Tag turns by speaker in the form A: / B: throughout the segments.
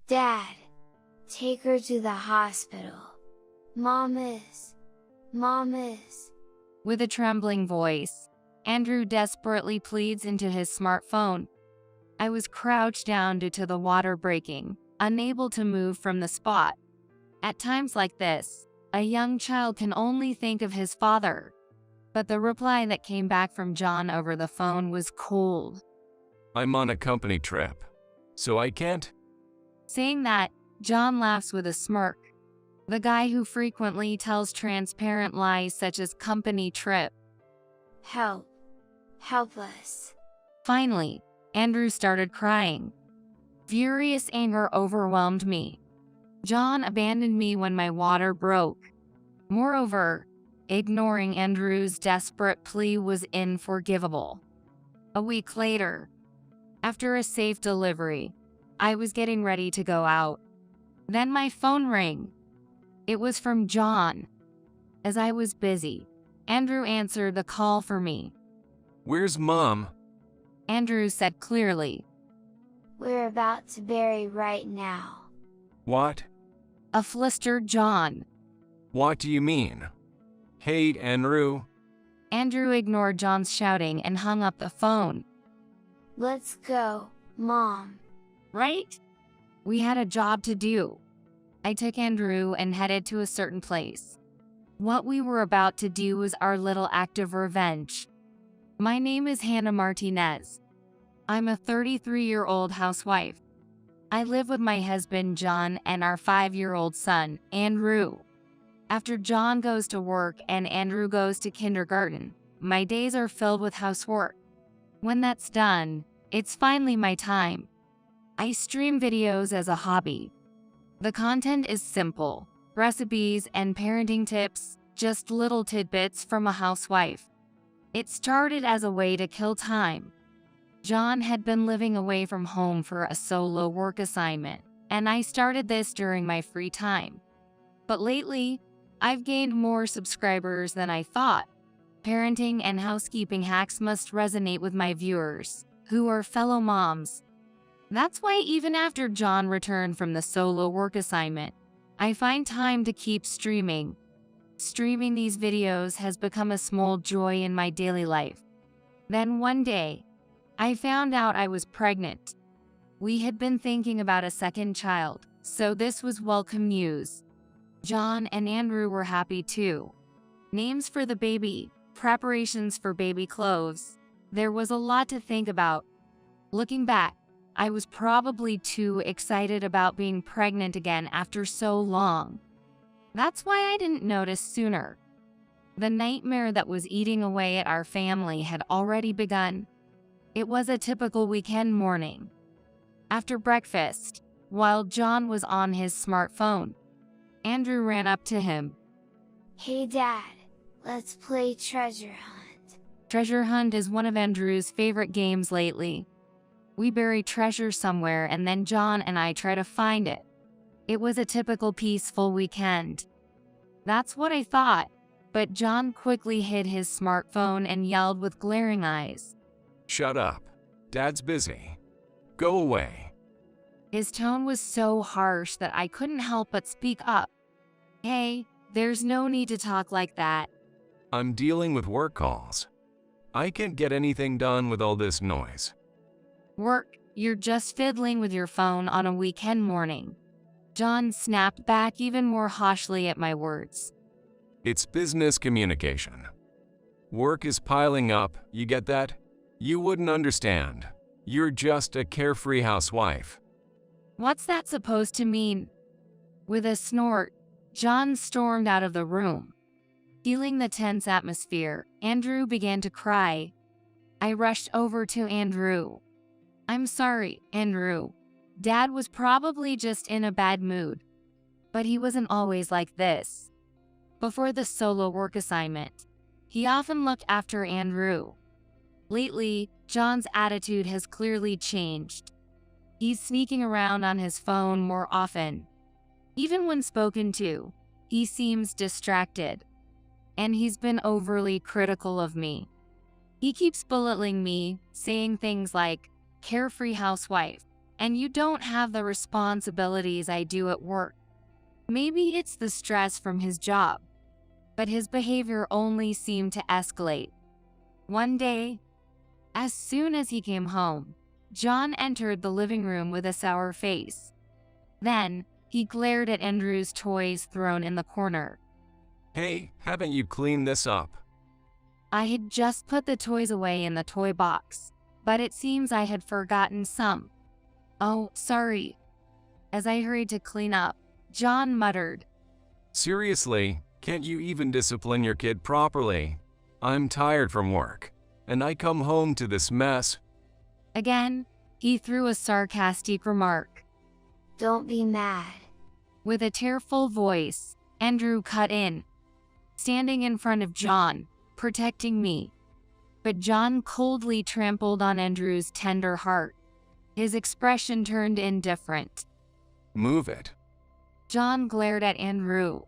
A: Dad! Take her to the hospital. Mom is.
B: With a trembling voice, Andrew desperately pleads into his smartphone. I was crouched down due to the water breaking, unable to move from the spot. At times like this, a young child can only think of his father. But the reply that came back from John over the phone was cold.
C: I'm on a company trip, so I can't.
B: Saying that, John laughs with a smirk. The guy who frequently tells transparent lies such as company trip.
A: Help! Help us!
B: Finally, Andrew started crying. Furious anger overwhelmed me. John abandoned me when my water broke. Moreover, ignoring Andrew's desperate plea was unforgivable. A week later, after a safe delivery, I was getting ready to go out. Then my phone rang. It was from John. As I was busy, Andrew answered the call for me.
C: Where's Mom?
B: Andrew said clearly.
A: We're about to bury right now.
C: What?
B: A flustered John.
C: What do you mean? Hey, Andrew.
B: Andrew ignored John's shouting and hung up the phone.
A: Let's go, Mom.
B: Right? We had a job to do. I took Andrew and headed to a certain place. What we were about to do was our little act of revenge. My name is Hannah Martinez. I'm a 33-year-old housewife. I live with my husband John and our 5-year-old son, Andrew. After John goes to work and Andrew goes to kindergarten, my days are filled with housework. When that's done, it's finally my time. I stream videos as a hobby. The content is simple, recipes and parenting tips, just little tidbits from a housewife. It started as a way to kill time. John had been living away from home for a solo work assignment, and I started this during my free time. But lately, I've gained more subscribers than I thought. Parenting and housekeeping hacks must resonate with my viewers, who are fellow moms. That's why even after John returned from the solo work assignment, I find time to keep streaming. Streaming these videos has become a small joy in my daily life. Then one day, I found out I was pregnant. We had been thinking about a second child, so this was welcome news. John and Andrew were happy too. Names for the baby, preparations for baby clothes. There was a lot to think about. Looking back, I was probably too excited about being pregnant again after so long. That's why I didn't notice sooner. The nightmare that was eating away at our family had already begun. It was a typical weekend morning. After breakfast, while John was on his smartphone, Andrew ran up to him.
A: Hey Dad, let's play treasure hunt.
B: Treasure hunt is one of Andrew's favorite games lately. We bury treasure somewhere and then John and I try to find it. It was a typical peaceful weekend. That's what I thought, but John quickly hid his smartphone and yelled with glaring eyes.
C: Shut up. Dad's busy. Go away.
B: His tone was so harsh that I couldn't help but speak up. Hey, there's no need to talk like that.
C: I'm dealing with work calls. I can't get anything done with all this noise.
B: Work, you're just fiddling with your phone on a weekend morning. John snapped back even more harshly at my words.
C: It's business communication. Work is piling up, you get that? You wouldn't understand. You're just a carefree housewife.
B: What's that supposed to mean? With a snort, John stormed out of the room. Feeling the tense atmosphere, Andrew began to cry. I rushed over to Andrew. I'm sorry, Andrew. Dad was probably just in a bad mood. But he wasn't always like this. Before the solo work assignment, he often looked after Andrew. Lately, John's attitude has clearly changed. He's sneaking around on his phone more often. Even when spoken to, he seems distracted. And he's been overly critical of me. He keeps belittling me, saying things like, carefree housewife, and you don't have the responsibilities I do at work. Maybe it's the stress from his job, but his behavior only seemed to escalate. One day, as soon as he came home, John entered the living room with a sour face. Then, he glared at Andrew's toys thrown in the corner.
C: Hey, haven't you cleaned this up?
B: I had just put the toys away in the toy box, but it seems I had forgotten some. Oh, sorry. As I hurried to clean up, John muttered,
C: Seriously, can't you even discipline your kid properly? I'm tired from work, and I come home to this mess.
B: Again, he threw a sarcastic remark.
A: Don't be mad.
B: With a tearful voice, Andrew cut in, standing in front of John, protecting me. But John coldly trampled on Andrew's tender heart. His expression turned indifferent.
C: Move it.
B: John glared at Andrew.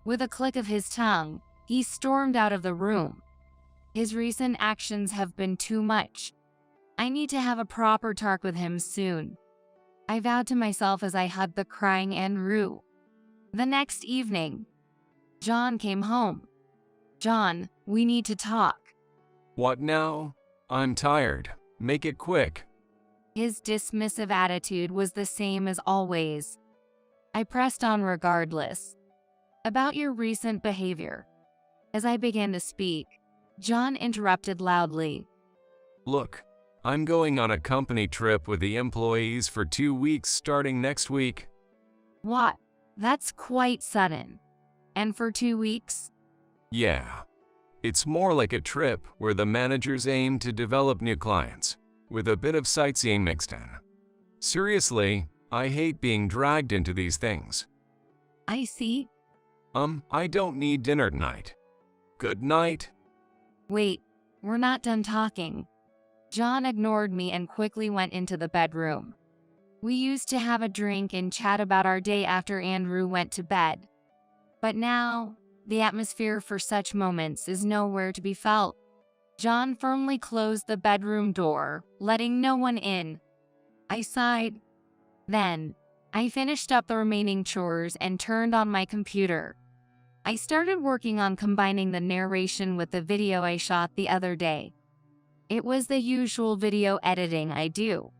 B: With a click of his tongue, he stormed out of the room. His recent actions have been too much. I need to have a proper talk with him soon, I vowed to myself as I hugged the crying Andrew. The next evening, John came home. John, we need to talk.
C: What now? I'm tired. Make it quick.
B: His dismissive attitude was the same as always. I pressed on regardless. About your recent behavior. As I began to speak, John interrupted loudly.
C: Look, I'm going on a company trip with the employees for 2 weeks starting next week.
B: What? That's quite sudden. And for 2 weeks?
C: Yeah. It's more like a trip where the managers aim to develop new clients, with a bit of sightseeing mixed in. Seriously, I hate being dragged into these things.
B: I see.
C: I don't need dinner tonight. Good night.
B: Wait, we're not done talking. John ignored me and quickly went into the bedroom. We used to have a drink and chat about our day after Andrew went to bed. But now, the atmosphere for such moments is nowhere to be felt. John firmly closed the bedroom door, letting no one in. I sighed. Then, I finished up the remaining chores and turned on my computer. I started working on combining the narration with the video I shot the other day. It was the usual video editing I do.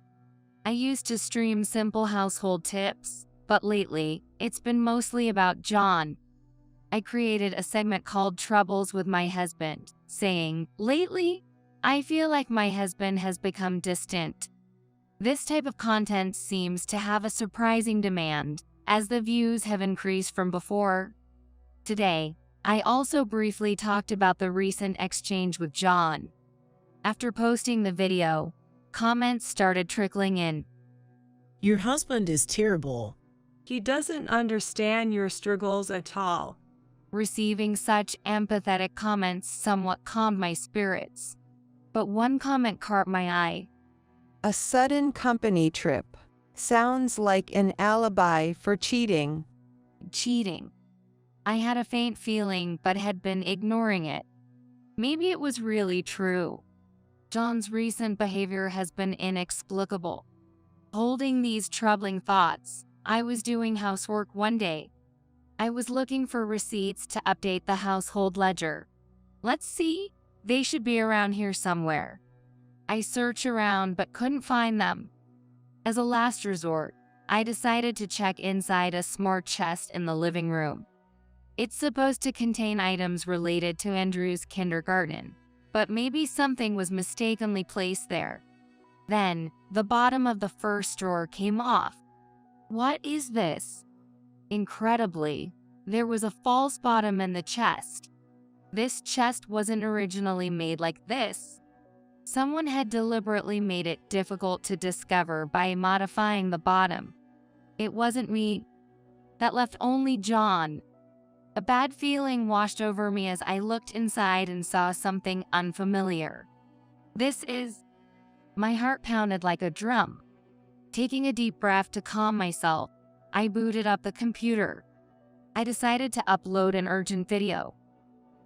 B: I used to stream simple household tips, but lately, it's been mostly about John. I created a segment called Troubles with My Husband, saying, lately, I feel like my husband has become distant. This type of content seems to have a surprising demand, as the views have increased from before. Today, I also briefly talked about the recent exchange with John. After posting the video, comments started trickling in.
D: Your husband is terrible.
E: He doesn't understand your struggles at all.
B: Receiving such empathetic comments somewhat calmed my spirits. But one comment caught my eye.
F: A sudden company trip. Sounds like an alibi for cheating.
B: Cheating. I had a faint feeling but had been ignoring it. Maybe it was really true. John's recent behavior has been inexplicable. Holding these troubling thoughts, I was doing housework one day. I was looking for receipts to update the household ledger. Let's see, they should be around here somewhere. I searched around but couldn't find them. As a last resort, I decided to check inside a smart chest in the living room. It's supposed to contain items related to Andrew's kindergarten, but maybe something was mistakenly placed there. Then, the bottom of the first drawer came off. What is this? Incredibly, there was a false bottom in the chest. This chest wasn't originally made like this. Someone had deliberately made it difficult to discover by modifying the bottom. It wasn't me. That left only John. A bad feeling washed over me as I looked inside and saw something unfamiliar. This is... My heart pounded like a drum. Taking a deep breath to calm myself, I booted up the computer. I decided to upload an urgent video.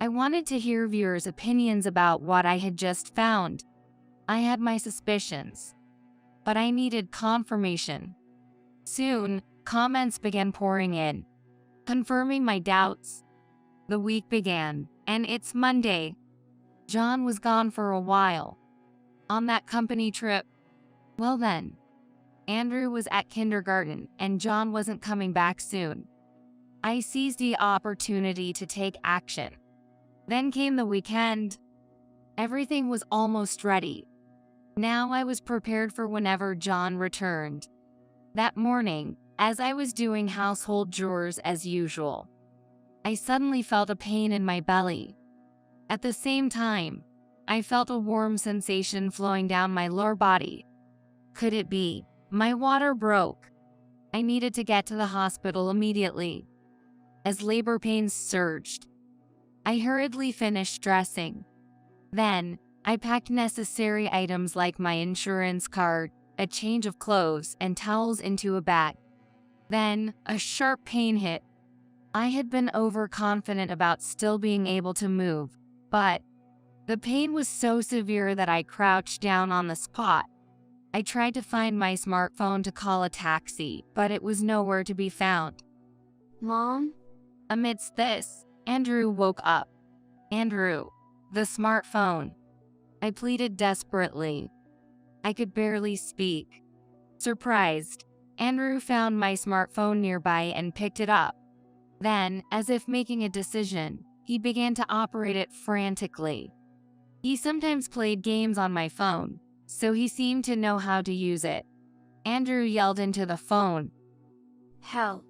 B: I wanted to hear viewers' opinions about what I had just found. I had my suspicions. but I needed confirmation. Soon, comments began pouring in, confirming my doubts. The week began, and it's Monday. John was gone for a while. On that company trip. Well then, Andrew was at kindergarten, and John wasn't coming back soon. I seized the opportunity to take action. Then came the weekend. Everything was almost ready. Now I was prepared for whenever John returned. That morning, as I was doing household chores as usual, I suddenly felt a pain in my belly. At the same time, I felt a warm sensation flowing down my lower body. Could it be? My water broke. I needed to get to the hospital immediately. As labor pains surged, I hurriedly finished dressing. Then, I packed necessary items like my insurance card, a change of clothes, and towels into a bag. Then, a sharp pain hit. I had been overconfident about still being able to move, but the pain was so severe that I crouched down on the spot. I tried to find my smartphone to call a taxi, but it was nowhere to be found.
A: Mom?
B: Amidst this, Andrew woke up. Andrew, the smartphone. I pleaded desperately. I could barely speak. Surprised, Andrew found my smartphone nearby and picked it up. Then, as if making a decision, he began to operate it frantically. He sometimes played games on my phone, so he seemed to know how to use it. Andrew yelled into the phone.
A: Help!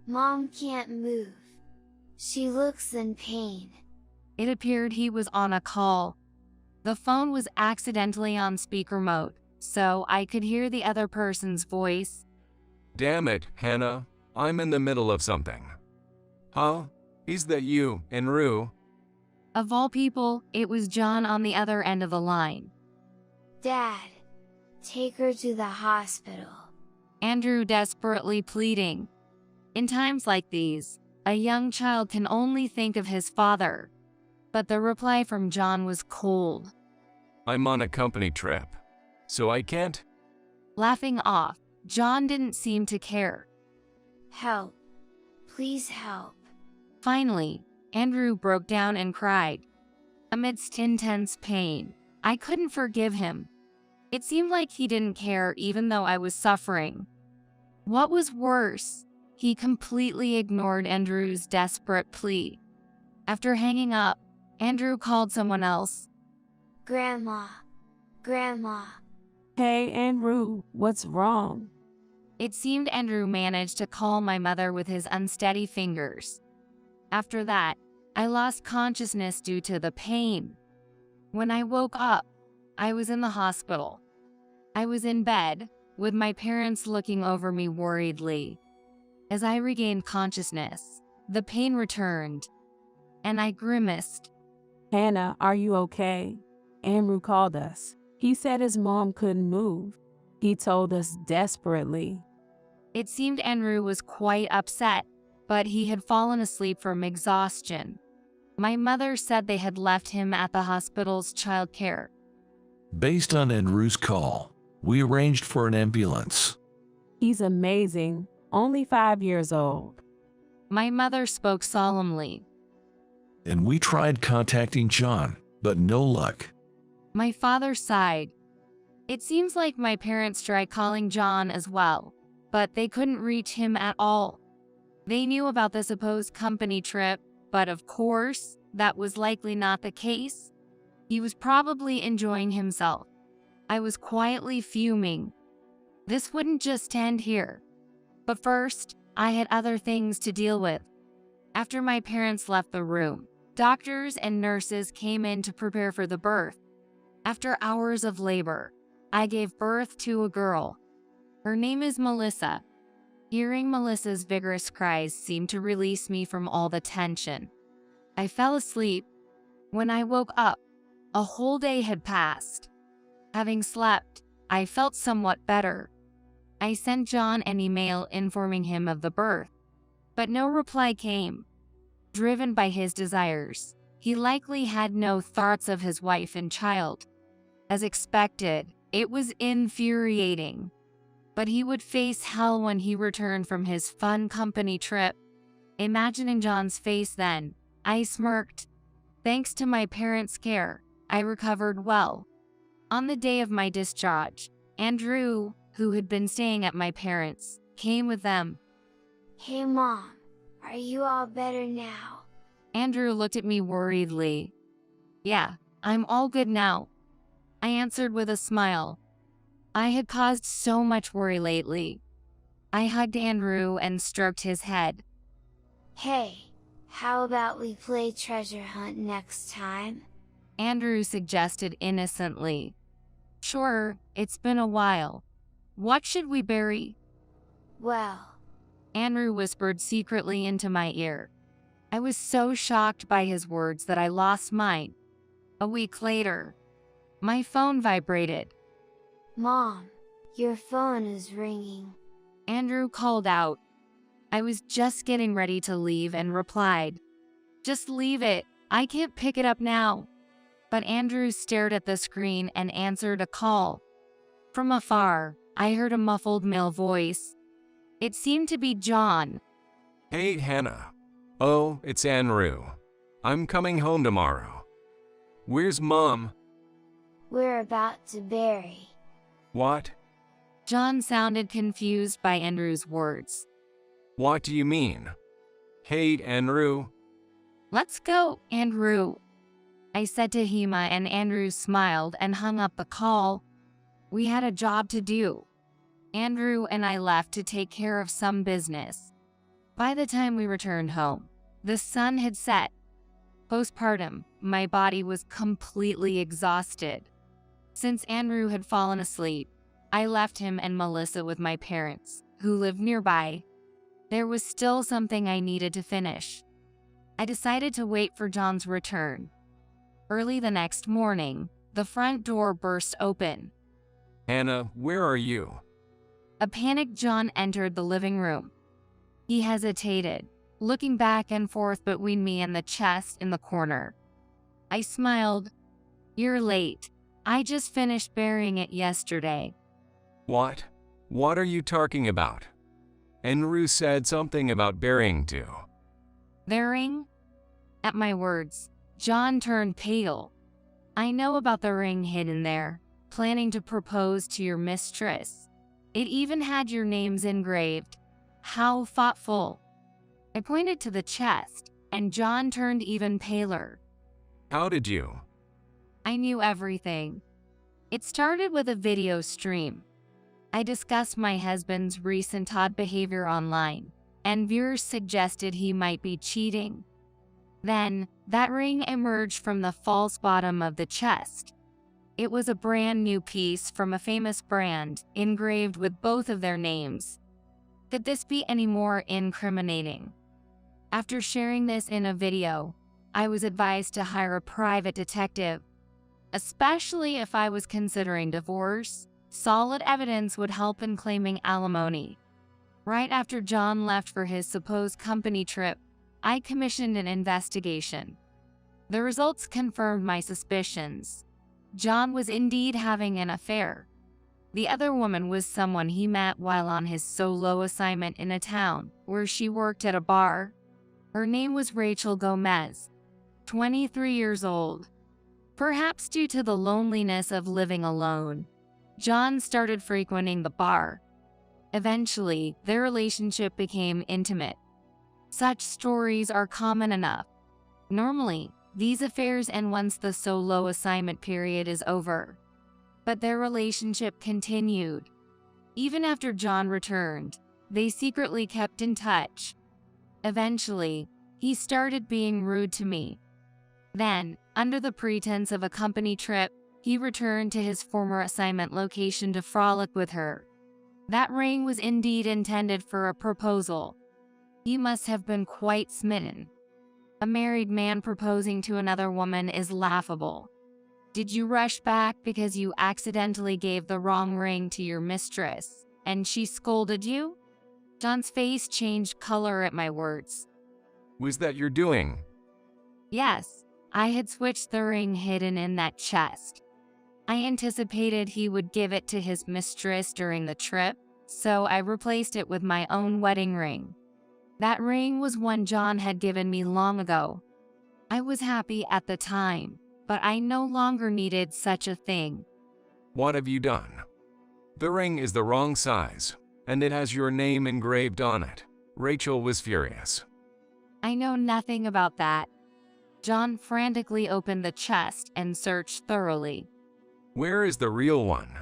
A: Mom can't move. She looks in pain.
B: It appeared he was on a call. The phone was accidentally on speaker mode, so I could hear the other person's voice.
C: Damn it, Hannah. I'm in the middle of something. Huh? Is that you, Andrew?
B: Of all people, it was John on the other end of the line.
A: Dad! Take her to the hospital.
B: Andrew desperately pleading. In times like these, a young child can only think of his father. But the reply from John was cold.
C: I'm on a company trip, so I can't.
B: Laughing off, John didn't seem to care.
A: Help! Please help.
B: Finally, Andrew broke down and cried. Amidst intense pain, I couldn't forgive him. It seemed like he didn't care even though I was suffering. What was worse, he completely ignored Andrew's desperate plea. After hanging up, Andrew called someone else.
A: Grandma! Grandma!
E: Hey, Andrew, what's wrong?
B: It seemed Andrew managed to calm my mother with his unsteady fingers. After that, I lost consciousness due to the pain. When I woke up, I was in the hospital. I was in bed, with my parents looking over me worriedly. As I regained consciousness, the pain returned, and I grimaced.
E: Hannah, are you okay? Andrew called us. He said his mom couldn't move. He told us desperately.
B: It seemed Andrew was quite upset, but he had fallen asleep from exhaustion. My mother said they had left him at the hospital's childcare.
G: Based on Andrew's call, we arranged for an ambulance.
E: He's amazing, only 5 years old.
B: My mother spoke solemnly.
G: And we tried contacting John, but no luck.
B: My father sighed. It seems like my parents tried calling John as well, but they couldn't reach him at all. They knew about the supposed company trip, but of course, that was likely not the case. He was probably enjoying himself. I was quietly fuming. This wouldn't just end here. But first, I had other things to deal with. After my parents left the room, doctors and nurses came in to prepare for the birth. After hours of labor, I gave birth to a girl. Her name is Melissa. Hearing Melissa's vigorous cries seemed to release me from all the tension. I fell asleep. When I woke up, a whole day had passed. Having slept, I felt somewhat better. I sent John an email informing him of the birth, but no reply came. Driven by his desires, he likely had no thoughts of his wife and child. As expected, It was infuriating. But he would face hell when he returned from his fun company trip. Imagining John's face then, I smirked. Thanks to my parents' care, I recovered well. On the day of my discharge, Andrew, who had been staying at my parents', came with them.
A: Hey Mom, are you all better now?
B: Andrew looked at me worriedly. Yeah, I'm all good now, I answered with a smile. I had caused so much worry lately. I hugged Andrew and stroked his head.
A: Hey, how about we play treasure hunt next time?
B: Andrew suggested innocently. Sure, it's been a while. What should we bury?
A: Well,
B: Andrew whispered secretly into my ear. I was so shocked by his words that I lost mine. A week later, my phone vibrated.
A: Mom, your phone is ringing.
B: Andrew called out. I was just getting ready to leave and replied, just leave it, I can't pick it up now. But Andrew stared at the screen and answered a call. From afar, I heard a muffled male voice. It seemed to be John.
C: Hey, Hannah. Oh, it's Andrew. I'm coming home tomorrow. Where's Mom?
A: We're about to bury.
C: What?
B: John sounded confused by Andrew's words.
C: What do you mean? Hey, Andrew.
B: Let's go, Andrew, I said to Hema, and Andrew smiled and hung up the call. We had a job to do. Andrew and I left to take care of some business. By the time we returned home, the sun had set. Postpartum, my body was completely exhausted. Since Andrew had fallen asleep, I left him and Melissa with my parents, who lived nearby. There was still something I needed to finish. I decided to wait for John's return. Early the next morning, the front door burst open.
C: Hannah, where are you?
B: A panicked John entered the living room. He hesitated, looking back and forth between me and the chest in the corner. I smiled. You're late. I just finished burying it yesterday.
C: What? What are you talking about? Andrew said something about burying too.
B: Burying? At my words, John turned pale. I know about the ring hidden there, planning to propose to your mistress. It even had your names engraved. How thoughtful. I pointed to the chest, and John turned even paler.
C: How did you?
B: I knew everything. It started with a video stream. I discussed my husband's recent odd behavior online, and viewers suggested he might be cheating. Then, that ring emerged from the false bottom of the chest. It was a brand new piece from a famous brand, engraved with both of their names. Could this be any more incriminating? After sharing this in a video, I was advised to hire a private detective. Especially if I was considering divorce, solid evidence would help in claiming alimony. Right after John left for his supposed company trip, I commissioned an investigation. The results confirmed my suspicions. John was indeed having an affair. The other woman was someone he met while on his solo assignment in a town where she worked at a bar. Her name was Rachel Gomez, 23 years old. Perhaps due to the loneliness of living alone, John started frequenting the bar. Eventually, their relationship became intimate. Such stories are common enough. Normally, these affairs end once the solo assignment period is over. But their relationship continued. Even after John returned, they secretly kept in touch. Eventually, he started being rude to me. Then, under the pretense of a company trip, he returned to his former assignment location to frolic with her. That ring was indeed intended for a proposal. He must have been quite smitten. A married man proposing to another woman is laughable. Did you rush back because you accidentally gave the wrong ring to your mistress, and she scolded you? John's face changed color at my words.
C: Was that your doing?
B: Yes, I had switched the ring hidden in that chest. I anticipated he would give it to his mistress during the trip, so I replaced it with my own wedding ring. That ring was one John had given me long ago. I was happy at the time, but I no longer needed such a thing.
C: What have you done? The ring is the wrong size, and it has your name engraved on it. Rachel was furious.
B: I know nothing about that. John frantically opened the chest and searched thoroughly.
C: Where is the real one?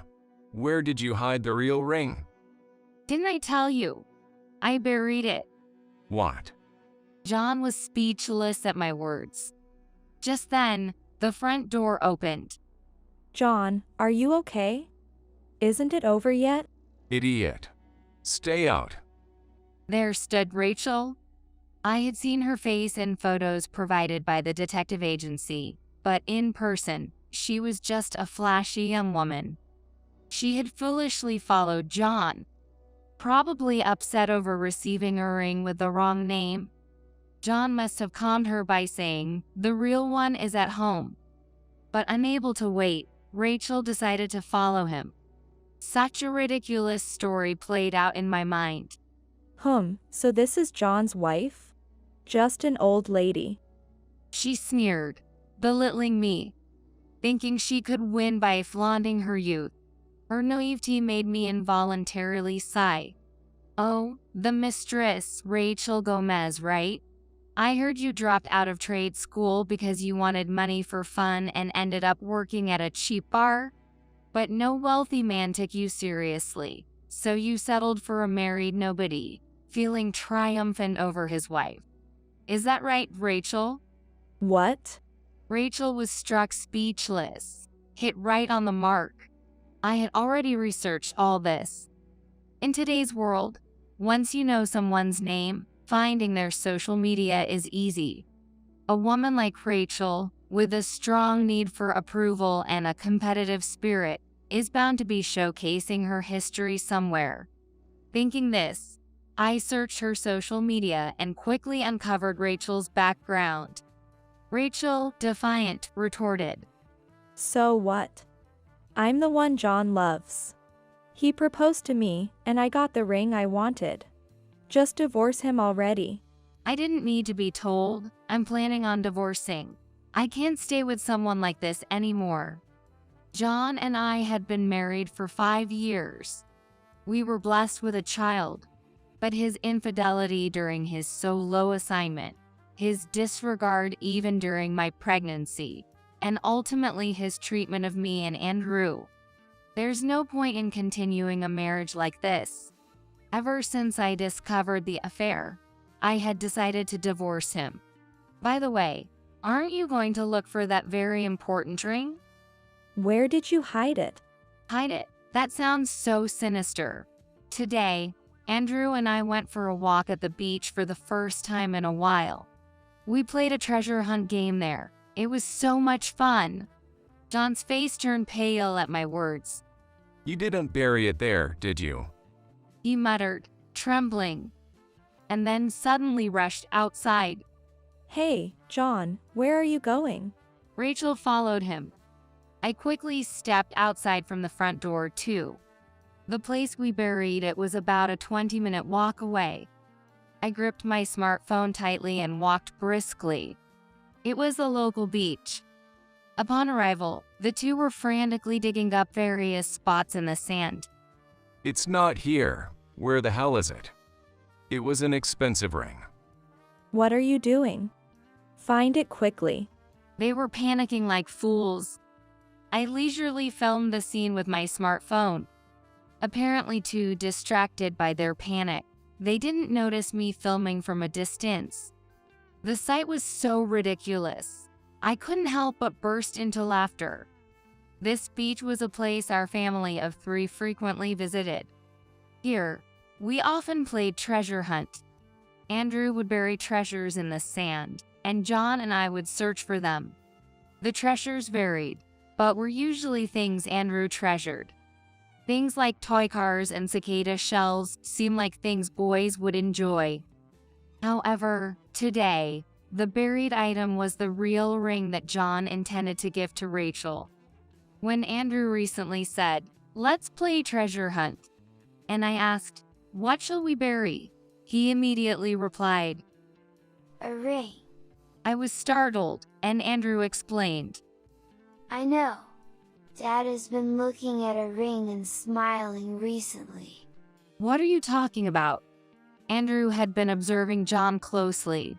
C: Where did you hide the real ring?
B: Didn't I tell you? I buried it.
C: What?
B: John was speechless at my words. Just then, the front door opened.
H: John, are you okay? Isn't it over yet?
C: Idiot. Stay out.
B: There stood Rachel. I had seen her face in photos provided by the detective agency, but in person, she was just a flashy young woman. She had foolishly followed John, probably upset over receiving a ring with the wrong name. John must have calmed her by saying, "The real one is at home." But unable to wait, Rachel decided to follow him. Such a ridiculous story played out in my mind.
H: So this is John's wife? Just an old lady.
B: She sneered, belittling me, thinking she could win by flaunting her youth. Her naivety made me involuntarily sigh. "Oh, the mistress, Rachel Gomez, right? I heard you dropped out of trade school because you wanted money for fun and ended up working at a cheap bar? But no wealthy man took you seriously, so you settled for a married nobody, feeling triumphant over his wife. Is that right, Rachel?"
H: What?
B: Rachel was struck speechless, hit right on the mark. I had already researched all this. In today's world, once you know someone's name, finding their social media is easy. A woman like Rachel, with a strong need for approval and a competitive spirit, is bound to be showcasing her history somewhere. Thinking this, I searched her social media and quickly uncovered Rachel's background. Rachel, defiant, retorted,
H: So what? I'm the one John loves. He proposed to me, and I got the ring I wanted. Just divorce him already.
B: "I didn't need to be told. I'm planning on divorcing. I can't stay with someone like this anymore." John and I had been married for 5 years. We were blessed with a child, but his infidelity during his solo assignment, his disregard even during my pregnancy, and ultimately his treatment of me and Andrew. There's no point in continuing a marriage like this. Ever since I discovered the affair, I had decided to divorce him. By the way, aren't you going to look for that very important ring?
H: Where did you hide it?
B: Hide it? That sounds so sinister. Today, Andrew and I went for a walk at the beach for the first time in a while. We played a treasure hunt game there. It was so much fun. John's face turned pale at my words.
C: You didn't bury it there, did you?
B: He muttered, trembling, and then suddenly rushed outside.
H: Hey, John, where are you going?
B: Rachel followed him. I quickly stepped outside from the front door too. The place we buried it was about a 20-minute walk away. I gripped my smartphone tightly and walked briskly. It was the local beach. Upon arrival, the two were frantically digging up various spots in the sand.
C: It's not here. Where the hell is it? It was an expensive ring.
H: What are you doing? Find it quickly.
B: They were panicking like fools. I leisurely filmed the scene with my smartphone. Apparently too distracted by their panic, they didn't notice me filming from a distance. The sight was so ridiculous. I couldn't help but burst into laughter. This beach was a place our family of 3 frequently visited. Here, we often played treasure hunt. Andrew would bury treasures in the sand, and John and I would search for them. The treasures varied, but were usually things Andrew treasured. Things like toy cars and cicada shells seemed like things boys would enjoy. However, today, the buried item was the real ring that John intended to give to Rachel. When Andrew recently said, "Let's play treasure hunt," and I asked, "What shall we bury?" he immediately replied,
A: "A ring."
B: I was startled, and Andrew explained,
A: "I know. Dad has been looking at a ring and smiling recently."
B: "What are you talking about?" Andrew had been observing John closely.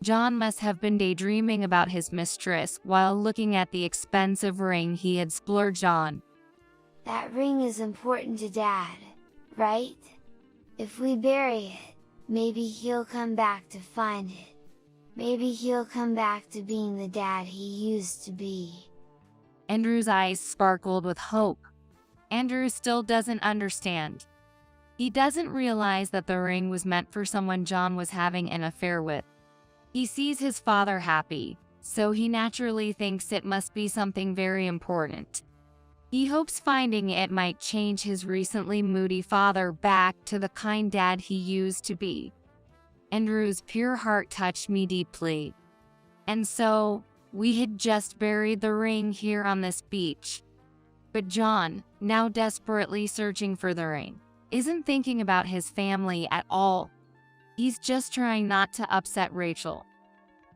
B: John must have been daydreaming about his mistress while looking at the expensive ring he had splurged on.
A: "That ring is important to Dad, right? If we bury it, maybe he'll come back to find it. Maybe he'll come back to being the dad he used to be."
B: Andrew's eyes sparkled with hope. Andrew still doesn't understand. He doesn't realize that the ring was meant for someone John was having an affair with. He sees his father happy, so he naturally thinks it must be something very important. He hopes finding it might change his recently moody father back to the kind dad he used to be. Andrew's pure heart touched me deeply. And so, we had just buried the ring here on this beach. But John, now desperately searching for the ring, isn't thinking about his family at all. He's just trying not to upset Rachel.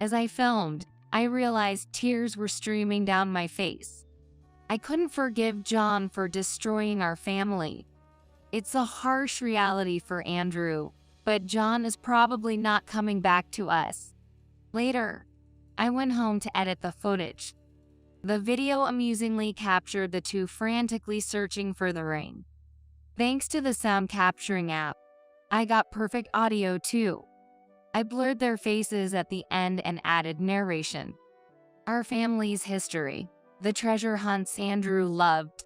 B: As I filmed, I realized tears were streaming down my face. I couldn't forgive John for destroying our family. It's a harsh reality for Andrew, but John is probably not coming back to us. Later, I went home to edit the footage. The video amusingly captured the two frantically searching for the ring. Thanks to the sound capturing app, I got perfect audio too. I blurred their faces at the end and added narration. Our family's history, the treasure hunts Andrew loved,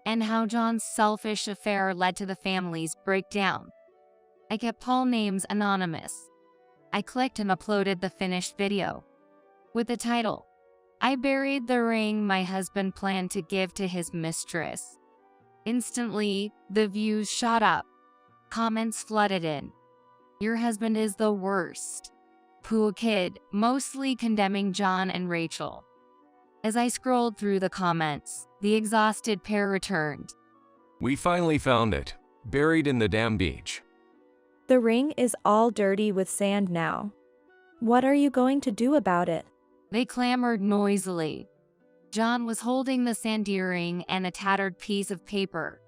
B: and how John's selfish affair led to the family's breakdown. I kept all names anonymous. I clicked and uploaded the finished video. With the title, "I buried the ring my husband planned to give to his mistress." Instantly, the views shot up. Comments flooded in. "Your husband is the worst. Poor kid," mostly condemning John and Rachel. As I scrolled through the comments, the exhausted pair returned.
C: "We finally found it, buried in the damn beach."
H: The ring is all dirty with sand now. What are you going to do about it?
B: They clamored noisily. John was holding the sandy ring and a tattered piece of paper.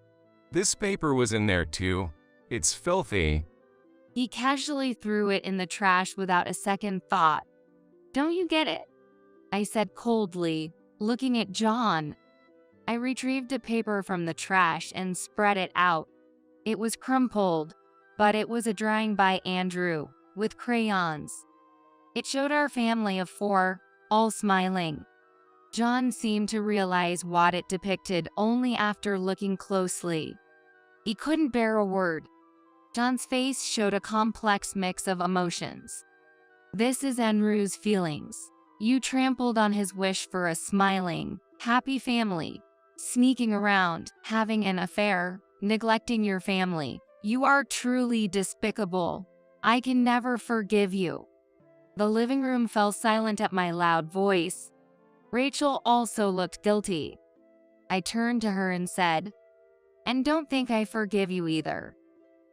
C: "This paper was in there too. It's filthy."
B: He casually threw it in the trash without a second thought. "Don't you get it?" I said coldly, looking at John. I retrieved a paper from the trash and spread it out. It was crumpled, but it was a drawing by Andrew, with crayons. It showed our family of 4, all smiling. John seemed to realize what it depicted only after looking closely. He couldn't bear a word. John's face showed a complex mix of emotions. "This is Andrew's feelings. You trampled on his wish for a smiling, happy family, sneaking around, having an affair, neglecting your family. You are truly despicable. I can never forgive you." The living room fell silent at my loud voice. Rachel also looked guilty. I turned to her and said, "And don't think I forgive you either.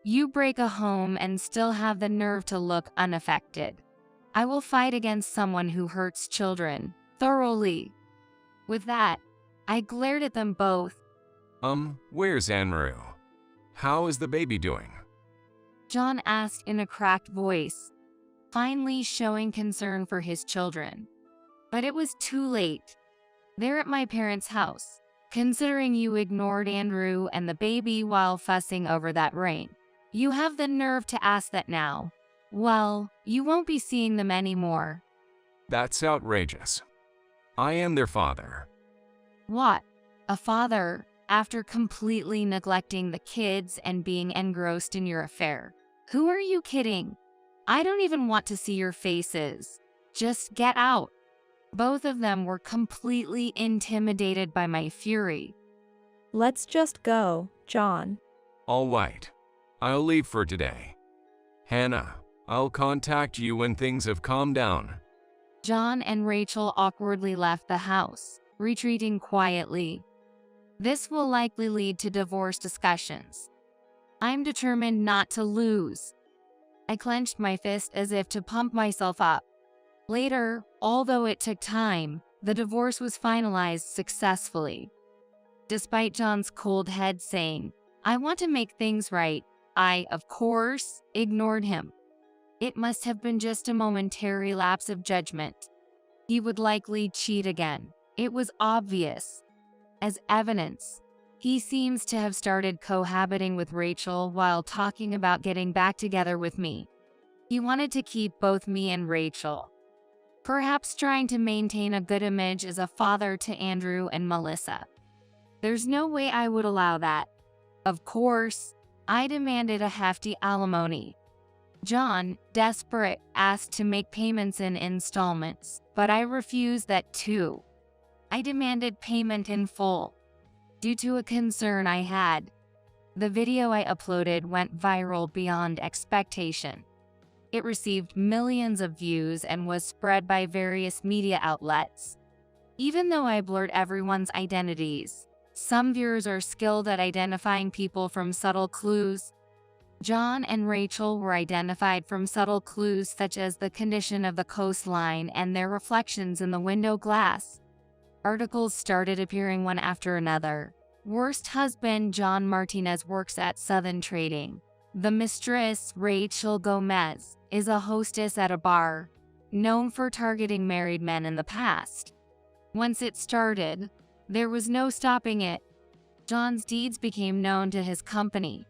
B: You break a home and still have the nerve to look unaffected. I will fight against someone who hurts children, thoroughly." With that, I glared at them both.
C: Where's Andrew? How is the baby doing?"
B: John asked in a cracked voice, finally showing concern for his children. But it was too late. They're at my parents' house, considering you ignored Andrew and the baby while fussing over that ring. You have the nerve to ask that now. Well, you won't be seeing them anymore.
C: "That's outrageous. I am their father."
B: What? A father, after completely neglecting the kids and being engrossed in your affair? Who are you kidding? I don't even want to see your faces. Just get out. Both of them were completely intimidated by my fury.
H: Let's just go, John.
C: "All right. I'll leave for today. Hannah, I'll contact you when things have calmed down."
B: John and Rachel awkwardly left the house. retreating quietly. This will likely lead to divorce discussions. I'm determined not to lose. I clenched my fist as if to pump myself up. Later, although it took time, the divorce was finalized successfully. Despite John's cold head saying, "I want to make things right," I, of course, ignored him. It must have been just a momentary lapse of judgment. He would likely cheat again. It was obvious. As evidence, he seems to have started cohabiting with Rachel while talking about getting back together with me. He wanted to keep both me and Rachel, perhaps trying to maintain a good image as a father to Andrew and Melissa. There's no way I would allow that. Of course, I demanded a hefty alimony. John, desperate, asked to make payments in installments, but I refused that too. I demanded payment in full, due to a concern I had. The video I uploaded went viral beyond expectation. It received millions of views and was spread by various media outlets. Even though I blurred everyone's identities, some viewers are skilled at identifying people from subtle clues. John and Rachel were identified from subtle clues such as the condition of the coastline and their reflections in the window glass. Articles started appearing one after another. Worst husband John Martinez works at Southern Trading. The mistress, Rachel Gomez, is a hostess at a bar, known for targeting married men in the past. Once it started, there was no stopping it. John's deeds became known to his company.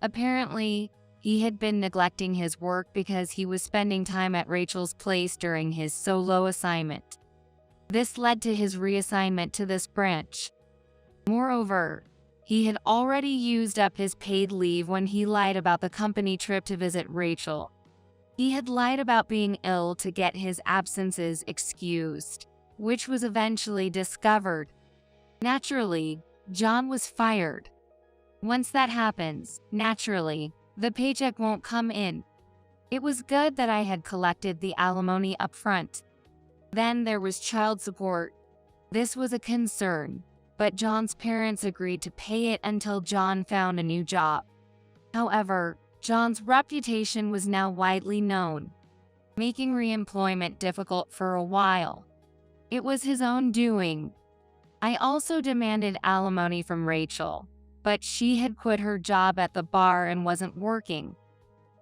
B: Apparently, he had been neglecting his work because he was spending time at Rachel's place during his solo assignment. This led to his reassignment to this branch. Moreover, he had already used up his paid leave when he lied about the company trip to visit Rachel. He had lied about being ill to get his absences excused, which was eventually discovered. Naturally, John was fired. Once that happens, naturally, the paycheck won't come in. It was good that I had collected the alimony up front. Then there was child support. This was a concern, but John's parents agreed to pay it until John found a new job. However, John's reputation was now widely known, making reemployment difficult for a while. It was his own doing. I also demanded alimony from Rachel, but she had quit her job at the bar and wasn't working.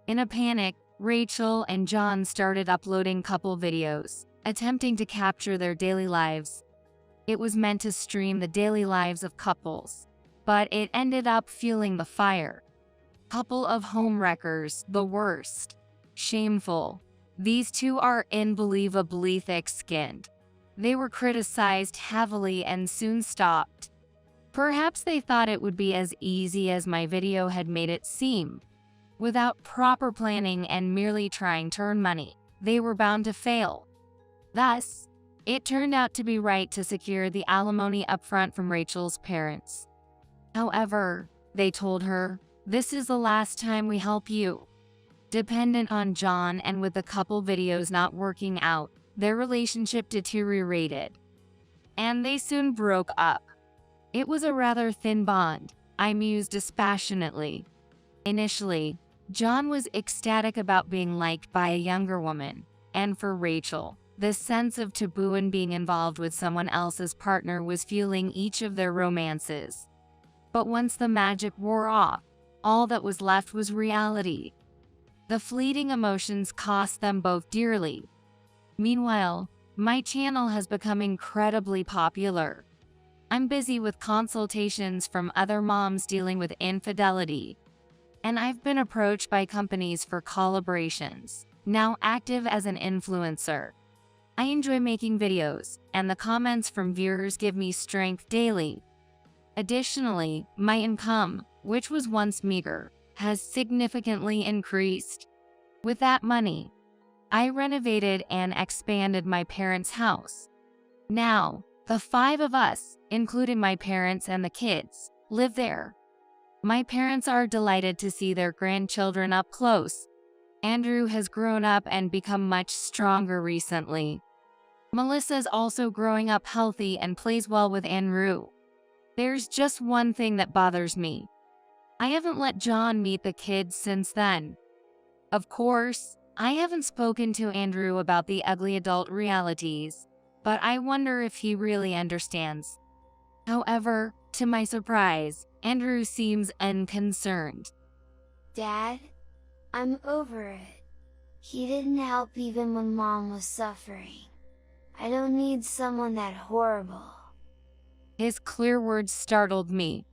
B: In a panic, Rachel and John started uploading couple videos, attempting to capture their daily lives. It was meant to stream the daily lives of couples, but it ended up fueling the fire. Couple of homewreckers, the worst. Shameful. These two are unbelievably thick-skinned. They were criticized heavily and soon stopped. Perhaps they thought it would be as easy as my video had made it seem. Without proper planning and merely trying to earn money, they were bound to fail. Thus, it turned out to be right to secure the alimony upfront from Rachel's parents. However, they told her, "This is the last time we help you." Dependent on John and with the couple videos not working out, their relationship deteriorated, and they soon broke up. It was a rather thin bond, I mused dispassionately. Initially, John was ecstatic about being liked by a younger woman, and for Rachel, the sense of taboo in being involved with someone else's partner was fueling each of their romances. But once the magic wore off, all that was left was reality. The fleeting emotions cost them both dearly. Meanwhile, my channel has become incredibly popular. I'm busy with consultations from other moms dealing with infidelity, and I've been approached by companies for collaborations, now active as an influencer. I enjoy making videos, and the comments from viewers give me strength daily. Additionally, my income, which was once meager, has significantly increased. With that money, I renovated and expanded my parents' house. Now, the 5 of us, including my parents and the kids, live there. My parents are delighted to see their grandchildren up close. Andrew has grown up and become much stronger recently. Melissa's also growing up healthy and plays well with Andrew. There's just one thing that bothers me. I haven't let John meet the kids since then. Of course, I haven't spoken to Andrew about the ugly adult realities, but I wonder if he really understands. However, to my surprise, Andrew seems unconcerned.
A: Dad, I'm over it. He didn't help even when Mom was suffering. I don't need someone that horrible.
B: His clear words startled me.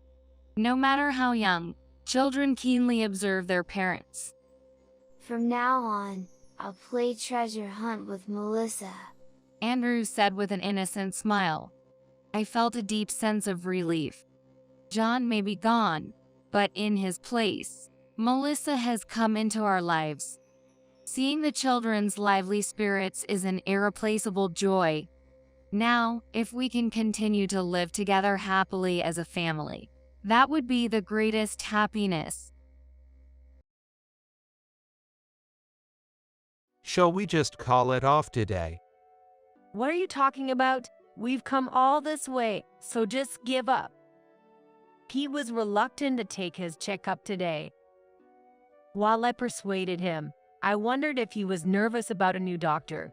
B: No matter how young, children keenly observe their parents.
A: From now on, I'll play treasure hunt with Melissa,
B: Andrew said with an innocent smile. I felt a deep sense of relief. John may be gone, but in his place, Melissa has come into our lives. Seeing the children's lively spirits is an irreplaceable joy. Now, if we can continue to live together happily as a family, that would be the greatest happiness.
I: Shall we just call it off today?
J: What are you talking about? We've come all this way, so just give up. Pete was reluctant to take his checkup today. While I persuaded him, I wondered if he was nervous about a new doctor.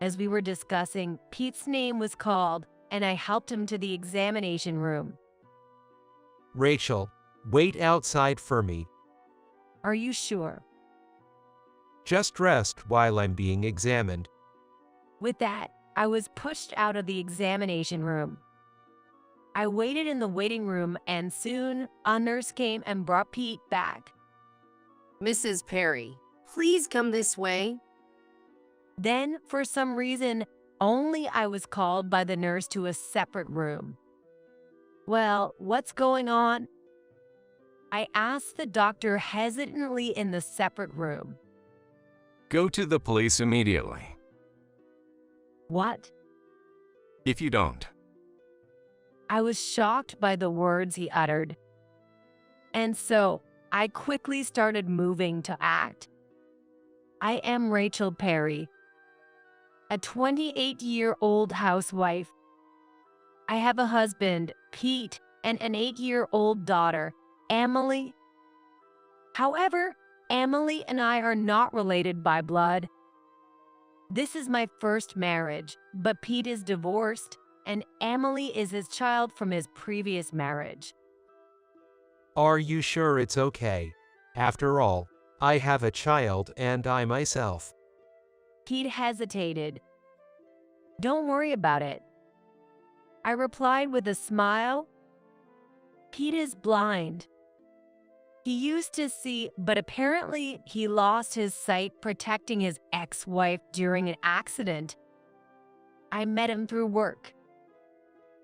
J: As we were discussing, Pete's name was called, and I helped him to the examination room.
I: Rachel, wait outside for me.
J: Are you sure?
I: Just rest while I'm being examined.
J: With that, I was pushed out of the examination room. I waited in the waiting room, and soon a nurse came and brought Pete back.
K: Mrs. Perry, please come this way.
J: Then, for some reason, only I was called by the nurse to a separate room. Well, what's going on? I asked the doctor hesitantly in the separate room.
C: Go to the police immediately.
J: What?
C: If you don't.
J: I was shocked by the words he uttered. And so, I quickly started moving to act. I am Rachel Perry, a 28-year-old housewife. I have a husband, Pete, and an 8-year-old daughter, Emily. However, Emily and I are not related by blood. This is my first marriage, but Pete is divorced, and Emily is his child from his previous marriage.
I: Are you sure it's okay? After all, I have a child and I myself.
J: Pete hesitated. Don't worry about it. I replied with a smile. Pete is blind. He used to see, but apparently he lost his sight protecting his ex-wife during an accident. I met him through work.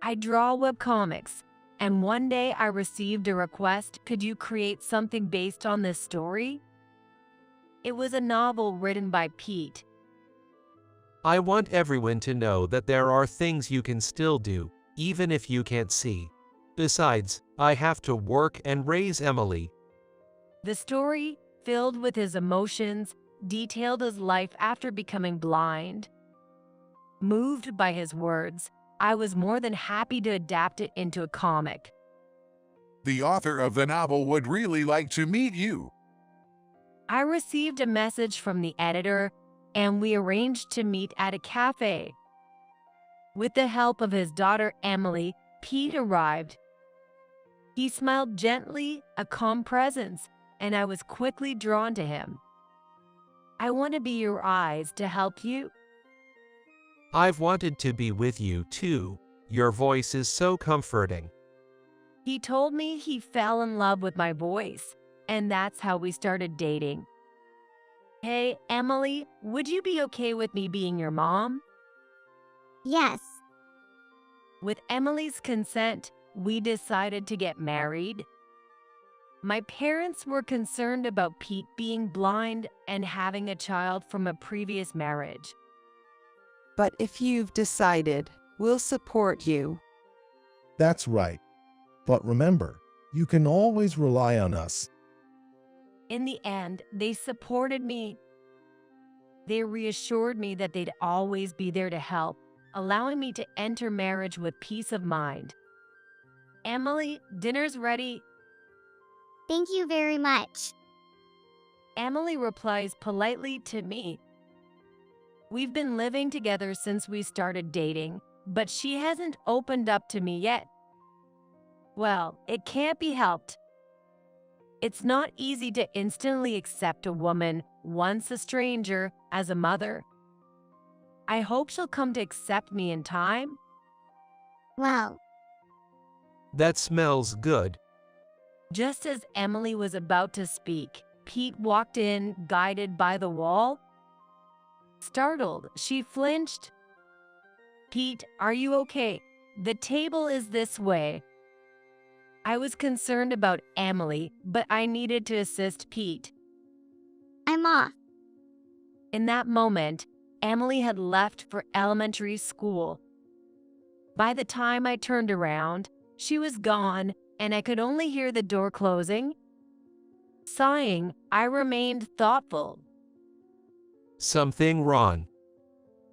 J: I draw webcomics, and one day I received a request, could you create something based on this story? It was a novel written by Pete.
I: I want everyone to know that there are things you can still do, even if you can't see. Besides, I have to work and raise Emily.
J: The story, filled with his emotions, detailed his life after becoming blind. Moved by his words, I was more than happy to adapt it into a comic.
L: The author of the novel would really like to meet you.
J: I received a message from the editor, and we arranged to meet at a cafe. With the help of his daughter Emily, Pete arrived. He smiled gently, a calm presence, and I was quickly drawn to him. I want to be your eyes to help you.
I: I've wanted to be with you too. Your voice is so comforting.
J: He told me he fell in love with my voice, and that's how we started dating. Hey, Emily, would you be okay with me being your mom?
M: Yes.
J: With Emily's consent, we decided to get married. My parents were concerned about Pete being blind and having a child from a previous marriage.
F: But if you've decided, we'll support you.
N: That's right. But remember, you can always rely on us.
J: In the end, they supported me. They reassured me that they'd always be there to help, allowing me to enter marriage with peace of mind. Emily, dinner's ready.
M: Thank you very much.
J: Emily replies politely to me. We've been living together since we started dating, but she hasn't opened up to me yet. Well, it can't be helped. It's not easy to instantly accept a woman, once a stranger, as a mother. I hope she'll come to accept me in time.
M: Well,
I: That smells good.
J: Just as Emily was about to speak, Pete walked in, guided by the wall. Startled, she flinched. Pete, are you okay? The table is this way. I was concerned about Emily, but I needed to assist Pete.
M: I'm off.
J: In that moment, Emily had left for elementary school. By the time I turned around, she was gone, and I could only hear the door closing. Sighing, I remained thoughtful.
I: Something wrong.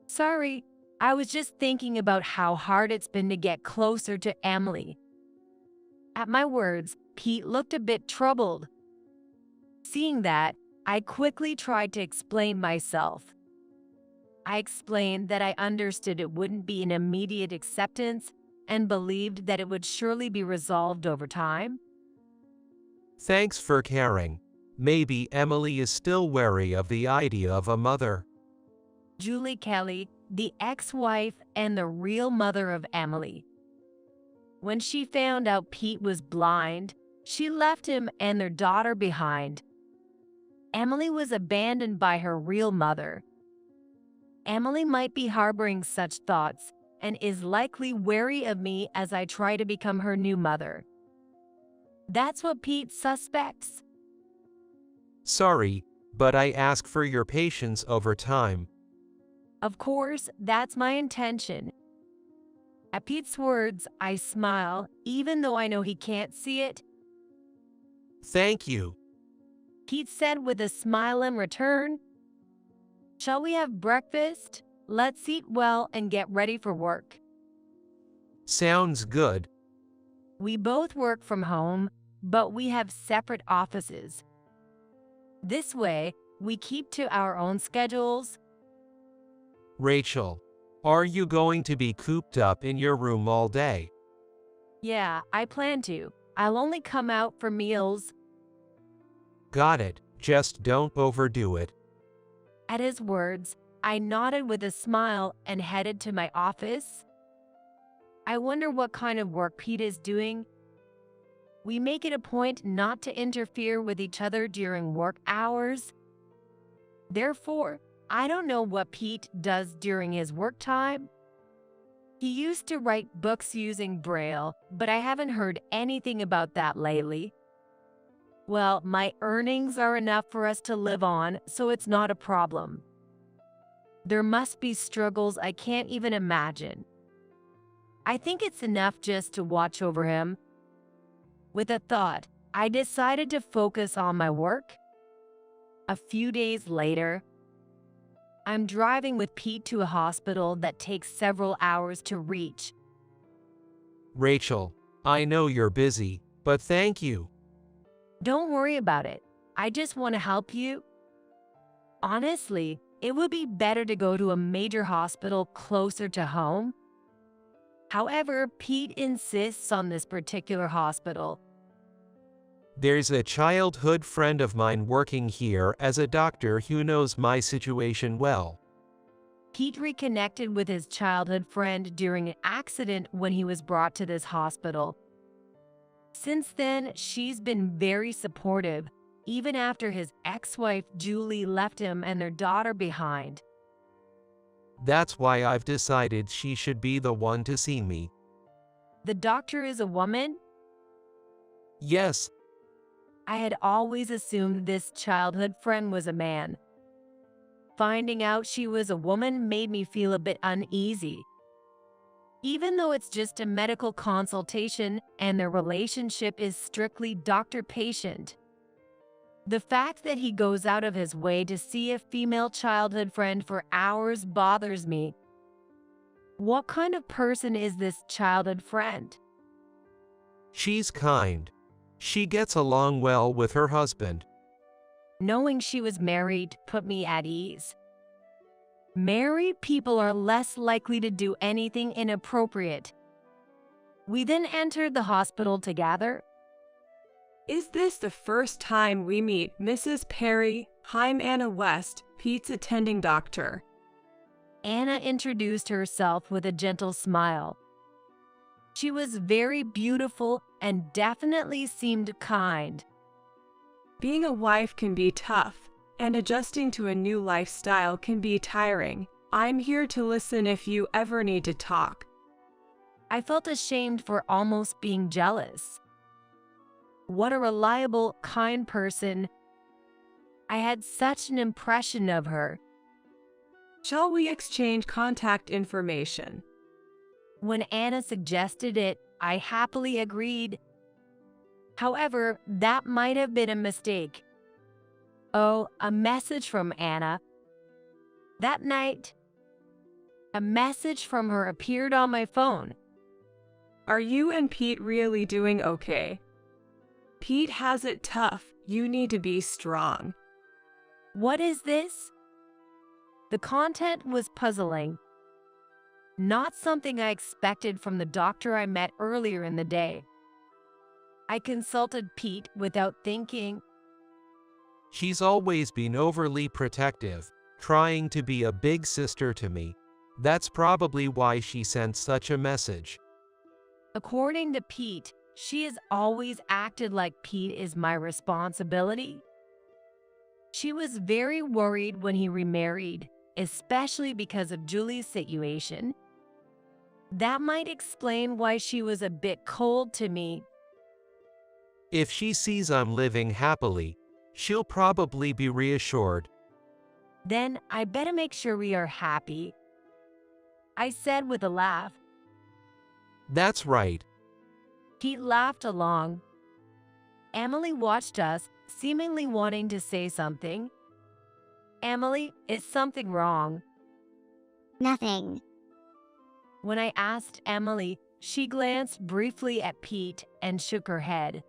J: Sorry, I was just thinking about how hard it's been to get closer to Emily. At my words, Pete looked a bit troubled. Seeing that, I quickly tried to explain myself. I explained that I understood it wouldn't be an immediate acceptance and believed that it would surely be resolved over time.
I: Thanks for caring. Maybe Emily is still wary of the idea of a mother.
J: Julie Kelly, the ex-wife and the real mother of Emily. When she found out Pete was blind, she left him and their daughter behind. Emily was abandoned by her real mother. Emily might be harboring such thoughts and is likely wary of me as I try to become her new mother. That's what Pete suspects.
I: Sorry, but I ask for your patience over time.
J: Of course, that's my intention. At Pete's words, I smile, even though I know he can't see it.
I: Thank you.
J: Pete said with a smile in return. Shall we have breakfast? Let's eat well and get ready for work.
I: Sounds good.
J: We both work from home, but we have separate offices. This way, we keep to our own schedules.
I: Rachel, are you going to be cooped up in your room all day?
J: Yeah, I plan to. I'll only come out for meals.
I: Got it. Just don't overdo it.
J: At his words, I nodded with a smile and headed to my office. I wonder what kind of work Pete is doing. We make it a point not to interfere with each other during work hours. Therefore, I don't know what Pete does during his work time. He used to write books using Braille, but I haven't heard anything about that lately. Well, my earnings are enough for us to live on, so it's not a problem. There must be struggles I can't even imagine. I think it's enough just to watch over him. With a thought, I decided to focus on my work. A few days later, I'm driving with Pete to a hospital that takes several hours to reach.
I: Rachel, I know you're busy, but thank you.
J: Don't worry about it. I just want to help you. Honestly, it would be better to go to a major hospital closer to home. However, Pete insists on this particular hospital.
I: There's a childhood friend of mine working here as a doctor who knows my situation well.
J: Pete reconnected with his childhood friend during an accident when he was brought to this hospital. Since then, she's been very supportive, even after his ex-wife Julie left him and their daughter behind.
I: That's why I've decided she should be the one to see me.
J: The doctor is a woman?
I: Yes.
J: I had always assumed this childhood friend was a man. Finding out she was a woman made me feel a bit uneasy. Even though it's just a medical consultation and their relationship is strictly doctor-patient. The fact that he goes out of his way to see a female childhood friend for hours bothers me. What kind of person is this childhood friend?
I: She's kind. She gets along well with her husband.
J: Knowing she was married put me at ease. Married people are less likely to do anything inappropriate. We then entered the hospital together.
O: Is this the first time we meet Mrs. Perry? I'm Anna West, Pete's attending doctor.
J: Anna introduced herself with a gentle smile. She was very beautiful and definitely seemed kind.
O: Being a wife can be tough, and adjusting to a new lifestyle can be tiring. I'm here to listen if you ever need to talk.
J: I felt ashamed for almost being jealous. What a reliable, kind person. I had such an impression of her.
O: Shall we exchange contact information?
J: When Anna suggested it, I happily agreed. However, that might have been a mistake. Oh, a message from Anna. That night, a message from her appeared on my phone.
O: Are you and Pete really doing okay? Pete has it tough. You need to be strong.
J: What is this? The content was puzzling. Not something I expected from the doctor I met earlier in the day. I consulted Pete without thinking.
I: She's always been overly protective, trying to be a big sister to me. That's probably why she sent such a message.
J: According to Pete, she has always acted like Pete is my responsibility. She was very worried when he remarried, especially because of Julie's situation. That might explain why she was a bit cold to me.
I: If she sees I'm living happily, she'll probably be reassured.
J: Then I better make sure we are happy, I said with a laugh.
I: That's right.
J: Pete laughed along. Emily watched us, seemingly wanting to say something. Emily, is something wrong?
M: Nothing.
J: When I asked Emily, she glanced briefly at Pete and shook her head.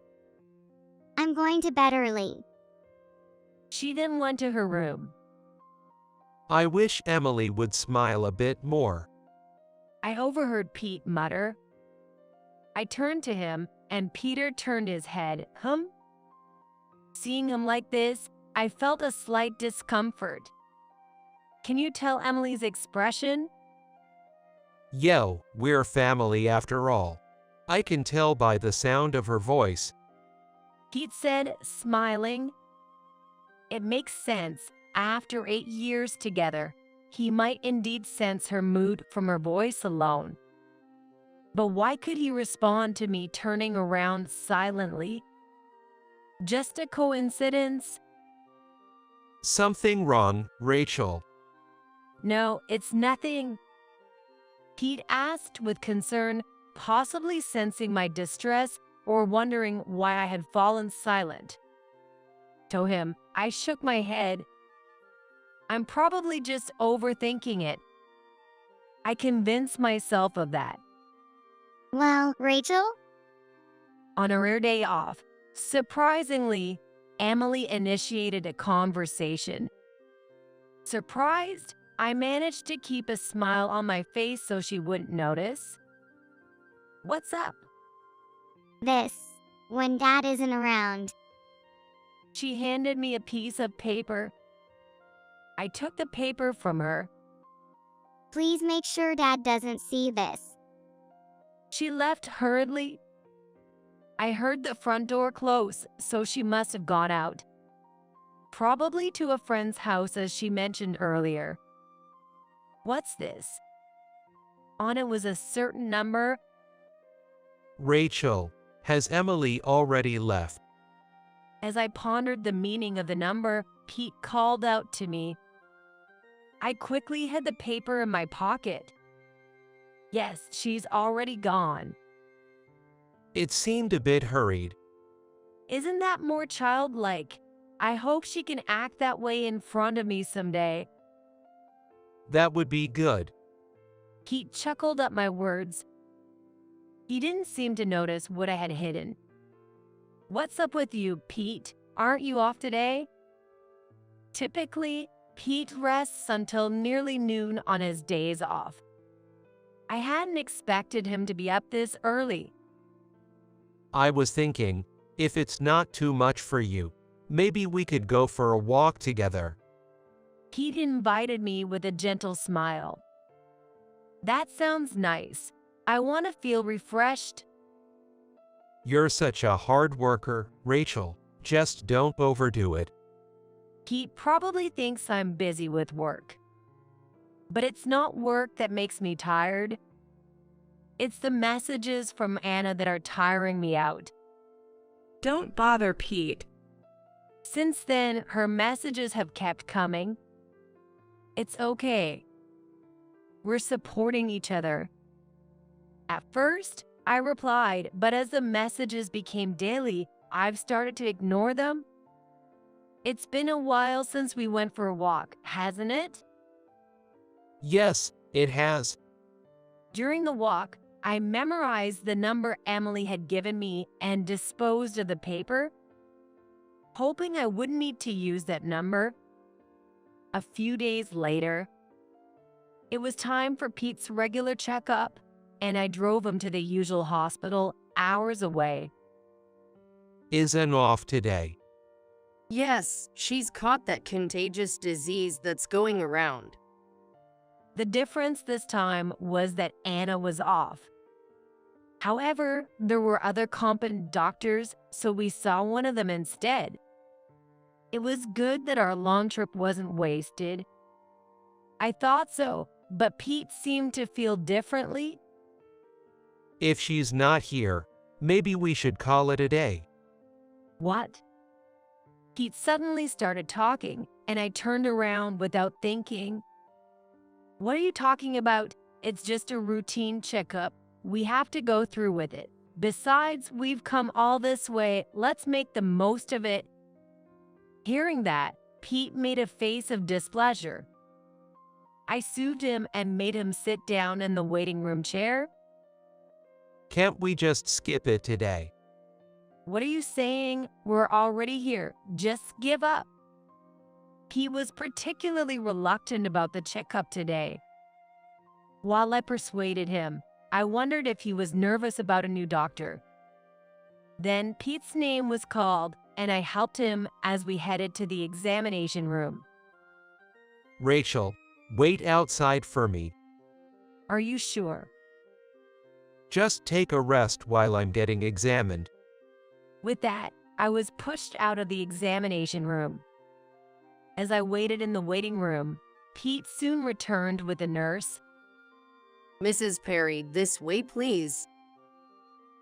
M: I'm going to bed early.
J: She then went to her room.
I: I wish Emily would smile a bit more.
J: I overheard Pete mutter. I turned to him, and Peter turned his head. Seeing him like this, I felt a slight discomfort. Can you tell Emily's expression?
I: Yo, we're family after all. I can tell by the sound of her voice.
J: Pete said, smiling. It makes sense. After 8 years together, he might indeed sense her mood from her voice alone. But why could he respond to me turning around silently? Just a coincidence?
I: Something wrong, Rachel?
J: No, it's nothing. Pete asked with concern, possibly sensing my distress or wondering why I had fallen silent. To him, I shook my head. I'm probably just overthinking it. I convinced myself of that.
M: Well, Rachel?
J: On a rare day off, surprisingly, Emily initiated a conversation. Surprised, I managed to keep a smile on my face so she wouldn't notice. What's up?
M: This. When Dad isn't around.
J: She handed me a piece of paper. I took the paper from her.
M: Please make sure Dad doesn't see this.
J: She left hurriedly. I heard the front door close, so she must have gone out. Probably to a friend's house, as she mentioned earlier. What's this? On it was a certain number.
I: Rachel, has Emily already left?
J: As I pondered the meaning of the number, Pete called out to me. I quickly hid the paper in my pocket. Yes, she's already gone.
I: It seemed a bit hurried.
J: Isn't that more childlike? I hope she can act that way in front of me someday.
I: That would be good.
J: Pete chuckled at my words. He didn't seem to notice what I had hidden. What's up with you, Pete? Aren't you off today? Typically, Pete rests until nearly noon on his days off. I hadn't expected him to be up this early.
I: I was thinking, if it's not too much for you, maybe we could go for a walk together.
J: Pete invited me with a gentle smile. That sounds nice. I want to feel refreshed.
I: You're such a hard worker, Rachel. Just don't overdo it.
J: Pete probably thinks I'm busy with work. But it's not work that makes me tired. It's the messages from Anna that are tiring me out.
O: Don't bother Pete.
J: Since then, her messages have kept coming. It's okay. We're supporting each other. At first, I replied, but as the messages became daily, I've started to ignore them. It's been a while since we went for a walk, hasn't it?
I: Yes, it has.
J: During the walk, I memorized the number Emily had given me and disposed of the paper, hoping I wouldn't need to use that number. A few days later, it was time for Pete's regular checkup, and I drove him to the usual hospital hours away.
I: Isn't off today.
K: Yes, she's caught that contagious disease that's going around.
J: The difference this time was that Anna was off. However, there were other competent doctors, so we saw one of them instead. It was good that our long trip wasn't wasted. I thought so, but Pete seemed to feel differently.
I: If she's not here, maybe we should call it a day.
J: What? Pete suddenly started talking, and I turned around without thinking. What are you talking about? It's just a routine checkup. We have to go through with it. Besides, we've come all this way. Let's make the most of it. Hearing that, Pete made a face of displeasure. I soothed him and made him sit down in the waiting room chair.
I: Can't we just skip it today?
J: What are you saying? We're already here. Just give up. He was particularly reluctant about the checkup today. While I persuaded him, I wondered if he was nervous about a new doctor. Then Pete's name was called, and I helped him as we headed to the examination room.
I: Rachel, wait outside for me.
J: Are you sure?
I: Just take a rest while I'm getting examined.
J: With that, I was pushed out of the examination room. As I waited in the waiting room, Pete soon returned with a nurse.
K: Mrs. Perry, this way, please.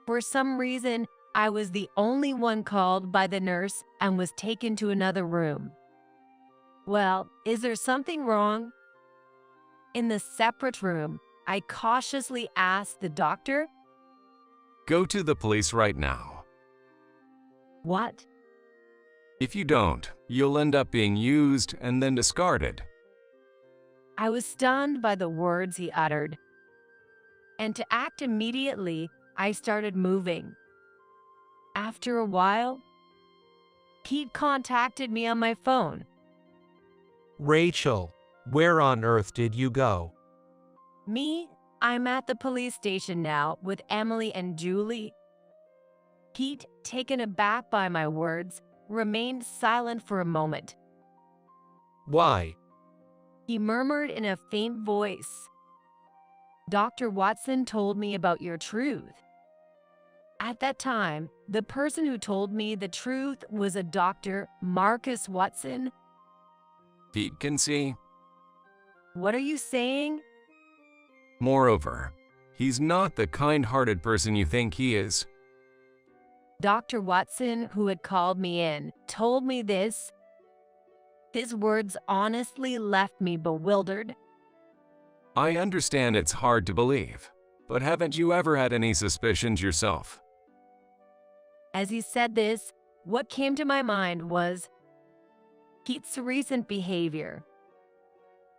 J: For some reason, I was the only one called by the nurse and was taken to another room. Well, is there something wrong? In the separate room, I cautiously asked the doctor.
C: Go to the police right now.
J: What?
C: If you don't, you'll end up being used and then discarded.
J: I was stunned by the words he uttered. And to act immediately, I started moving. After a while, Pete contacted me on my phone.
I: Rachel, where on earth did you go?
J: Me? I'm at the police station now with Emily and Julie. Pete, taken aback by my words, remained silent for a moment.
I: Why?
J: He murmured in a faint voice. Dr. Watson told me about your truth. At that time, the person who told me the truth was a Dr. Marcus Watson.
C: Pete can see.
J: What are you saying?
C: Moreover, he's not the kind-hearted person you think he is.
J: Dr. Watson, who had called me in, told me this. His words honestly left me bewildered.
C: I understand it's hard to believe, but haven't you ever had any suspicions yourself?
J: As he said this, what came to my mind was, Pete's recent behavior.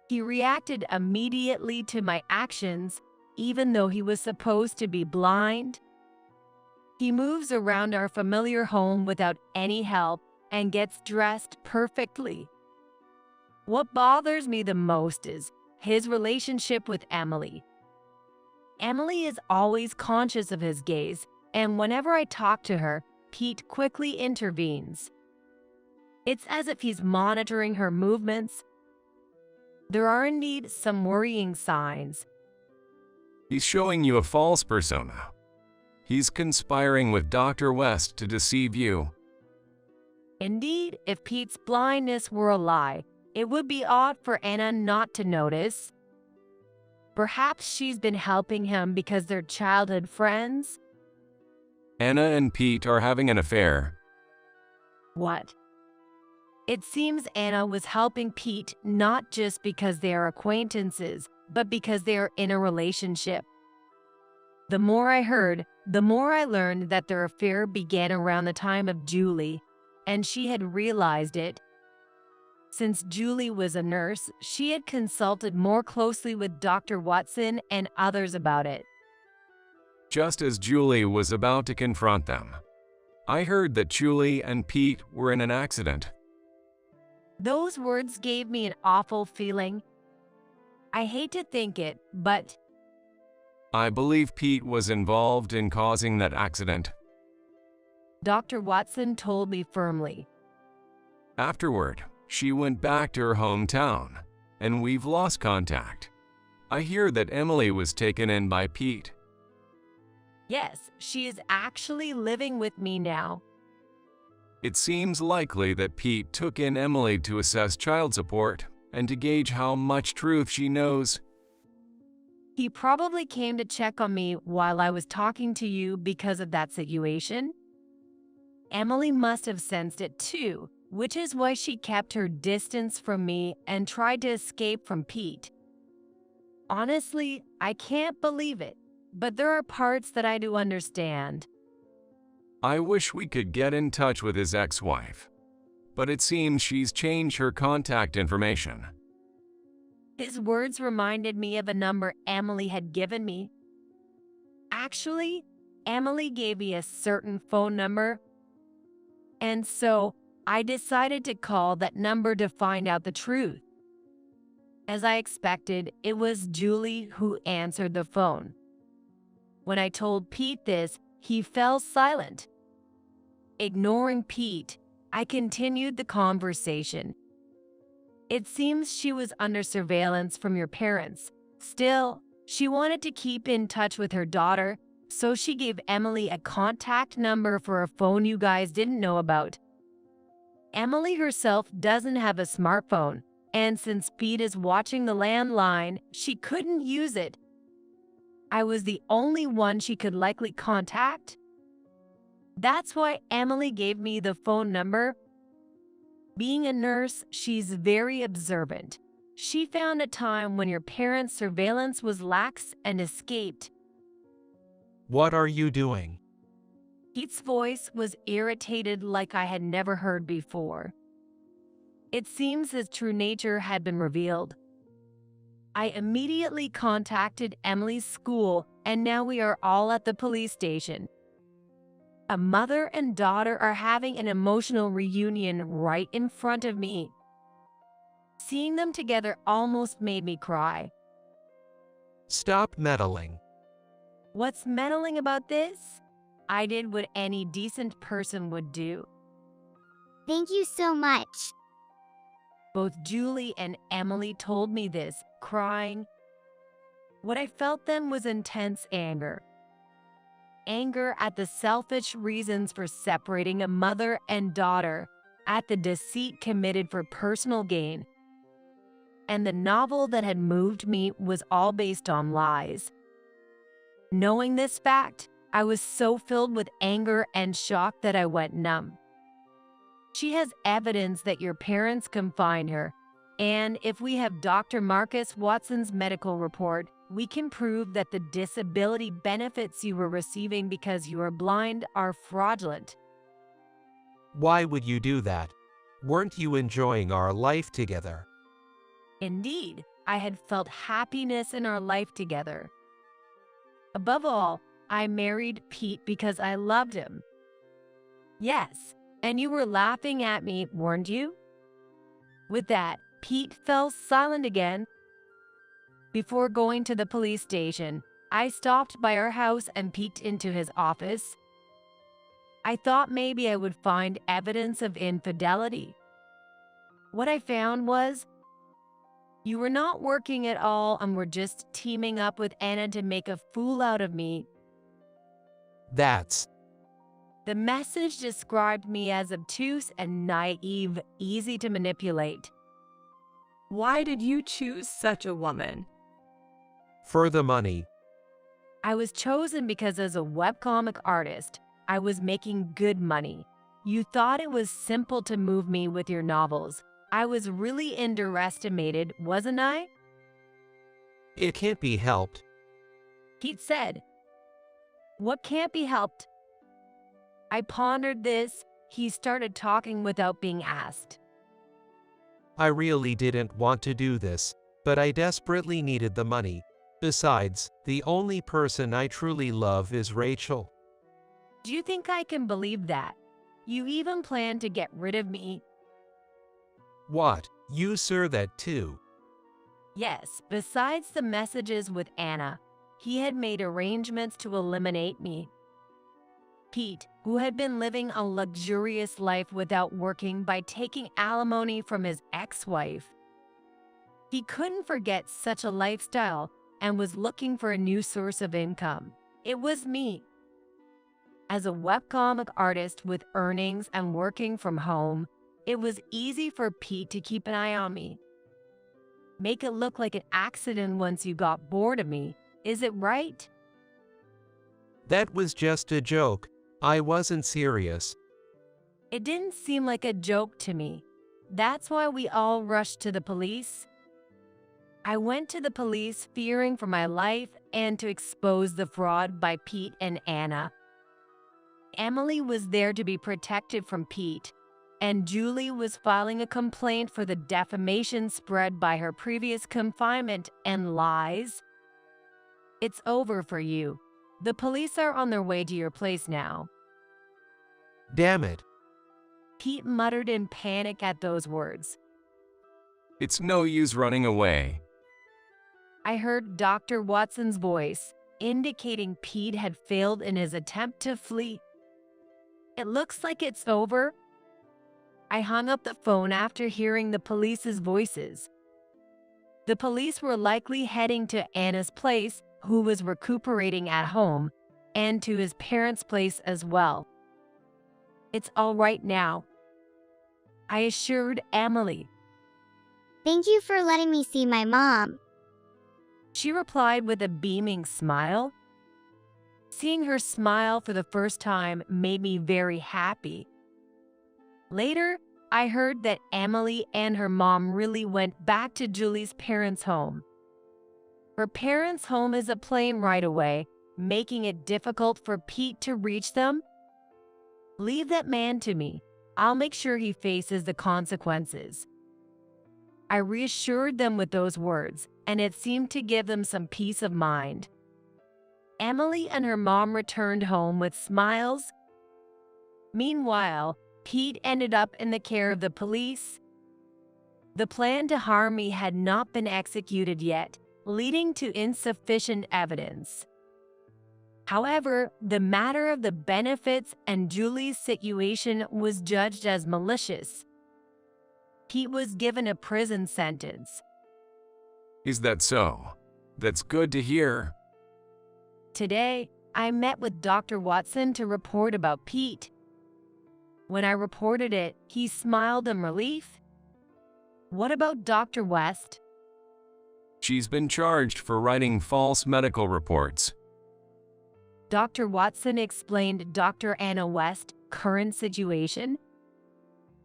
J: He reacted immediately to my actions, even though he was supposed to be blind. He moves around our familiar home without any help and gets dressed perfectly. What bothers me the most is his relationship with Emily. Emily is always conscious of his gaze, and whenever I talk to her, Pete quickly intervenes. It's as if he's monitoring her movements. There are indeed some worrying signs.
C: He's showing you a false persona. He's conspiring with Dr. West to deceive you.
J: Indeed, if Pete's blindness were a lie, it would be odd for Anna not to notice. Perhaps she's been helping him because they're childhood friends?
C: Anna and Pete are having an affair.
J: What? It seems Anna was helping Pete not just because they are acquaintances, but because they are in a relationship. The more I heard, the more I learned that their affair began around the time of Julie, and she had realized it. Since Julie was a nurse, she had consulted more closely with Dr. Watson and others about it.
C: Just as Julie was about to confront them, I heard that Julie and Pete were in an accident.
J: Those words gave me an awful feeling. I hate to think it, but
C: I believe Pete was involved in causing that accident.
J: Dr. Watson told me firmly.
C: Afterward, she went back to her hometown, and we've lost contact. I hear that Emily was taken in by Pete.
J: Yes, she is actually living with me now.
C: It seems likely that Pete took in Emily to assess child support and to gauge how much truth she knows.
J: He probably came to check on me while I was talking to you because of that situation. Emily must have sensed it too, which is why she kept her distance from me and tried to escape from Pete. Honestly, I can't believe it, but there are parts that I do understand.
C: I wish we could get in touch with his ex-wife, but it seems she's changed her contact information.
J: His words reminded me of a number Emily had given me. Actually, Emily gave me a certain phone number, and so I decided to call that number to find out the truth. As I expected, it was Julie who answered the phone. When I told Pete this, he fell silent. Ignoring Pete, I continued the conversation. It seems she was under surveillance from your parents. Still, she wanted to keep in touch with her daughter, so she gave Emily a contact number for a phone you guys didn't know about. Emily herself doesn't have a smartphone, and since Pete is watching the landline, she couldn't use it. I was the only one she could likely contact. That's why Emily gave me the phone number. Being a nurse, she's very observant. She found a time when your parents' surveillance was lax and escaped.
I: What are you doing?
J: Pete's voice was irritated like I had never heard before. It seems his true nature had been revealed. I immediately contacted Emily's school, and now we are all at the police station. A mother and daughter are having an emotional reunion right in front of me. Seeing them together almost made me cry.
I: Stop meddling.
J: What's meddling about this? I did what any decent person would do.
M: Thank you so much.
J: Both Julie and Emily told me this, crying. What I felt then was intense anger. Anger at the selfish reasons for separating a mother and daughter, at the deceit committed for personal gain. And the novel that had moved me was all based on lies. Knowing this fact, I was so filled with anger and shock that I went numb. She has evidence that your parents confined her, and if we have Dr. Marcus Watson's medical report, we can prove that the disability benefits you were receiving because you are blind are fraudulent.
I: Why would you do that? Weren't you enjoying our life together?
J: Indeed, I had felt happiness in our life together. Above all, I married Pete because I loved him. Yes, and you were laughing at me, weren't you? With that, Pete fell silent again. Before going to the police station, I stopped by our house and peeked into his office. I thought maybe I would find evidence of infidelity. What I found was, you were not working at all and were just teaming up with Anna to make a fool out of me.
I: That's...
J: The message described me as obtuse and naive, easy to manipulate.
O: Why did you choose such a woman?
I: For the money.
J: I was chosen because as a webcomic artist, I was making good money. You thought it was simple to move me with your novels. I was really underestimated, wasn't I?
I: It can't be helped.
J: Pete said. What can't be helped? I pondered this. He started talking without being asked.
I: I really didn't want to do this, but I desperately needed the money. Besides, the only person I truly love is Rachel.
J: Do you think I can believe that? You even plan to get rid of me?
I: What? You saw that too?
J: Yes, besides the messages with Anna, he had made arrangements to eliminate me. Pete, who had been living a luxurious life without working by taking alimony from his ex-wife. He couldn't forget such a lifestyle and was looking for a new source of income. It was me. As a webcomic artist with earnings and working from home, it was easy for Pete to keep an eye on me. Make it look like an accident once you got bored of me. Is it right?
I: That was just a joke. I wasn't serious.
J: It didn't seem like a joke to me. That's why we all rushed to the police. I went to the police fearing for my life and to expose the fraud by Pete and Anna. Emily was there to be protected from Pete, and Julie was filing a complaint for the defamation spread by her previous confinement and lies. It's over for you. The police are on their way to your place now.
I: Damn it.
J: Pete muttered in panic at those words.
C: It's no use running away.
J: I heard Dr. Watson's voice, indicating Pete had failed in his attempt to flee. It looks like it's over. I hung up the phone after hearing the police's voices. The police were likely heading to Anna's place, who was recuperating at home, and to his parents' place as well. It's all right now, I assured Emily.
M: Thank you for letting me see my mom.
J: She replied with a beaming smile. Seeing her smile for the first time made me very happy. Later, I heard that Emily and her mom really went back to Julie's parents' home. Her parents' home is a plane ride away, making it difficult for Pete to reach them. Leave that man to me. I'll make sure he faces the consequences. I reassured them with those words, and it seemed to give them some peace of mind. Emily and her mom returned home with smiles. Meanwhile, Pete ended up in the care of the police. The plan to harm me had not been executed yet, leading to insufficient evidence. However, the matter of the benefits and Julie's situation was judged as malicious. Pete was given a prison sentence.
C: Is that so? That's good to hear.
J: Today, I met with Dr. Watson to report about Pete. When I reported it, he smiled in relief. What about Dr. West?
C: She's been charged for writing false medical reports.
J: Dr. Watson explained Dr. Anna West's current situation.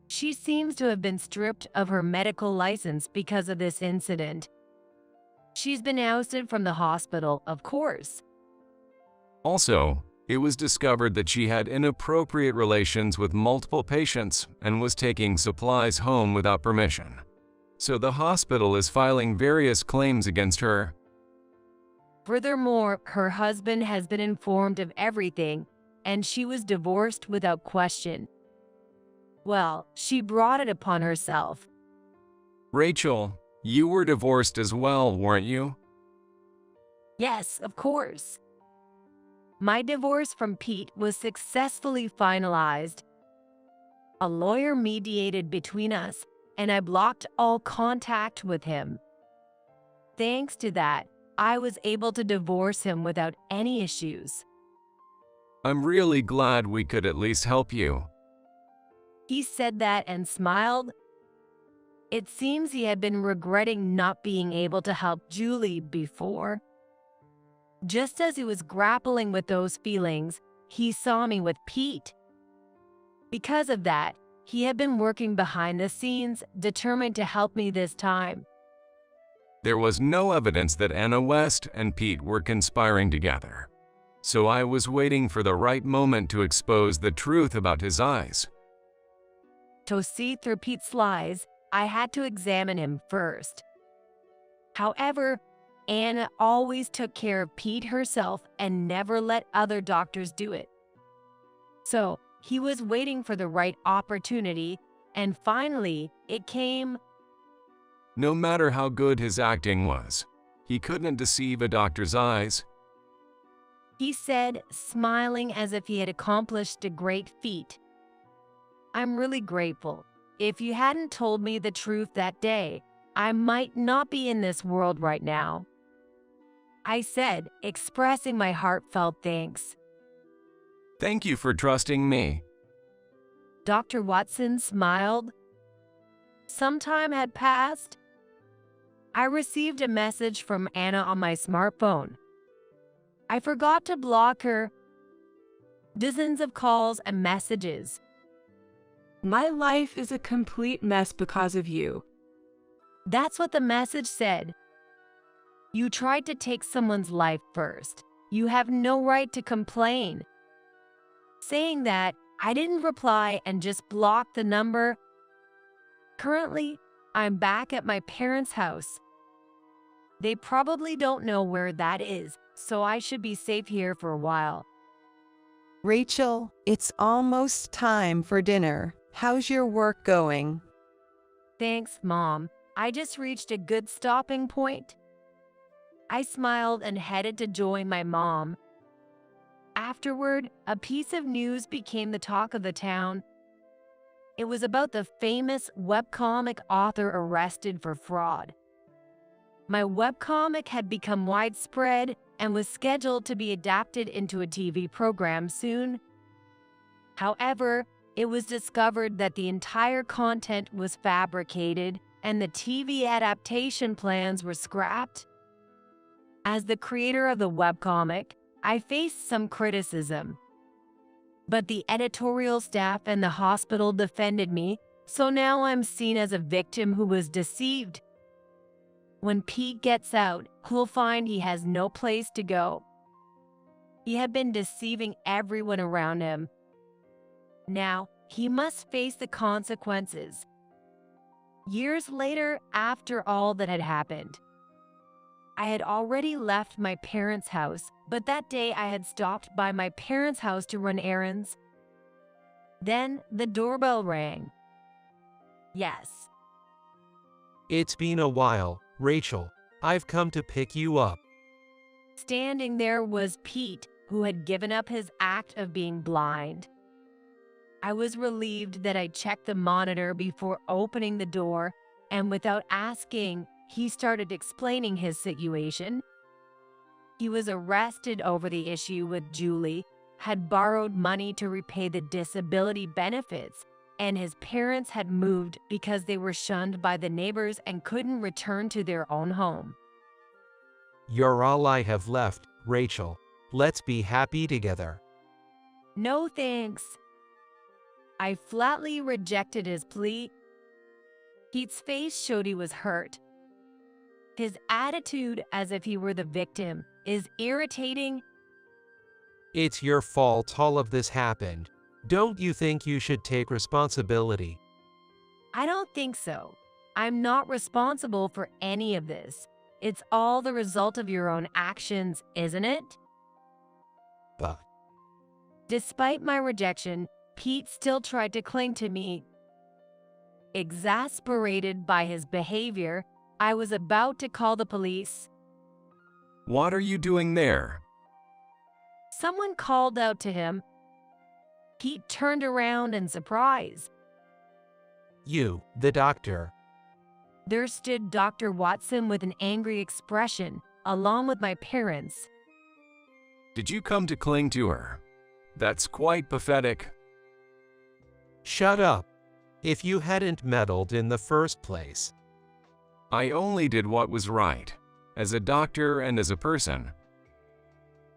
J: She seems to have been stripped of her medical license because of this incident. She's been ousted from the hospital, of course.
C: Also, It was discovered that she had inappropriate relations with multiple patients and was taking supplies home without permission. So the hospital is filing various claims against her.
J: Furthermore, her husband has been informed of everything, and she was divorced without question. Well, she brought it upon herself.
C: Rachel, you were divorced as well, weren't you?
J: Yes, of course. My divorce from Pete was successfully finalized. A lawyer mediated between us, and I blocked all contact with him. Thanks to that, I was able to divorce him without any issues.
C: I'm really glad we could at least help you.
J: He said that and smiled. It seems he had been regretting not being able to help Julie before. Just as he was grappling with those feelings, he saw me with Pete. Because of that, he had been working behind the scenes, determined to help me this time.
C: There was no evidence that Anna West and Pete were conspiring together. So I was waiting for the right moment to expose the truth about his eyes.
J: To see through Pete's lies, I had to examine him first. However, Anna always took care of Pete herself and never let other doctors do it. So he was waiting for the right opportunity, and finally it came.
C: No matter how good his acting was, he couldn't deceive a doctor's eyes.
J: He said, smiling as if he had accomplished a great feat. I'm really grateful. If you hadn't told me the truth that day, I might not be in this world right now. I said, expressing my heartfelt thanks.
C: Thank you for trusting me.
J: Dr. Watson smiled. Some time had passed. I received a message from Anna on my smartphone. I forgot to block her. Dozens of calls and messages.
O: My life is a complete mess because of you.
J: That's what the message said. You tried to take someone's life first. You have no right to complain. Saying that, I didn't reply and just blocked the number. Currently, I'm back at my parents' house. They probably don't know where that is, so I should be safe here for a while.
F: Rachel, it's almost time for dinner. How's your work going?
J: Thanks, Mom. I just reached a good stopping point. I smiled and headed to join my mom. Afterward, a piece of news became the talk of the town. It was about the famous webcomic author arrested for fraud. My webcomic had become widespread and was scheduled to be adapted into a TV program soon. However, it was discovered that the entire content was fabricated and the TV adaptation plans were scrapped. As the creator of the webcomic, I faced some criticism. But the editorial staff and the hospital defended me, so now I'm seen as a victim who was deceived. When Pete gets out, he'll find he has no place to go. He had been deceiving everyone around him. Now, he must face the consequences. Years later, after all that had happened, I had already left my parents' house, but that day I had stopped by my parents' house to run errands. Then the doorbell rang. Yes.
I: It's been a while, Rachel. I've come to pick you up.
J: Standing there was Pete, who had given up his act of being blind. I was relieved that I checked the monitor before opening the door, and without asking, he started explaining his situation. He was arrested over the issue with Julie, had borrowed money to repay the disability benefits, and his parents had moved because they were shunned by the neighbors and couldn't return to their own home.
I: You're all I have left, Rachel. Let's be happy together.
J: No thanks. I flatly rejected his plea. Pete's face showed he was hurt. His attitude, as if he were the victim, is irritating.
I: It's your fault all of this happened. Don't you think you should take responsibility?
J: I don't think so. I'm not responsible for any of this. It's all the result of your own actions, isn't it?
I: But
J: despite my rejection, Pete still tried to cling to me. Exasperated by his behavior, I was about to call the police.
C: What are you doing there?
J: Someone called out to him. Pete turned around in surprise.
I: You, the doctor.
J: There stood Dr. Watson with an angry expression, along with my parents.
C: Did you come to cling to her? That's quite pathetic.
I: Shut up. If you hadn't meddled in the first place.
C: I only did what was right, as a doctor and as a person.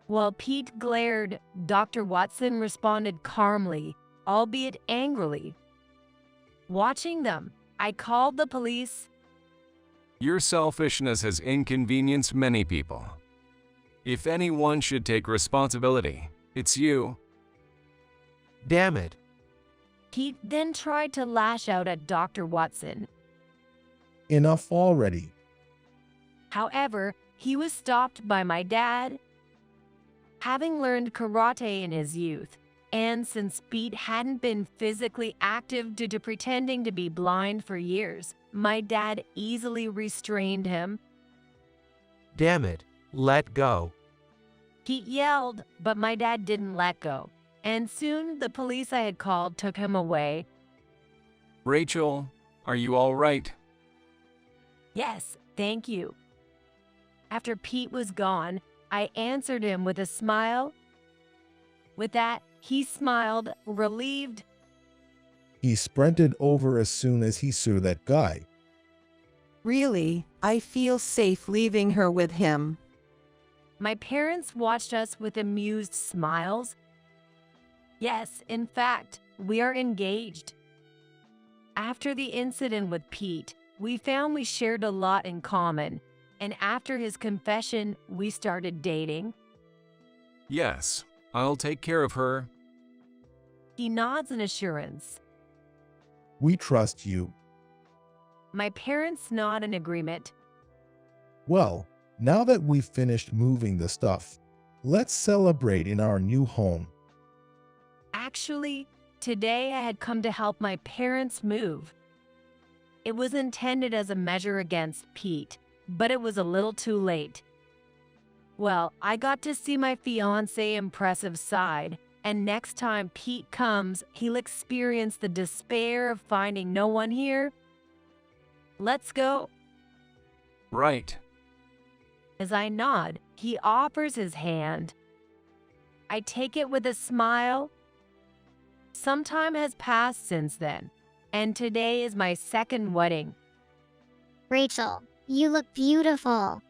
J: While Pete glared, Dr. Watson responded calmly, albeit angrily. Watching them, I called the police.
C: Your selfishness has inconvenienced many people. If anyone should take responsibility, it's you.
I: Damn it.
J: Pete then tried to lash out at Dr. Watson.
N: Enough already.
J: However, he was stopped by my dad. Having learned karate in his youth, and since Pete hadn't been physically active due to pretending to be blind for years, my dad easily restrained him.
I: Damn it, let go.
J: Pete yelled, but my dad didn't let go, and soon the police I had called took him away.
C: Rachel, are you all right?
J: Yes, thank you. After Pete was gone, I answered him with a smile. With that, he smiled, relieved.
N: He sprinted over as soon as he saw that guy.
F: Really, I feel safe leaving her with him.
J: My parents watched us with amused smiles. Yes, in fact, we are engaged. After the incident with Pete, we found we shared a lot in common, and after his confession, we started dating.
C: Yes, I'll take care of her.
J: He nods in assurance.
N: We trust you.
J: My parents nod in agreement.
N: Well, now that we've finished moving the stuff, let's celebrate in our new home.
J: Actually, today I had come to help my parents move. It was intended as a measure against Pete, but it was a little too late. Well, I got to see my fiancé's impressive side, and next time Pete comes, he'll experience the despair of finding no one here. Let's go.
C: Right.
J: As I nod, he offers his hand. I take it with a smile. Some time has passed since then, and today is my second wedding.
M: Rachel, you look beautiful.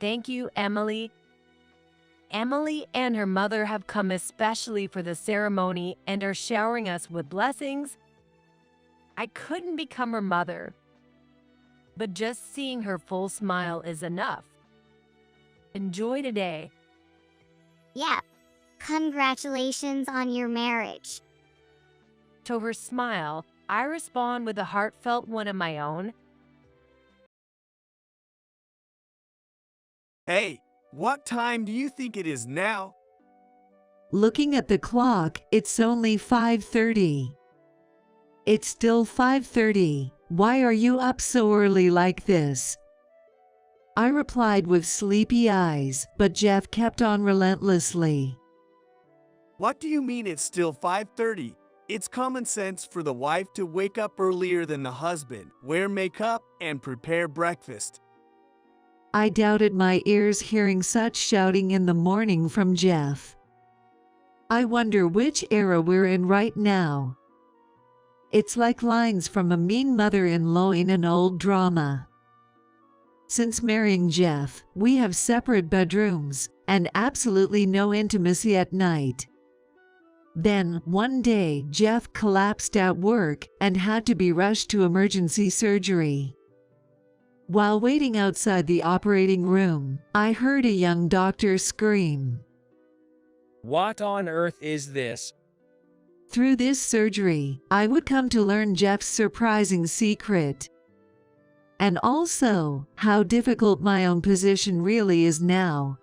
J: Thank you, Emily. Emily and her mother have come especially for the ceremony and are showering us with blessings. I couldn't become her mother, but just seeing her full smile is enough. Enjoy today.
M: Yeah. Congratulations on your marriage.
J: To her smile, I respond with a heartfelt one of my own.
P: Hey, what time do you think it is now?
Q: Looking at the clock, it's only 5:30. It's still 5:30. Why are you up so early like this? I replied with sleepy eyes, but Jeff kept on relentlessly.
P: What do you mean it's still 5:30? It's common sense for the wife to wake up earlier than the husband, wear makeup, and prepare breakfast.
Q: I doubted my ears hearing such shouting in the morning from Jeff. I wonder which era we're in right now. It's like lines from a mean mother-in-law in an old drama. Since marrying Jeff, we have separate bedrooms and absolutely no intimacy at night. Then, one day, Jeff collapsed at work and had to be rushed to emergency surgery. While waiting outside the operating room, I heard a young doctor scream.
R: What on earth is this?
Q: Through this surgery, I would come to learn Jeff's surprising secret. And also, how difficult my own position really is now.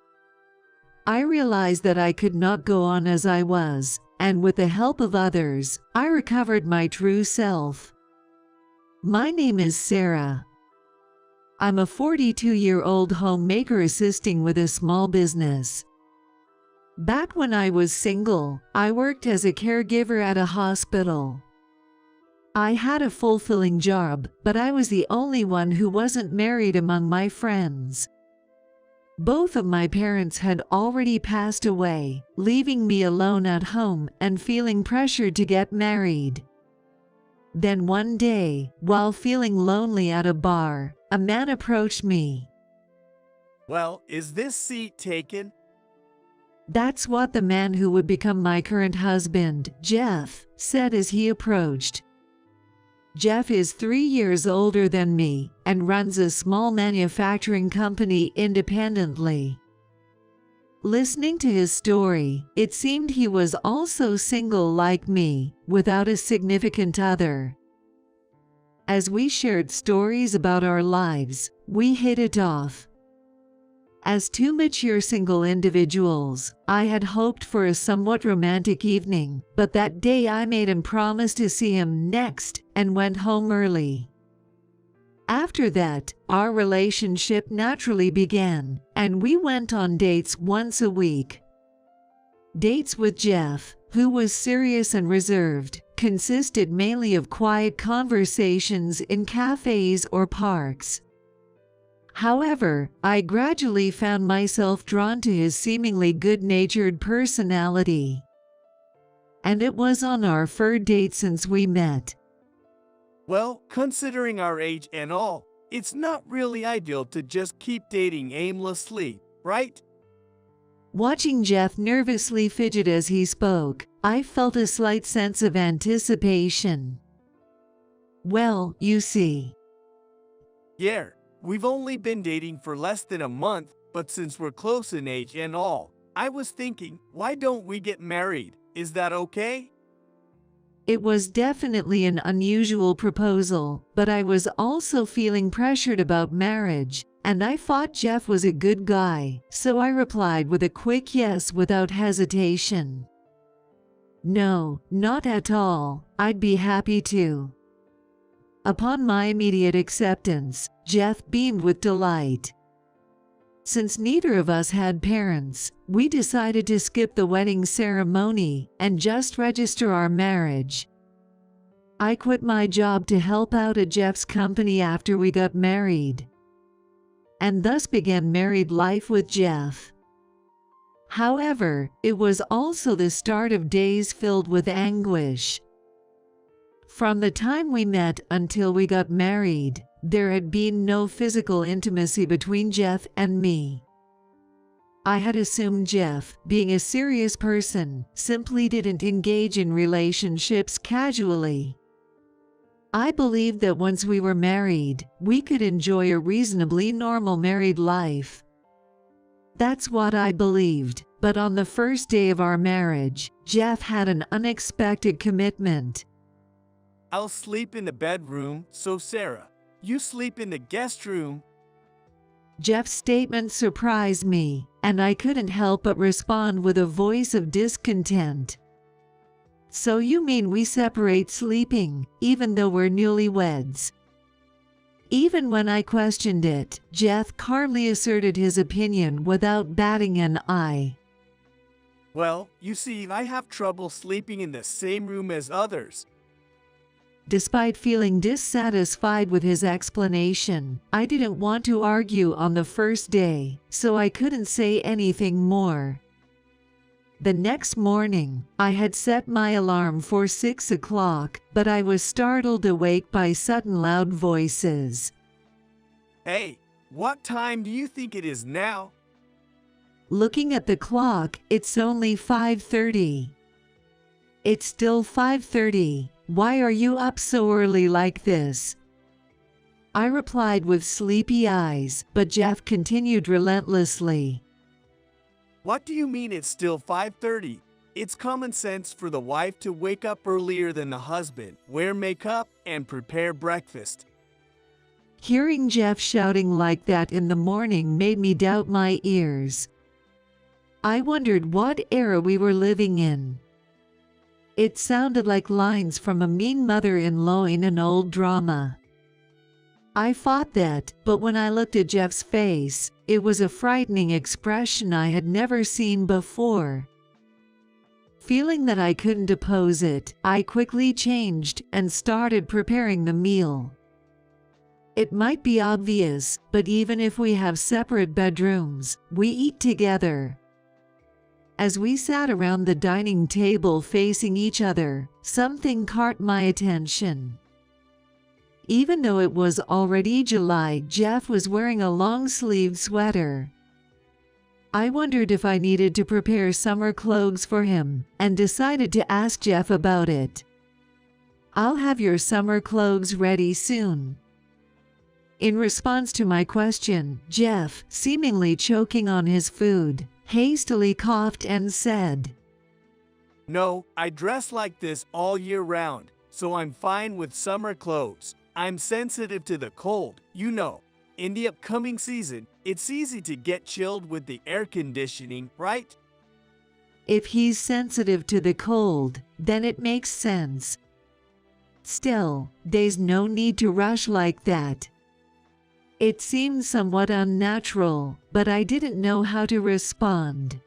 Q: I realized that I could not go on as I was, and with the help of others, I recovered my true self. My name is Sarah. I'm a 42-year-old homemaker assisting with a small business. Back when I was single, I worked as a caregiver at a hospital. I had a fulfilling job, but I was the only one who wasn't married among my friends. Both of my parents had already passed away, leaving me alone at home and feeling pressured to get married. Then one day, while feeling lonely at a bar, a man approached me.
P: Well, is this seat taken?
Q: That's what the man who would become my current husband, Jeff, said as he approached. Jeff is 3 years older than me and runs a small manufacturing company independently. Listening to his story, it seemed he was also single like me, without a significant other. As we shared stories about our lives, we hit it off. As two mature single individuals, I had hoped for a somewhat romantic evening, but that day I made him promise to see him next and went home early. After that, our relationship naturally began, and we went on dates once a week. Dates with Jeff, who was serious and reserved, consisted mainly of quiet conversations in cafes or parks. However, I gradually found myself drawn to his seemingly good-natured personality. And it was on our third date since we met.
P: Well, considering our age and all, it's not really ideal to just keep dating aimlessly, right?
Q: Watching Jeff nervously fidget as he spoke, I felt a slight sense of anticipation. Well, you see.
P: Yeah. We've only been dating for less than a month, but since we're close in age and all, I was thinking, why don't we get married? Is that okay?
Q: It was definitely an unusual proposal, but I was also feeling pressured about marriage, and I thought Jeff was a good guy, so I replied with a quick yes without hesitation. No, not at all, I'd be happy to. Upon my immediate acceptance, Jeff beamed with delight. Since neither of us had parents, we decided to skip the wedding ceremony and just register our marriage. I quit my job to help out at Jeff's company after we got married, and thus began married life with Jeff. However, it was also the start of days filled with anguish. From the time we met until we got married, there had been no physical intimacy between Jeff and me. I had assumed Jeff, being a serious person, simply didn't engage in relationships casually. I believed that once we were married, we could enjoy a reasonably normal married life. That's what I believed, but on the first day of our marriage, Jeff had an unexpected commitment.
P: I'll sleep in the bedroom, so Sarah, you sleep in the guest room.
Q: Jeff's statement surprised me, and I couldn't help but respond with a voice of discontent. So you mean we separate sleeping, even though we're newlyweds? Even when I questioned it, Jeff calmly asserted his opinion without batting an eye.
P: Well, you see, I have trouble sleeping in the same room as others.
Q: Despite feeling dissatisfied with his explanation, I didn't want to argue on the first day, so I couldn't say anything more. The next morning, I had set my alarm for 6 o'clock, but I was startled awake by sudden loud voices.
P: Hey, what time do you think it is now?
Q: Looking at the clock, it's only 5:30. It's still 5:30. Why are you up so early like this? I replied with sleepy eyes, but Jeff continued relentlessly.
P: What do you mean it's still 5:30? It's common sense for the wife to wake up earlier than the husband, wear makeup, and prepare breakfast.
Q: Hearing Jeff shouting like that in the morning made me doubt my ears. I wondered what era we were living in. It sounded like lines from a mean mother-in-law in an old drama. I thought that, but when I looked at Jeff's face, it was a frightening expression I had never seen before. Feeling that I couldn't oppose it, I quickly changed and started preparing the meal. It might be obvious, but even if we have separate bedrooms, we eat together. As we sat around the dining table facing each other, something caught my attention. Even though it was already July, Jeff was wearing a long-sleeved sweater. I wondered if I needed to prepare summer clothes for him, and decided to ask Jeff about it. "I'll have your summer clothes ready soon." In response to my question, Jeff, seemingly choking on his food, hastily coughed and said,
P: "No, I dress like this all year round, so I'm fine with summer clothes. I'm sensitive to the cold, you know. In the upcoming season, it's easy to get chilled with the air conditioning, right?"
Q: If he's sensitive to the cold, then it makes sense. Still, there's no need to rush like that. It seemed somewhat unnatural, but I didn't know how to respond.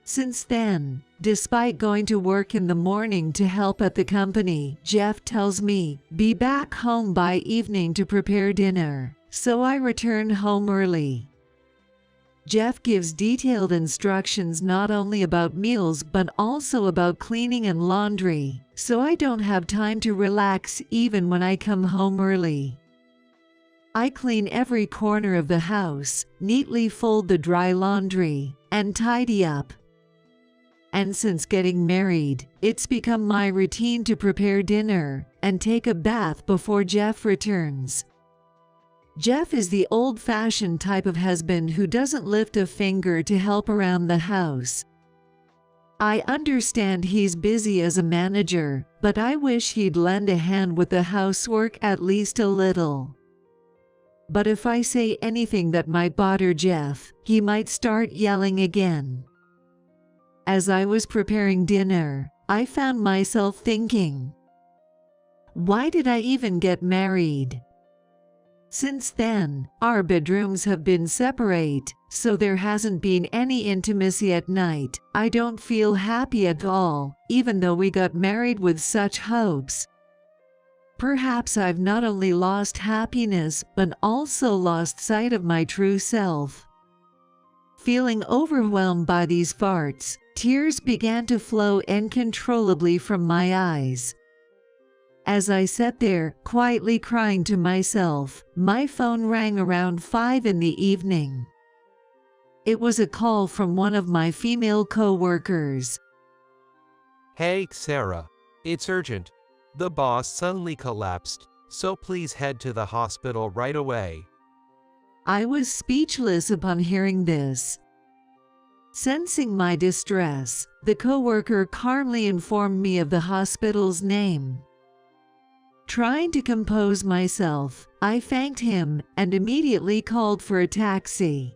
Q: Since then, despite going to work in the morning to help at the company, Jeff tells me, be back home by evening to prepare dinner, so I return home early. Jeff gives detailed instructions not only about meals but also about cleaning and laundry, so I don't have time to relax even when I come home early. I clean every corner of the house, neatly fold the dry laundry, and tidy up. And since getting married, it's become my routine to prepare dinner and take a bath before Jeff returns. Jeff is the old-fashioned type of husband who doesn't lift a finger to help around the house. I understand he's busy as a manager, but I wish he'd lend a hand with the housework at least a little. But if I say anything that might bother Jeff, he might start yelling again. As I was preparing dinner, I found myself thinking, why did I even get married? Since then, our bedrooms have been separate, so there hasn't been any intimacy at night. I don't feel happy at all, even though we got married with such hopes. Perhaps I've not only lost happiness, but also lost sight of my true self. Feeling overwhelmed by these thoughts, tears began to flow uncontrollably from my eyes. As I sat there, quietly crying to myself, my phone rang around 5 in the evening. It was a call from one of my female co-workers.
I: "Hey, Sarah. It's urgent. The boss suddenly collapsed, so please head to the hospital right away."
Q: I was speechless upon hearing this. Sensing my distress, the coworker calmly informed me of the hospital's name. Trying to compose myself, I thanked him and immediately called for a taxi.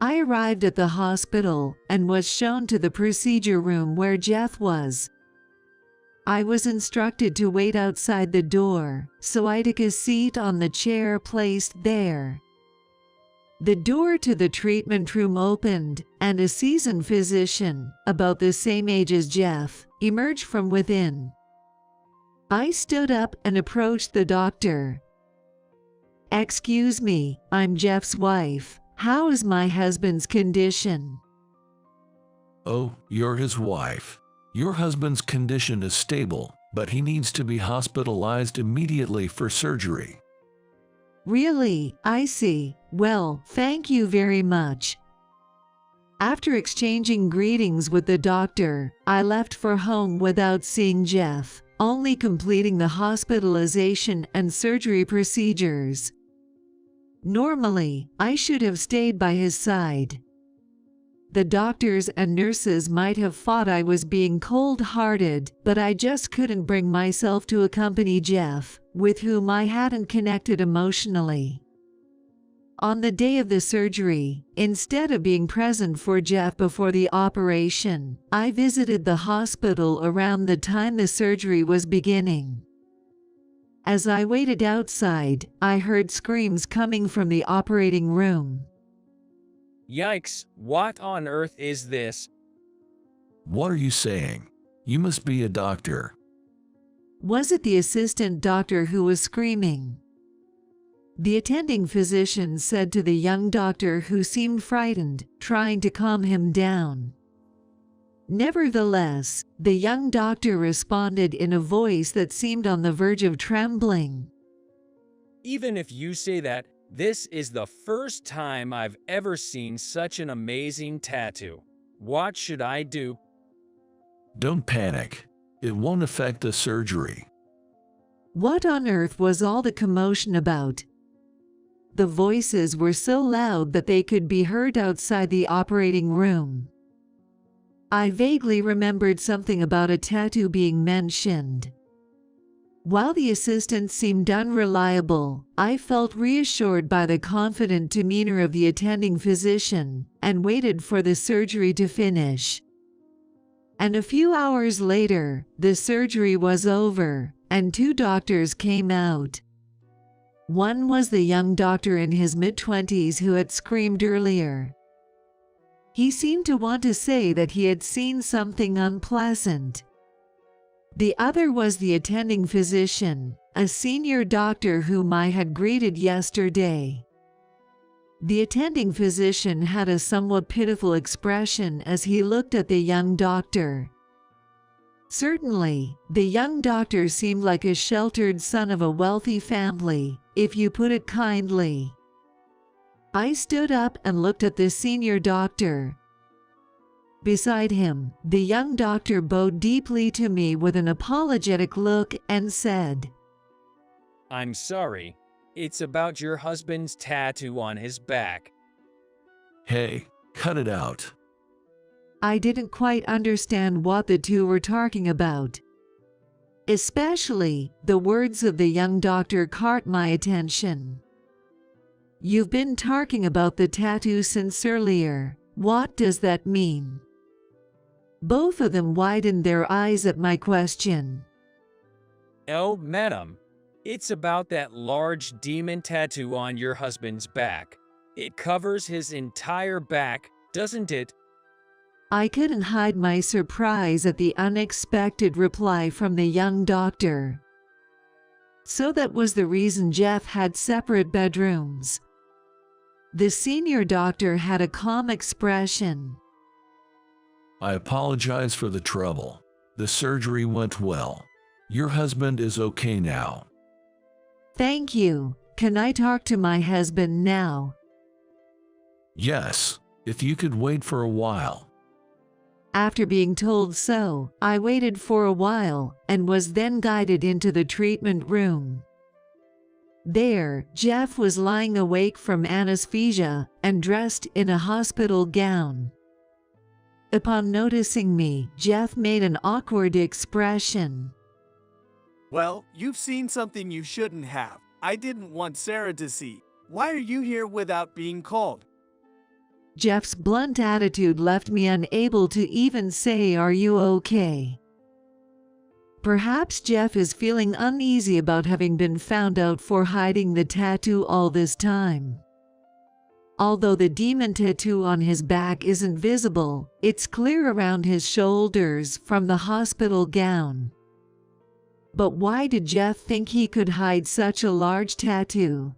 Q: I arrived at the hospital and was shown to the procedure room where Jeff was. I was instructed to wait outside the door, so I took a seat on the chair placed there. The door to the treatment room opened, and a seasoned physician, about the same age as Jeff, emerged from within. I stood up and approached the doctor. "Excuse me, I'm Jeff's wife. How is my husband's condition?"
G: "Oh, you're his wife. Your husband's condition is stable, but he needs to be hospitalized immediately for surgery."
Q: "Really? I see. Well, thank you very much." After exchanging greetings with the doctor, I left for home without seeing Jeff, only completing the hospitalization and surgery procedures. Normally, I should have stayed by his side. The doctors and nurses might have thought I was being cold-hearted, but I just couldn't bring myself to accompany Jeff, with whom I hadn't connected emotionally. On the day of the surgery, instead of being present for Jeff before the operation, I visited the hospital around the time the surgery was beginning. As I waited outside, I heard screams coming from the operating room.
R: Yikes, what on earth is this?
G: What are you saying? You must be a doctor.
Q: Was it the assistant doctor who was screaming? The attending physician said to the young doctor, who seemed frightened, trying to calm him down. Nevertheless, the young doctor responded in a voice that seemed on the verge of trembling.
R: Even if you say that, this is the first time I've ever seen such an amazing tattoo. What should I do?
G: Don't panic. It won't affect the surgery.
Q: What on earth was all the commotion about? The voices were so loud that they could be heard outside the operating room. I vaguely remembered something about a tattoo being mentioned. While the assistant seemed unreliable, I felt reassured by the confident demeanor of the attending physician and waited for the surgery to finish. And a few hours later, the surgery was over, and 2 doctors came out. One was the young doctor in his mid-20s who had screamed earlier. He seemed to want to say that he had seen something unpleasant. The other was the attending physician, a senior doctor whom I had greeted yesterday. The attending physician had a somewhat pitiful expression as he looked at the young doctor. Certainly, the young doctor seemed like a sheltered son of a wealthy family, if you put it kindly. I stood up and looked at the senior doctor. Beside him, the young doctor bowed deeply to me with an apologetic look and said,
R: I'm sorry. It's about your husband's tattoo on his back.
G: Hey, cut it out.
Q: I didn't quite understand what the two were talking about. Especially, the words of the young doctor caught my attention. You've been talking about the tattoo since earlier. What does that mean? Both of them widened their eyes at my question.
R: Oh, madam. It's about that large demon tattoo on your husband's back. It covers his entire back, doesn't it?
Q: I couldn't hide my surprise at the unexpected reply from the young doctor. So that was the reason Jeff had separate bedrooms. The senior doctor had a calm expression.
G: I apologize for the trouble. The surgery went well. Your husband is okay now.
Q: Thank you. Can I talk to my husband now?
G: Yes, if you could wait for a while.
Q: After being told so, I waited for a while and was then guided into the treatment room. There, Jeff was lying awake from anesthesia and dressed in a hospital gown. Upon noticing me, Jeff made an awkward expression.
P: Well, you've seen something you shouldn't have. I didn't want Sarah to see. Why are you here without being called?
Q: Jeff's blunt attitude left me unable to even say, "Are you okay?" Perhaps Jeff is feeling uneasy about having been found out for hiding the tattoo all this time. Although the demon tattoo on his back isn't visible, it's clear around his shoulders from the hospital gown. But why did Jeff think he could hide such a large tattoo?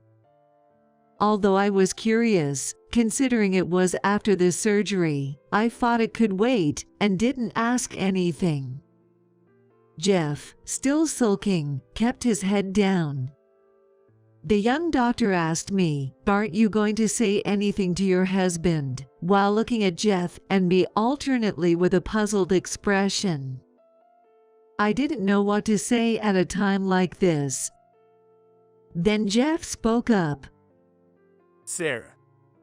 Q: Although I was curious, considering it was after the surgery, I thought it could wait and didn't ask anything. Jeff, still sulking, kept his head down. The young doctor asked me, "Aren't you going to say anything to your husband?" while looking at Jeff and me alternately with a puzzled expression. I didn't know what to say at a time like this. Then Jeff spoke up.
P: Sarah,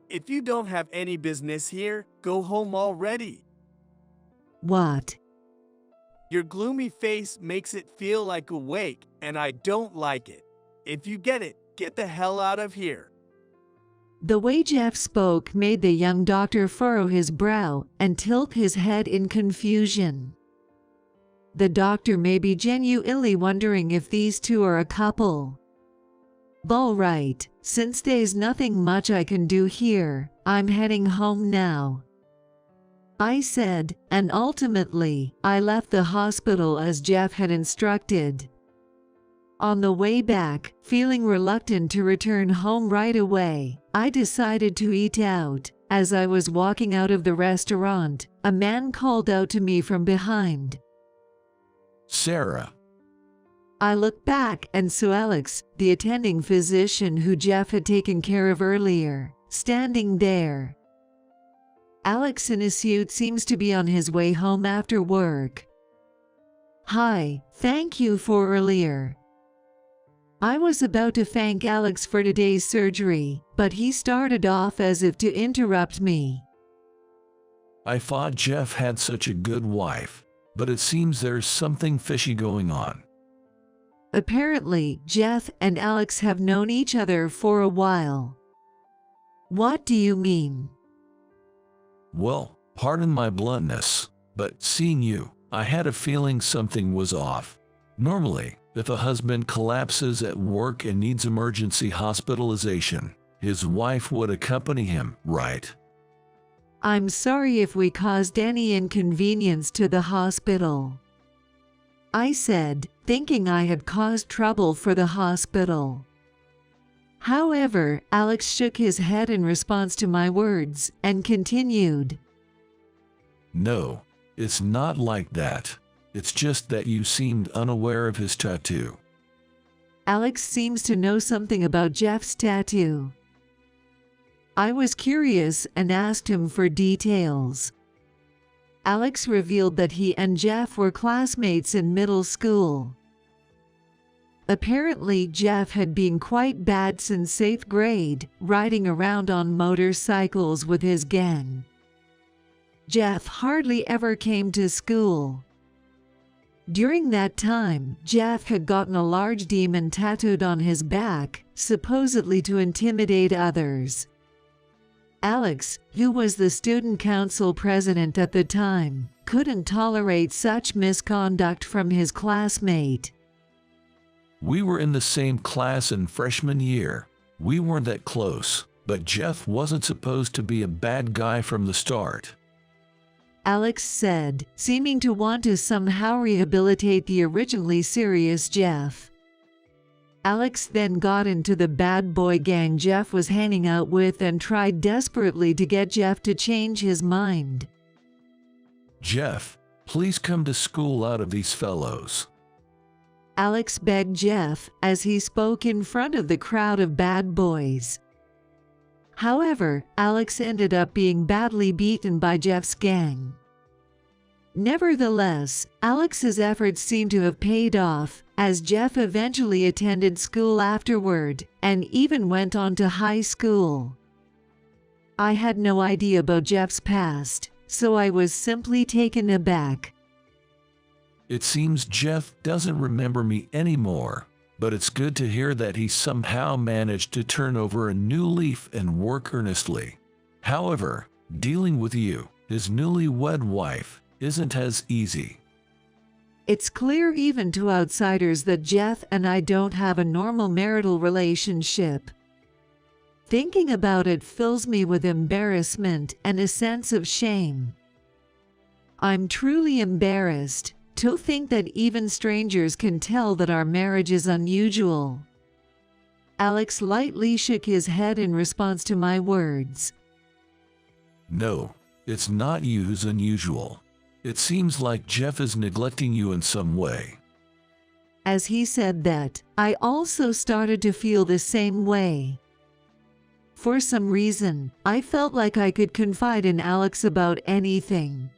P: If you don't have any business here, go home already.
Q: What?
P: Your gloomy face makes it feel like a wake, and I don't like it. If you get it, get the hell out of here.
Q: The way Jeff spoke made the young doctor furrow his brow and tilt his head in confusion. The doctor may be genuinely wondering if these two are a couple. All right, since there's nothing much I can do here, I'm heading home now, I said, and ultimately, I left the hospital as Jeff had instructed. On the way back, feeling reluctant to return home right away, I decided to eat out. As I was walking out of the restaurant, a man called out to me from behind.
G: Sarah.
Q: I looked back and saw Alex, the attending physician who Jeff had taken care of earlier, standing there. Alex in his suit seems to be on his way home after work. Hi, thank you for earlier. I was about to thank Alex for today's surgery, but he started off as if to interrupt me.
G: I thought Jeff had such a good wife, but it seems there's something fishy going on.
Q: Apparently, Jeff and Alex have known each other for a while. What do you mean?
G: Well, pardon my bluntness, but seeing you, I had a feeling something was off. Normally, if a husband collapses at work and needs emergency hospitalization, his wife would accompany him, right?
Q: I'm sorry if we caused any inconvenience to the hospital, I said, thinking I had caused trouble for the hospital. However, Alex shook his head in response to my words and continued.
G: No, it's not like that. It's just that you seemed unaware of his tattoo.
Q: Alex seems to know something about Jeff's tattoo. I was curious and asked him for details. Alex revealed that he and Jeff were classmates in middle school. Apparently, Jeff had been quite bad since 8th grade, riding around on motorcycles with his gang. Jeff hardly ever came to school. During that time, Jeff had gotten a large demon tattooed on his back, supposedly to intimidate others. Alex, who was the student council president at the time, couldn't tolerate such misconduct from his classmate.
G: We were in the same class in freshman year. We weren't that close, but Jeff wasn't supposed to be a bad guy from the start,
Q: Alex said, seeming to want to somehow rehabilitate the originally serious Jeff. Alex then got into the bad boy gang Jeff was hanging out with and tried desperately to get Jeff to change his mind.
G: Jeff, please come to school out of these fellows,
Q: Alex begged Jeff as he spoke in front of the crowd of bad boys. However, Alex ended up being badly beaten by Jeff's gang. Nevertheless, Alex's efforts seem to have paid off, as Jeff eventually attended school afterward, and even went on to high school. I had no idea about Jeff's past, so I was simply taken aback.
G: It seems Jeff doesn't remember me anymore, but it's good to hear that he somehow managed to turn over a new leaf and work earnestly. However, dealing with you, his newlywed wife, isn't as easy.
Q: It's clear even to outsiders that Jeff and I don't have a normal marital relationship. Thinking about it fills me with embarrassment and a sense of shame. I'm truly embarrassed to think that even strangers can tell that our marriage is unusual. Alex lightly shook his head in response to my words.
G: No, it's not you who's unusual. It seems like Jeff is neglecting you in some way.
Q: As he said that, I also started to feel the same way. For some reason, I felt like I could confide in Alex about anything.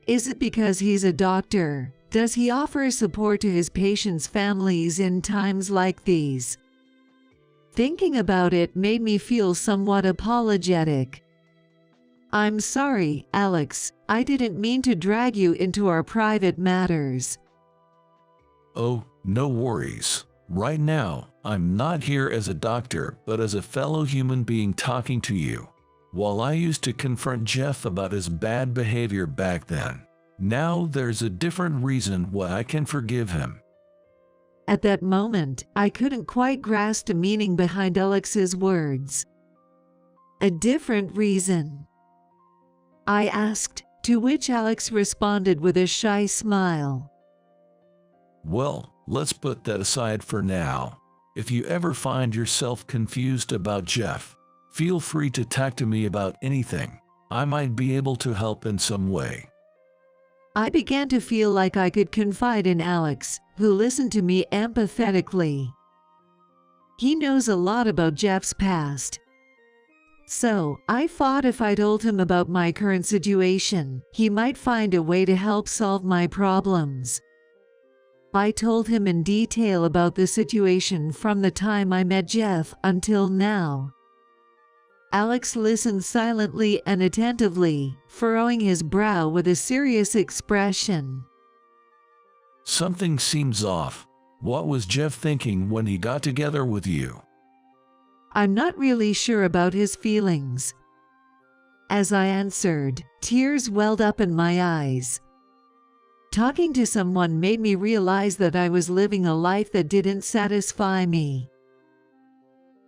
Q: Is it because he's a doctor? Does he offer support to his patients' families in times like these? Thinking about it made me feel somewhat apologetic. I'm sorry, Alex. I didn't mean to drag you into our private matters.
G: Oh, no worries. Right now, I'm not here as a doctor, but as a fellow human being talking to you. While I used to confront Jeff about his bad behavior back then, now there's a different reason why I can forgive him.
Q: At that moment, I couldn't quite grasp the meaning behind Alex's words. A different reason? I asked, to which Alex responded with a shy smile.
G: Well, let's put that aside for now. If you ever find yourself confused about Jeff, feel free to talk to me about anything. I might be able to help in some way.
Q: I began to feel like I could confide in Alex, who listened to me empathetically. He knows a lot about Jeff's past. So, I thought if I told him about my current situation, he might find a way to help solve my problems. I told him in detail about the situation from the time I met Jeff until now. Alex listened silently and attentively, furrowing his brow with a serious expression.
G: Something seems off. What was Jeff thinking when he got together with you?
Q: I'm not really sure about his feelings. As I answered, tears welled up in my eyes. Talking to someone made me realize that I was living a life that didn't satisfy me.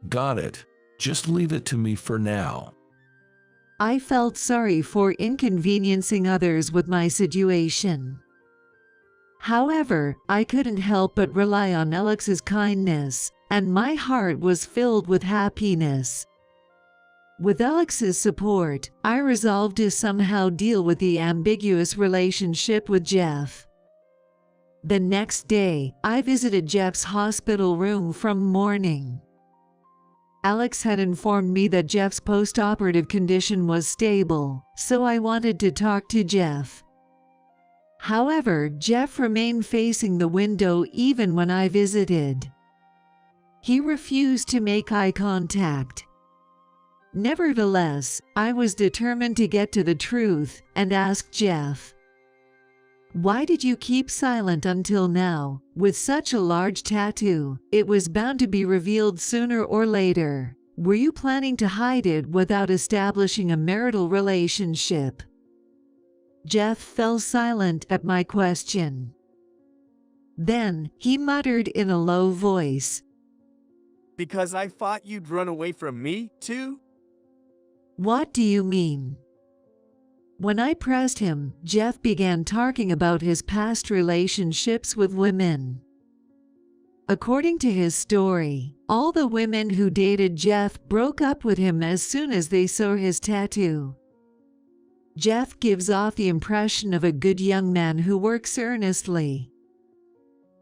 G: Got it. Just leave it to me for now.
Q: I felt sorry for inconveniencing others with my situation. However, I couldn't help but rely on Alex's kindness, and my heart was filled with happiness. With Alex's support, I resolved to somehow deal with the ambiguous relationship with Jeff. The next day, I visited Jeff's hospital room from morning. Alex had informed me that Jeff's post-operative condition was stable, so I wanted to talk to Jeff. However, Jeff remained facing the window even when I visited. He refused to make eye contact. Nevertheless, I was determined to get to the truth and asked Jeff, "Why did you keep silent until now? With such a large tattoo, it was bound to be revealed sooner or later. Were you planning to hide it without establishing a marital relationship?" Jeff fell silent at my question. Then, he muttered in a low voice,
P: "Because I thought you'd run away from me, too?"
Q: "What do you mean?" When I pressed him, Jeff began talking about his past relationships with women. According to his story, all the women who dated Jeff broke up with him as soon as they saw his tattoo. Jeff gives off the impression of a good young man who works earnestly.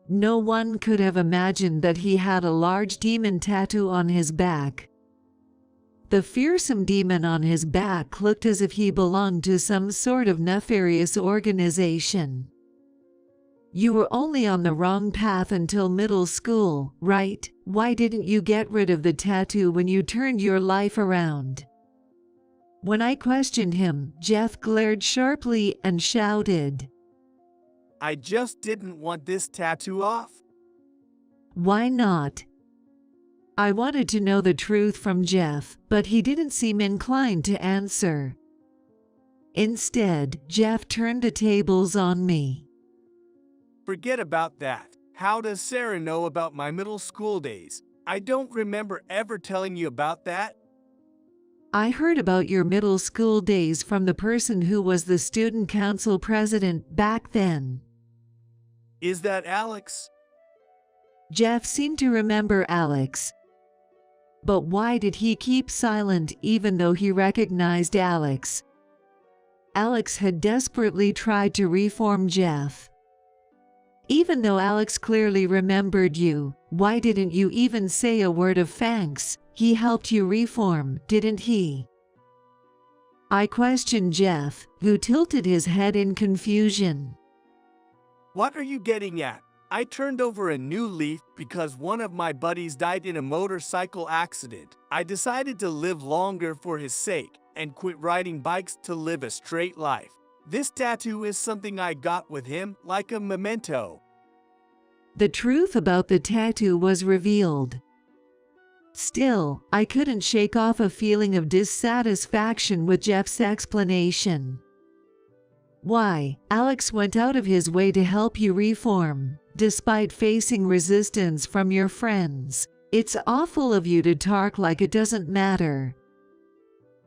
Q: No one could have imagined that he had a large demon tattoo on his back. The fearsome demon on his back looked as if he belonged to some sort of nefarious organization. You were only on the wrong path until middle school, right? Why didn't you get rid of the tattoo when you turned your life around? When I questioned him, Jeff glared sharply and shouted,
P: "I just didn't want this tattoo off."
Q: "Why not?" I wanted to know the truth from Jeff, but he didn't seem inclined to answer. Instead, Jeff turned the tables on me.
P: "Forget about that. How does Sarah know about my middle school days? I don't remember ever telling you about that."
Q: I heard about your middle school days from the person who was the student council president back then.
P: "Is that Alex?"
Q: Jeff seemed to remember Alex. But why did he keep silent even though he recognized Alex? Alex had desperately tried to reform Jeff. Even though Alex clearly remembered you, why didn't you even say a word of thanks? He helped you reform, didn't he? I questioned Jeff, who tilted his head in confusion.
P: "What are you getting at? I turned over a new leaf because one of my buddies died in a motorcycle accident. I decided to live longer for his sake and quit riding bikes to live a straight life. This tattoo is something I got with him like a memento.
Q: The truth about the tattoo was revealed. Still, I couldn't shake off a feeling of dissatisfaction with Jeff's explanation. Why, Alex went out of his way to help you reform, despite facing resistance from your friends. It's awful of you to talk like it doesn't matter.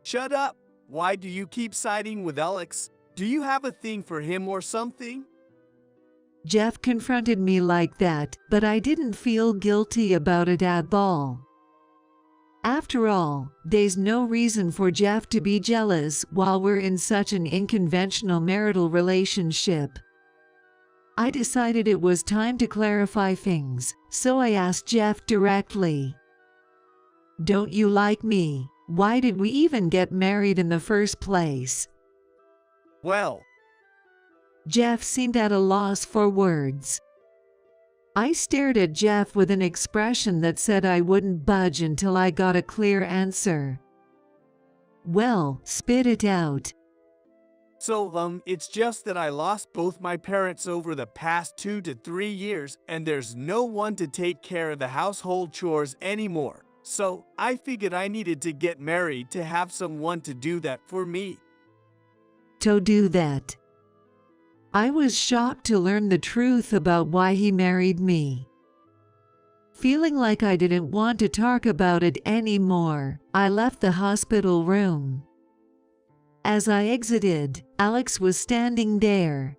P: Shut up! Why do you keep siding with Alex? Do you have a thing for him or something?
Q: Jeff confronted me like that, but I didn't feel guilty about it at all. After all, there's no reason for Jeff to be jealous while we're in such an unconventional marital relationship. I decided it was time to clarify things, so I asked Jeff directly. Don't you like me? Why did we even get married in the first place?
P: Well,
Q: Jeff seemed at a loss for words. I stared at Jeff with an expression that said I wouldn't budge until I got a clear answer. Well, spit it out.
P: So, it's just that I lost both my parents over the past 2 to 3 years, and there's no one to take care of the household chores anymore. So, I figured I needed to get married to have someone to do that for me.
Q: To do that. I was shocked to learn the truth about why he married me. Feeling like I didn't want to talk about it anymore, I left the hospital room. As I exited, Alex was standing there.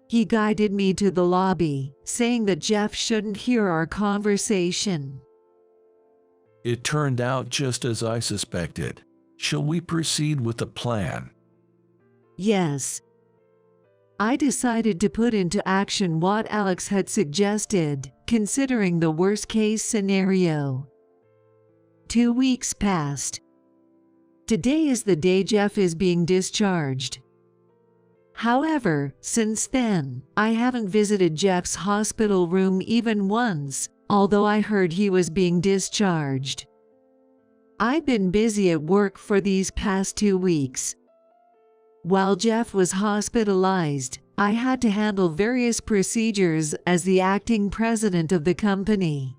Q: He guided me to the lobby, saying that Jeff shouldn't hear our conversation.
G: It turned out just as I suspected. Shall we proceed with the plan?
Q: Yes. I decided to put into action what Alex had suggested, considering the worst-case scenario. 2 weeks passed. Today is the day Jeff is being discharged. However, since then, I haven't visited Jeff's hospital room even once, although I heard he was being discharged. I've been busy at work for these past 2 weeks. While Jeff was hospitalized, I had to handle various procedures as the acting president of the company.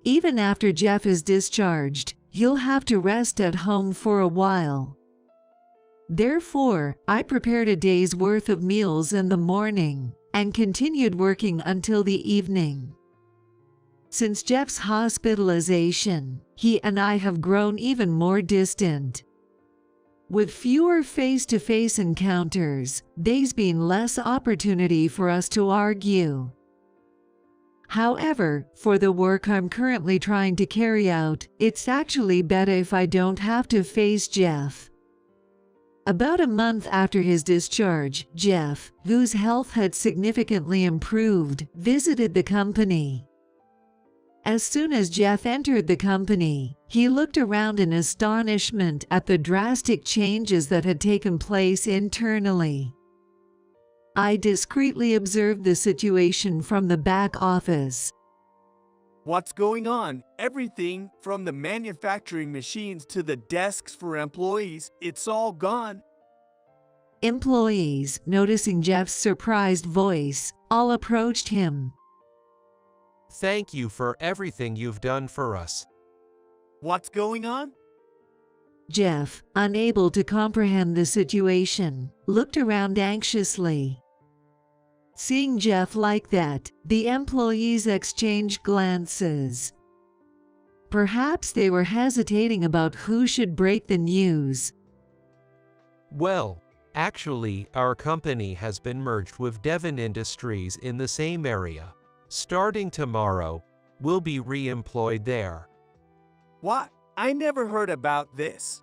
Q: Even after Jeff is discharged, he'll have to rest at home for a while. Therefore, I prepared a day's worth of meals in the morning and continued working until the evening. Since Jeff's hospitalization, he and I have grown even more distant. With fewer face-to-face encounters, there's been less opportunity for us to argue. However, for the work I'm currently trying to carry out, it's actually better if I don't have to face Jeff. About a month after his discharge, Jeff, whose health had significantly improved, visited the company. As soon as Jeff entered the company, he looked around in astonishment at the drastic changes that had taken place internally. I discreetly observed the situation from the back office.
P: What's going on? Everything, from the manufacturing machines to the desks for employees, it's all gone.
Q: Employees, noticing Jeff's surprised voice, all approached him.
I: Thank you for everything you've done for us.
P: What's going on?
Q: Jeff, unable to comprehend the situation, looked around anxiously. Seeing Jeff like that, the employees exchanged glances. Perhaps they were hesitating about who should break the news.
I: Well, actually, our company has been merged with Devon Industries in the same area. Starting tomorrow, we'll be re-employed there.
P: What? I never heard about this.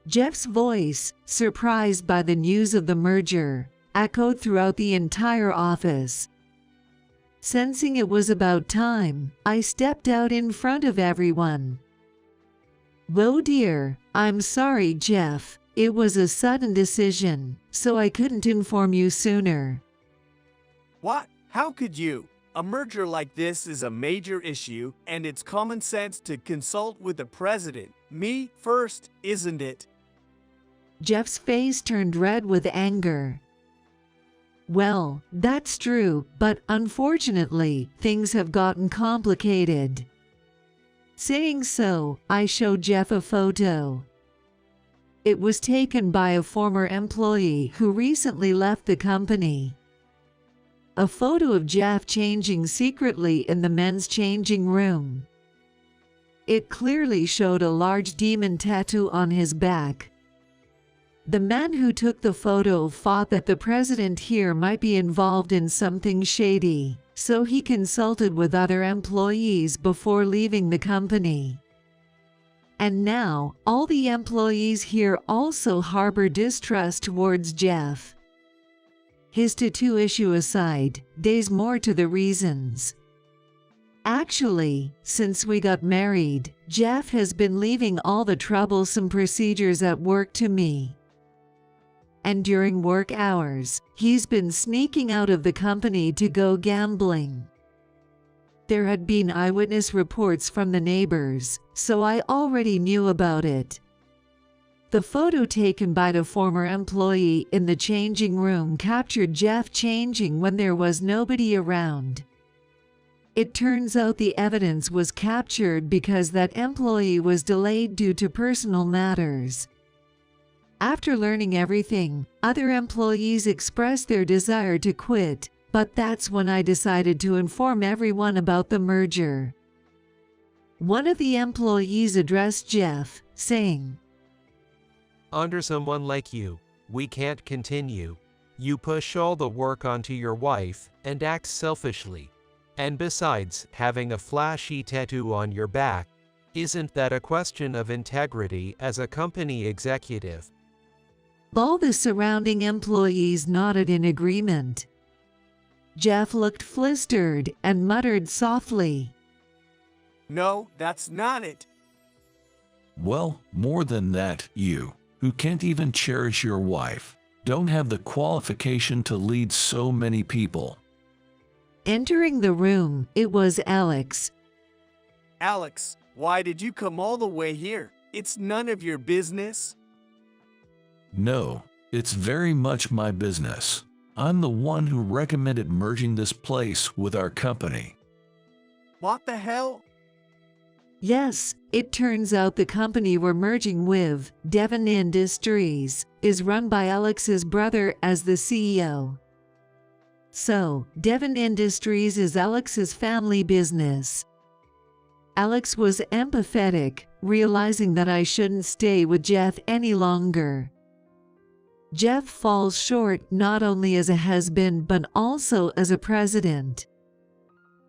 Q: Jeff's voice, surprised by the news of the merger, echoed throughout the entire office. Sensing it was about time, I stepped out in front of everyone. "Oh dear, I'm sorry, Jeff. It was a sudden decision, so I couldn't inform you sooner."
P: What? How could you? A merger like this is a major issue, and it's common sense to consult with the president. Me first, isn't it?
Q: Jeff's face turned red with anger. Well, that's true, but unfortunately, things have gotten complicated. Saying so, I showed Jeff a photo. It was taken by a former employee who recently left the company. A photo of Jeff changing secretly in the men's changing room. It clearly showed a large demon tattoo on his back. The man who took the photo thought that the president here might be involved in something shady, so he consulted with other employees before leaving the company. And now, all the employees here also harbor distrust towards Jeff. His tattoo issue aside, there's more to the reasons. Actually, since we got married, Jeff has been leaving all the troublesome procedures at work to me. And during work hours, he's been sneaking out of the company to go gambling. There had been eyewitness reports from the neighbors, so I already knew about it. The photo taken by the former employee in the changing room captured Jeff changing when there was nobody around. It turns out the evidence was captured because that employee was delayed due to personal matters. After learning everything, other employees expressed their desire to quit, but that's when I decided to inform everyone about the merger. One of the employees addressed Jeff, saying,
I: "Under someone like you, we can't continue. You push all the work onto your wife and act selfishly. And besides, having a flashy tattoo on your back, isn't that a question of integrity as a company executive?"
Q: All the surrounding employees nodded in agreement. Jeff looked flustered and muttered softly,
P: "No, that's not it."
G: Well, more than that, you, who can't even cherish your wife, don't have the qualification to lead so many people.
Q: Entering the room, it was Alex.
P: "Alex, why did you come all the way here? It's none of your business."
G: No, it's very much my business. I'm the one who recommended merging this place with our company.
P: What the hell?
Q: Yes, it turns out the company we're merging with, Devon Industries, is run by Alex's brother as the CEO. So, Devon Industries is Alex's family business. Alex was empathetic, realizing that I shouldn't stay with Jeff any longer. Jeff falls short not only as a husband but also as a president.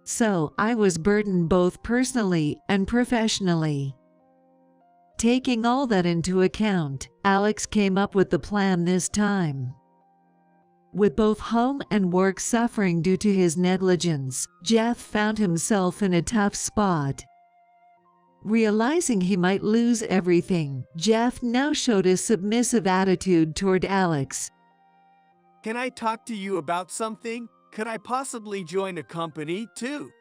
Q: So I was burdened both personally and professionally. Taking all that into account, Alex came up with the plan this time. With both home and work suffering due to his negligence, Jeff found himself in a tough spot. Realizing he might lose everything, Jeff now showed a submissive attitude toward Alex.
P: "Can I talk to you about something? Could I possibly join a company, too?"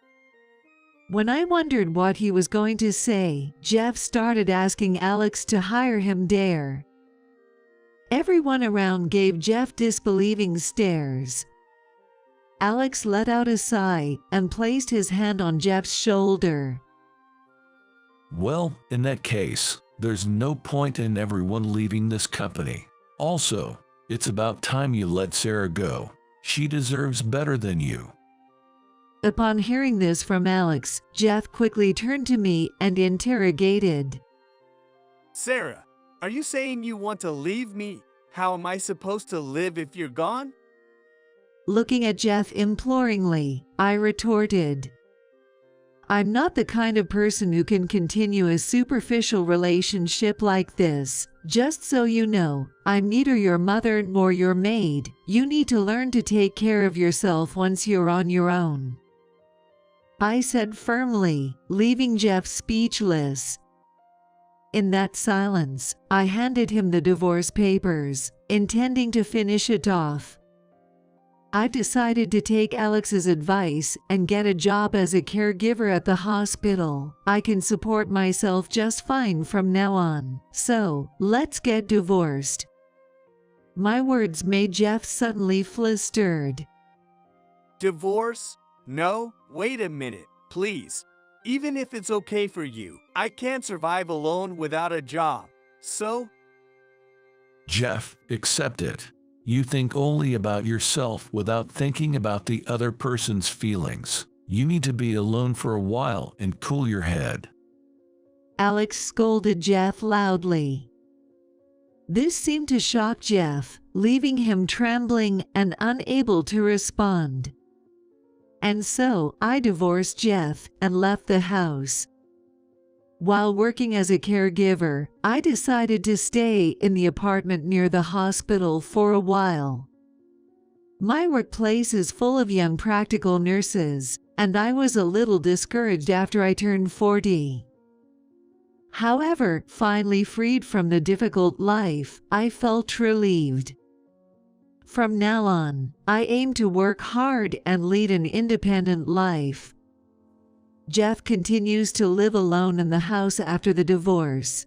Q: When I wondered what he was going to say, Jeff started asking Alex to hire him there. Everyone around gave Jeff disbelieving stares. Alex let out a sigh and placed his hand on Jeff's shoulder.
G: Well, in that case, there's no point in everyone leaving this company. Also, it's about time you let Sarah go. She deserves better than you.
Q: Upon hearing this from Alex, Jeff quickly turned to me and interrogated.
P: "Sarah, are you saying you want to leave me? How am I supposed to live if you're gone?"
Q: Looking at Jeff imploringly, I retorted, "I'm not the kind of person who can continue a superficial relationship like this. Just so you know, I'm neither your mother nor your maid. You need to learn to take care of yourself once you're on your own," I said firmly, leaving Jeff speechless. In that silence, I handed him the divorce papers, intending to finish it off. I decided to take Alex's advice and get a job as a caregiver at the hospital. I can support myself just fine from now on. So, let's get divorced. My words made Jeff suddenly flustered.
P: Divorce? No, wait a minute, please. Even if it's okay for you, I can't survive alone without a job. So?
G: Jeff, accept it. You think only about yourself without thinking about the other person's feelings. You need to be alone for a while and cool your head.
Q: Alex scolded Jeff loudly. This seemed to shock Jeff, leaving him trembling and unable to respond. And so, I divorced Jeff and left the house. While working as a caregiver, I decided to stay in the apartment near the hospital for a while. My workplace is full of young practical nurses, and I was a little discouraged after I turned 40. However, finally freed from the difficult life, I felt relieved. From now on, I aim to work hard and lead an independent life. Jeff continues to live alone in the house after the divorce.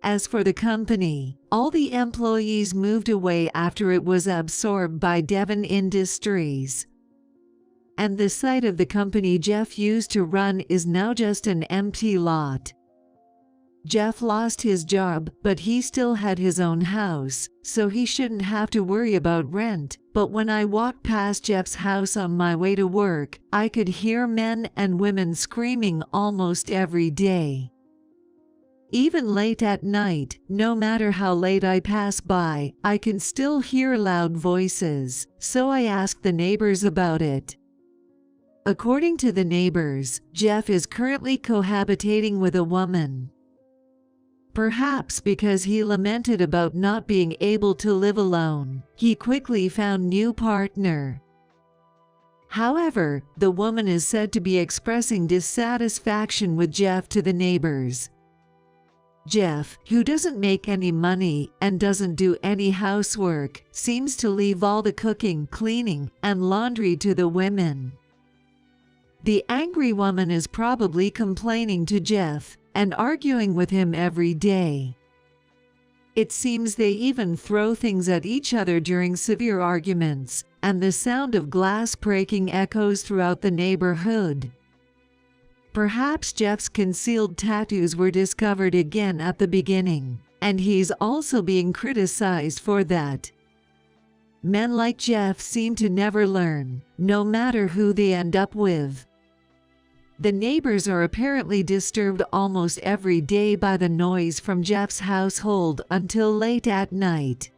Q: As for the company, all the employees moved away after it was absorbed by Devon Industries. And the site of the company Jeff used to run is now just an empty lot. Jeff lost his job, but he still had his own house, so he shouldn't have to worry about rent. But when I walked past Jeff's house on my way to work, I could hear men and women screaming almost every day. Even late at night, no matter how late I pass by, I can still hear loud voices, so I asked the neighbors about it. According to the neighbors, Jeff is currently cohabitating with a woman. Perhaps because he lamented about not being able to live alone, he quickly found new partner. However, the woman is said to be expressing dissatisfaction with Jeff to the neighbors. Jeff, who doesn't make any money and doesn't do any housework, seems to leave all the cooking, cleaning, and laundry to the women. The angry woman is probably complaining to Jeff and arguing with him every day. It seems they even throw things at each other during severe arguments, and the sound of glass breaking echoes throughout the neighborhood. Perhaps Jeff's concealed tattoos were discovered again at the beginning, and he's also being criticized for that. Men like Jeff seem to never learn, no matter who they end up with. The neighbors are apparently disturbed almost every day by the noise from Jeff's household until late at night.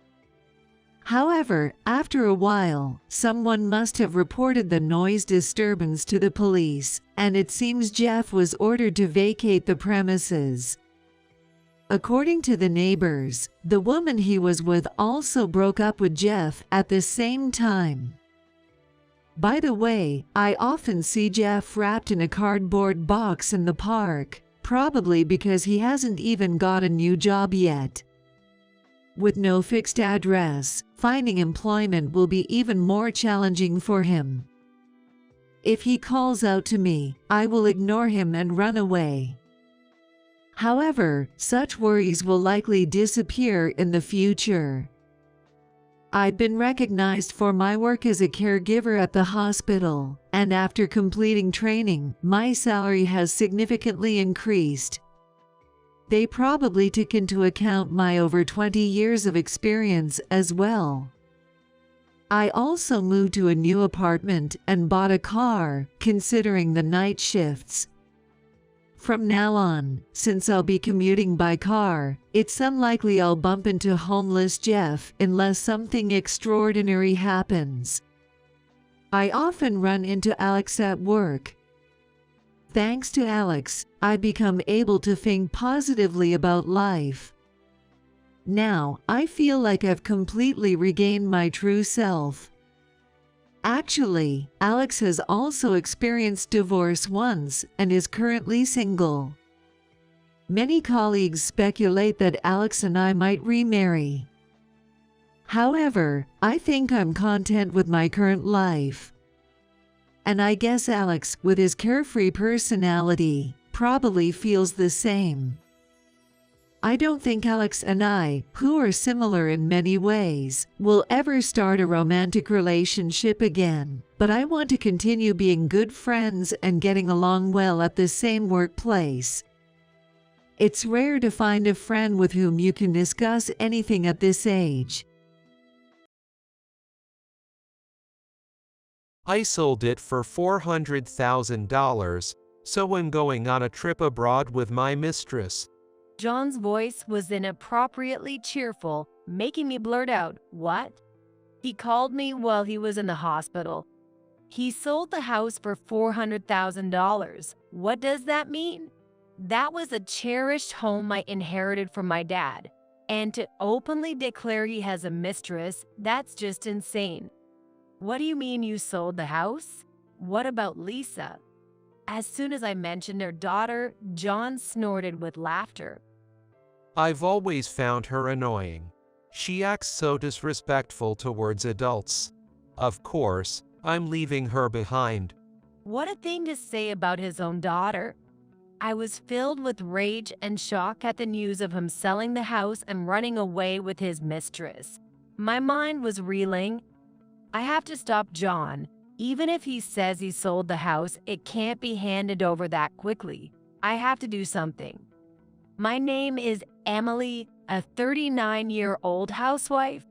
Q: However, after a while, someone must have reported the noise disturbance to the police, and it seems Jeff was ordered to vacate the premises. According to the neighbors, the woman he was with also broke up with Jeff at the same time. By the way, I often see Jeff wrapped in a cardboard box in the park, probably because he hasn't even got a new job yet. With no fixed address, finding employment will be even more challenging for him. If he calls out to me, I will ignore him and run away. However, such worries will likely disappear in the future. I've been recognized for my work as a caregiver at the hospital, and after completing training, my salary has significantly increased. They probably took into account my over 20 years of experience as well. I also moved to a new apartment and bought a car, considering the night shifts. From now on, since I'll be commuting by car, it's unlikely I'll bump into homeless Jeff unless something extraordinary happens. I often run into Alex at work. Thanks to Alex, I've become able to think positively about life. Now, I feel like I've completely regained my true self. Actually, Alex has also experienced divorce once and is currently single. Many colleagues speculate that Alex and I might remarry. However, I think I'm content with my current life. And I guess Alex, with his carefree personality, probably feels the same. I don't think Alex and I, who are similar in many ways, will ever start a romantic relationship again, but I want to continue being good friends and getting along well at the same workplace. It's rare to find a friend with whom you can discuss anything at this age.
I: I sold it for $400,000, so I'm going on a trip abroad with my mistress.
J: John's voice was inappropriately cheerful, making me blurt out, "What?" He called me while he was in the hospital. He sold the house for $400,000. What does that mean? That was a cherished home I inherited from my dad. And to openly declare he has a mistress, that's just insane. What do you mean you sold the house? What about Lisa? As soon as I mentioned her daughter, John snorted with laughter.
I: I've always found her annoying. She acts so disrespectful towards adults. Of course, I'm leaving her behind.
J: What a thing to say about his own daughter. I was filled with rage and shock at the news of him selling the house and running away with his mistress. My mind was reeling. I have to stop John. Even if he says he sold the house, it can't be handed over that quickly. I have to do something. My name is Emily, a 39-year-old housewife.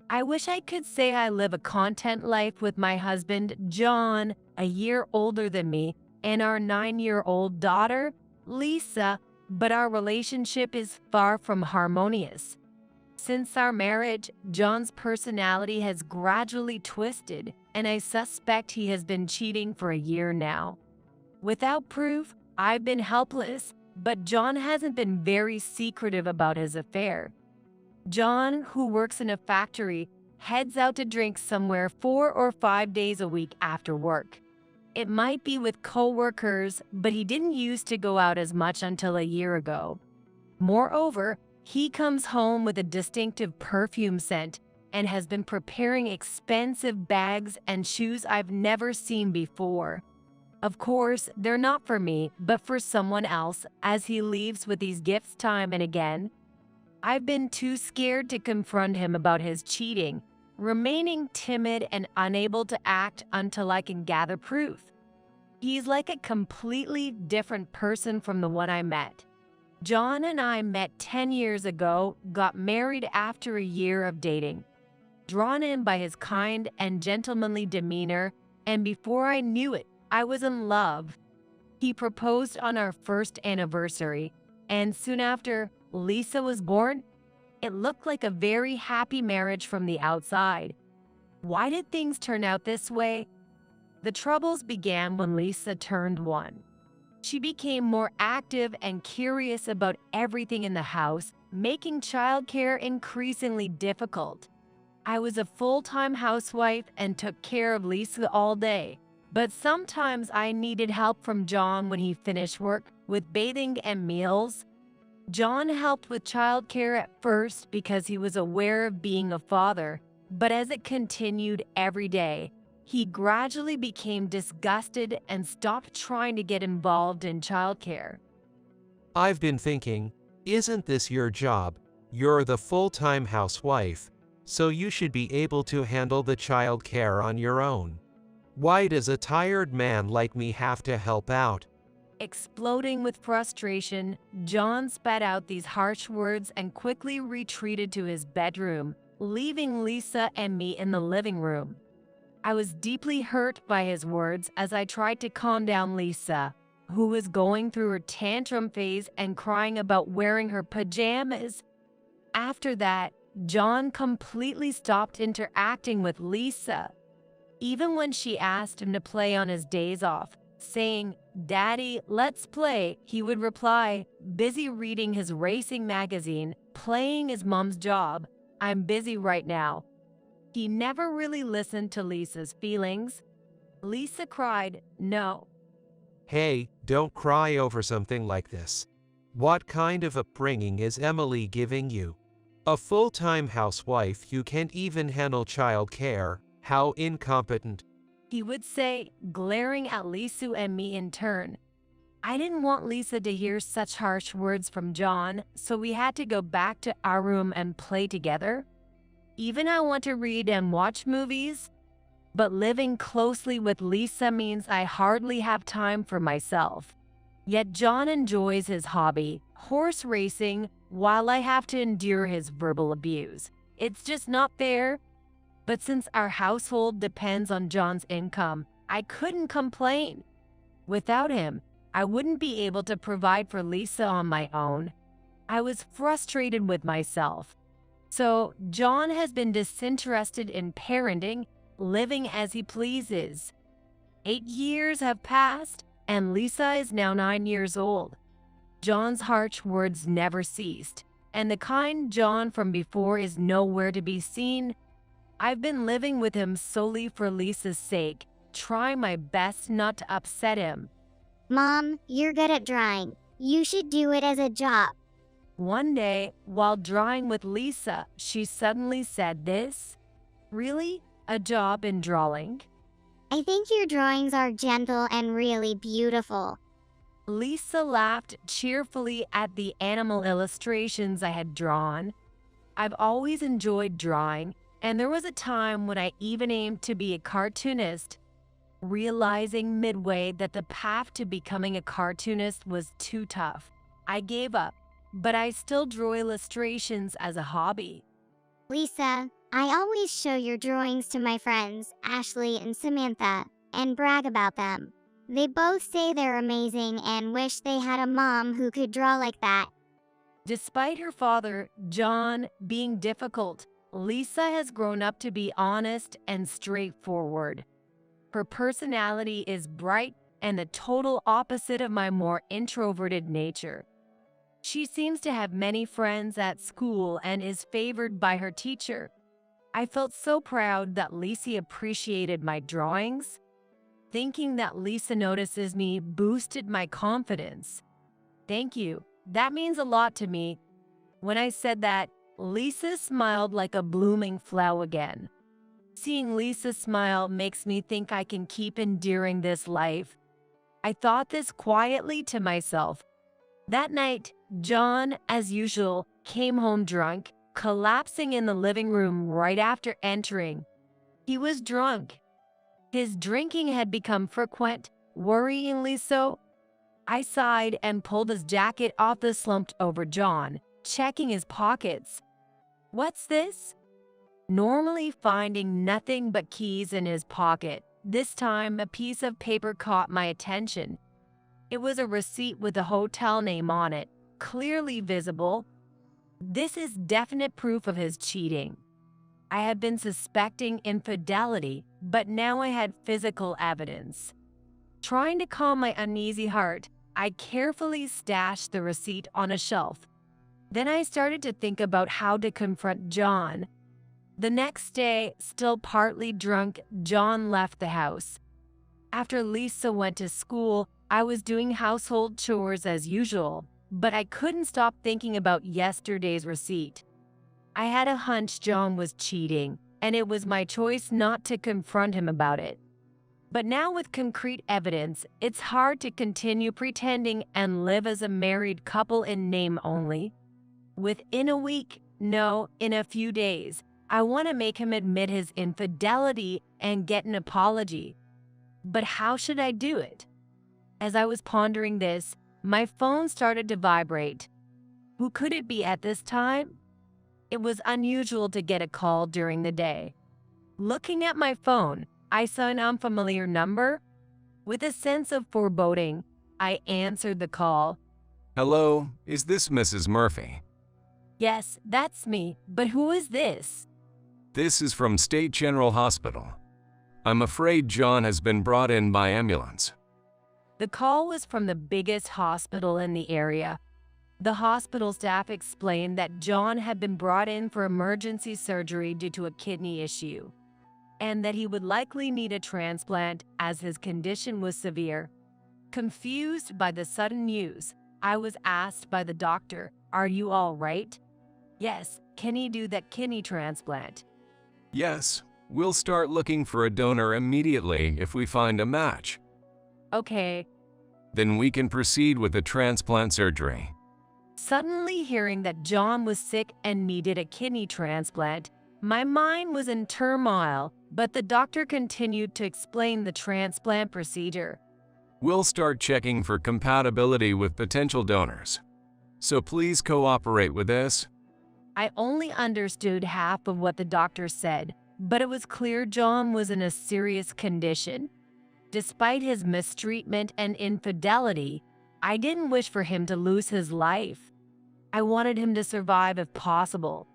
J: I wish I could say I live a content life with my husband, John, a year older than me, and our 9-year-old daughter, Lisa, but our relationship is far from harmonious. Since our marriage, John's personality has gradually twisted, and I suspect he has been cheating for a year now. Without proof, I've been helpless, but John hasn't been very secretive about his affair. John, who works in a factory, heads out to drink somewhere 4 or 5 days a week after work. It might be with co-workers, but he didn't used to go out as much until a year ago. Moreover, he comes home with a distinctive perfume scent and has been preparing expensive bags and shoes I've never seen before. Of course, they're not for me, but for someone else, as he leaves with these gifts time and again. I've been too scared to confront him about his cheating, remaining timid and unable to act until I can gather proof. He's like a completely different person from the one I met. John and I met 10 years ago, got married after a year of dating. Drawn in by his kind and gentlemanly demeanor, and before I knew it, I was in love. He proposed on our first anniversary, and soon after, Lisa was born. It looked like a very happy marriage from the outside. Why did things turn out this way? The troubles began when Lisa turned 1. She became more active and curious about everything in the house, making childcare increasingly difficult. I was a full-time housewife and took care of Lisa all day, but sometimes I needed help from John when he finished work with bathing and meals. John helped with childcare at first because he was aware of being a father, but as it continued every day, he gradually became disgusted and stopped trying to get involved in childcare.
I: I've been thinking, isn't this your job? You're the full-time housewife, so you should be able to handle the childcare on your own. Why does a tired man like me have to help out?
J: Exploding with frustration, John spat out these harsh words and quickly retreated to his bedroom, leaving Lisa and me in the living room. I was deeply hurt by his words as I tried to calm down Lisa, who was going through her tantrum phase and crying about wearing her pajamas. After that, John completely stopped interacting with Lisa. Even when she asked him to play on his days off, saying, "Daddy, let's play," he would reply, busy reading his racing magazine, playing his mom's job, "I'm busy right now." He never really listened to Lisa's feelings. Lisa cried, "No."
I: Hey, don't cry over something like this. What kind of upbringing is Emily giving you? A full-time housewife who can't even handle childcare. How incompetent.
J: He would say, glaring at Lisa and me in turn. I didn't want Lisa to hear such harsh words from John, so we had to go back to our room and play together. Even I want to read and watch movies, but living closely with Lisa means I hardly have time for myself. Yet John enjoys his hobby, horse racing, while I have to endure his verbal abuse. It's just not fair. But since our household depends on John's income, I couldn't complain. Without him, I wouldn't be able to provide for Lisa on my own. I was frustrated with myself. So John has been disinterested in parenting, living as he pleases. 8 years have passed, and Lisa is now 9 years old. John's harsh words never ceased, and the kind John from before is nowhere to be seen. I've been living with him solely for Lisa's sake, trying my best not to upset him.
M: Mom, you're good at drawing. You should do it as a job.
J: One day, while drawing with Lisa, she suddenly said this. Really? A job in drawing?
M: I think your drawings are gentle and really beautiful.
J: Lisa laughed cheerfully at the animal illustrations I had drawn. I've always enjoyed drawing, and there was a time when I even aimed to be a cartoonist. Realizing midway that the path to becoming a cartoonist was too tough, I gave up, but I still draw illustrations as a hobby.
M: Lisa, I always show your drawings to my friends, Ashley and Samantha, and brag about them. They both say they're amazing and wish they had a mom who could draw like that.
J: Despite her father, John, being difficult, Lisa has grown up to be honest and straightforward. Her personality is bright and the total opposite of my more introverted nature. She seems to have many friends at school and is favored by her teacher. I felt so proud that Lisa appreciated my drawings. Thinking that Lisa notices me boosted my confidence. Thank you. That means a lot to me. When I said that, Lisa smiled like a blooming flower again. Seeing Lisa smile makes me think I can keep enduring this life. I thought this quietly to myself. That night, John, as usual, came home drunk, collapsing in the living room right after entering. He was drunk. His drinking had become frequent, worryingly so. I sighed and pulled his jacket off the slumped over John, checking his pockets. What's this? Normally finding nothing but keys in his pocket, this time a piece of paper caught my attention. It was a receipt with a hotel name on it, clearly visible. This is definite proof of his cheating. I had been suspecting infidelity, but now I had physical evidence. Trying to calm my uneasy heart, I carefully stashed the receipt on a shelf. Then I started to think about how to confront John. The next day, still partly drunk, John left the house. After Lisa went to school, I was doing household chores as usual, but I couldn't stop thinking about yesterday's receipt. I had a hunch John was cheating, and it was my choice not to confront him about it. But now with concrete evidence, it's hard to continue pretending and live as a married couple in name only. Within a week, no, in a few days, I want to make him admit his infidelity and get an apology. But how should I do it? As I was pondering this, my phone started to vibrate. Who could it be at this time? It was unusual to get a call during the day. Looking at my phone, I saw an unfamiliar number. With a sense of foreboding, I answered the call.
C: Hello, is this Mrs. Murphy?
J: Yes, that's me, but who is this?
C: This is from State General Hospital. I'm afraid John has been brought in by ambulance.
J: The call was from the biggest hospital in the area. The hospital staff explained that John had been brought in for emergency surgery due to a kidney issue, and that he would likely need a transplant as his condition was severe. Confused by the sudden news, I was asked by the doctor, "Are you all right?" Yes, can he do that kidney transplant?
C: Yes, we'll start looking for a donor immediately if we find a match.
J: Okay.
C: Then we can proceed with the transplant surgery.
J: Suddenly hearing that John was sick and needed a kidney transplant, my mind was in turmoil, but the doctor continued to explain the transplant procedure.
C: We'll start checking for compatibility with potential donors. So please cooperate with this.
J: I only understood half of what the doctor said, but it was clear John was in a serious condition. Despite his mistreatment and infidelity, I didn't wish for him to lose his life. I wanted him to survive if possible.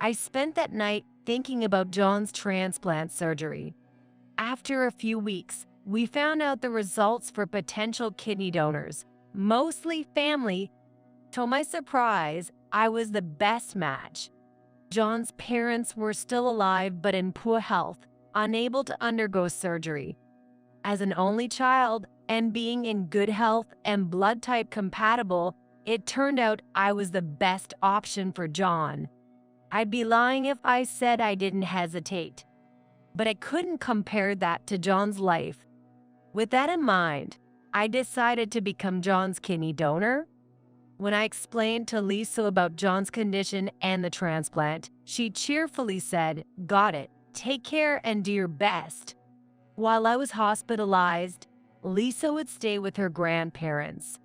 J: I spent that night thinking about John's transplant surgery. After a few weeks, we found out the results for potential kidney donors, mostly family. To my surprise, I was the best match. John's parents were still alive but in poor health, unable to undergo surgery. As an only child and being in good health and blood type compatible, it turned out I was the best option for John. I'd be lying if I said I didn't hesitate. But I couldn't compare that to John's life. With that in mind, I decided to become John's kidney donor. When I explained to Lisa about John's condition and the transplant, she cheerfully said, "Got it. Take care and do your best." While I was hospitalized, Lisa would stay with her grandparents.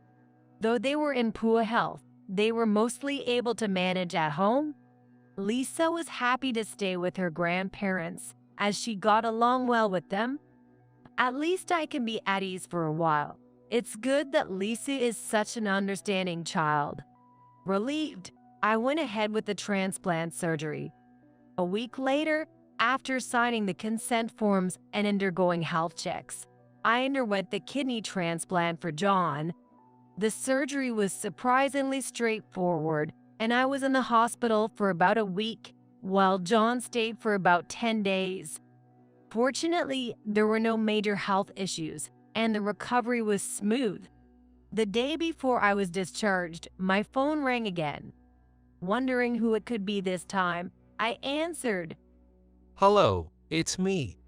J: Though they were in poor health, they were mostly able to manage at home. Lisa was happy to stay with her grandparents as she got along well with them. At least I can be at ease for a while. It's good that Lisa is such an understanding child. Relieved, I went ahead with the transplant surgery. A week later, after signing the consent forms and undergoing health checks, I underwent the kidney transplant for John. The surgery was surprisingly straightforward, and I was in the hospital for about a week, while John stayed for about 10 days. Fortunately, there were no major health issues, and the recovery was smooth. The day before I was discharged, my phone rang again. Wondering who it could be this time, I answered.
I: Hello, it's me.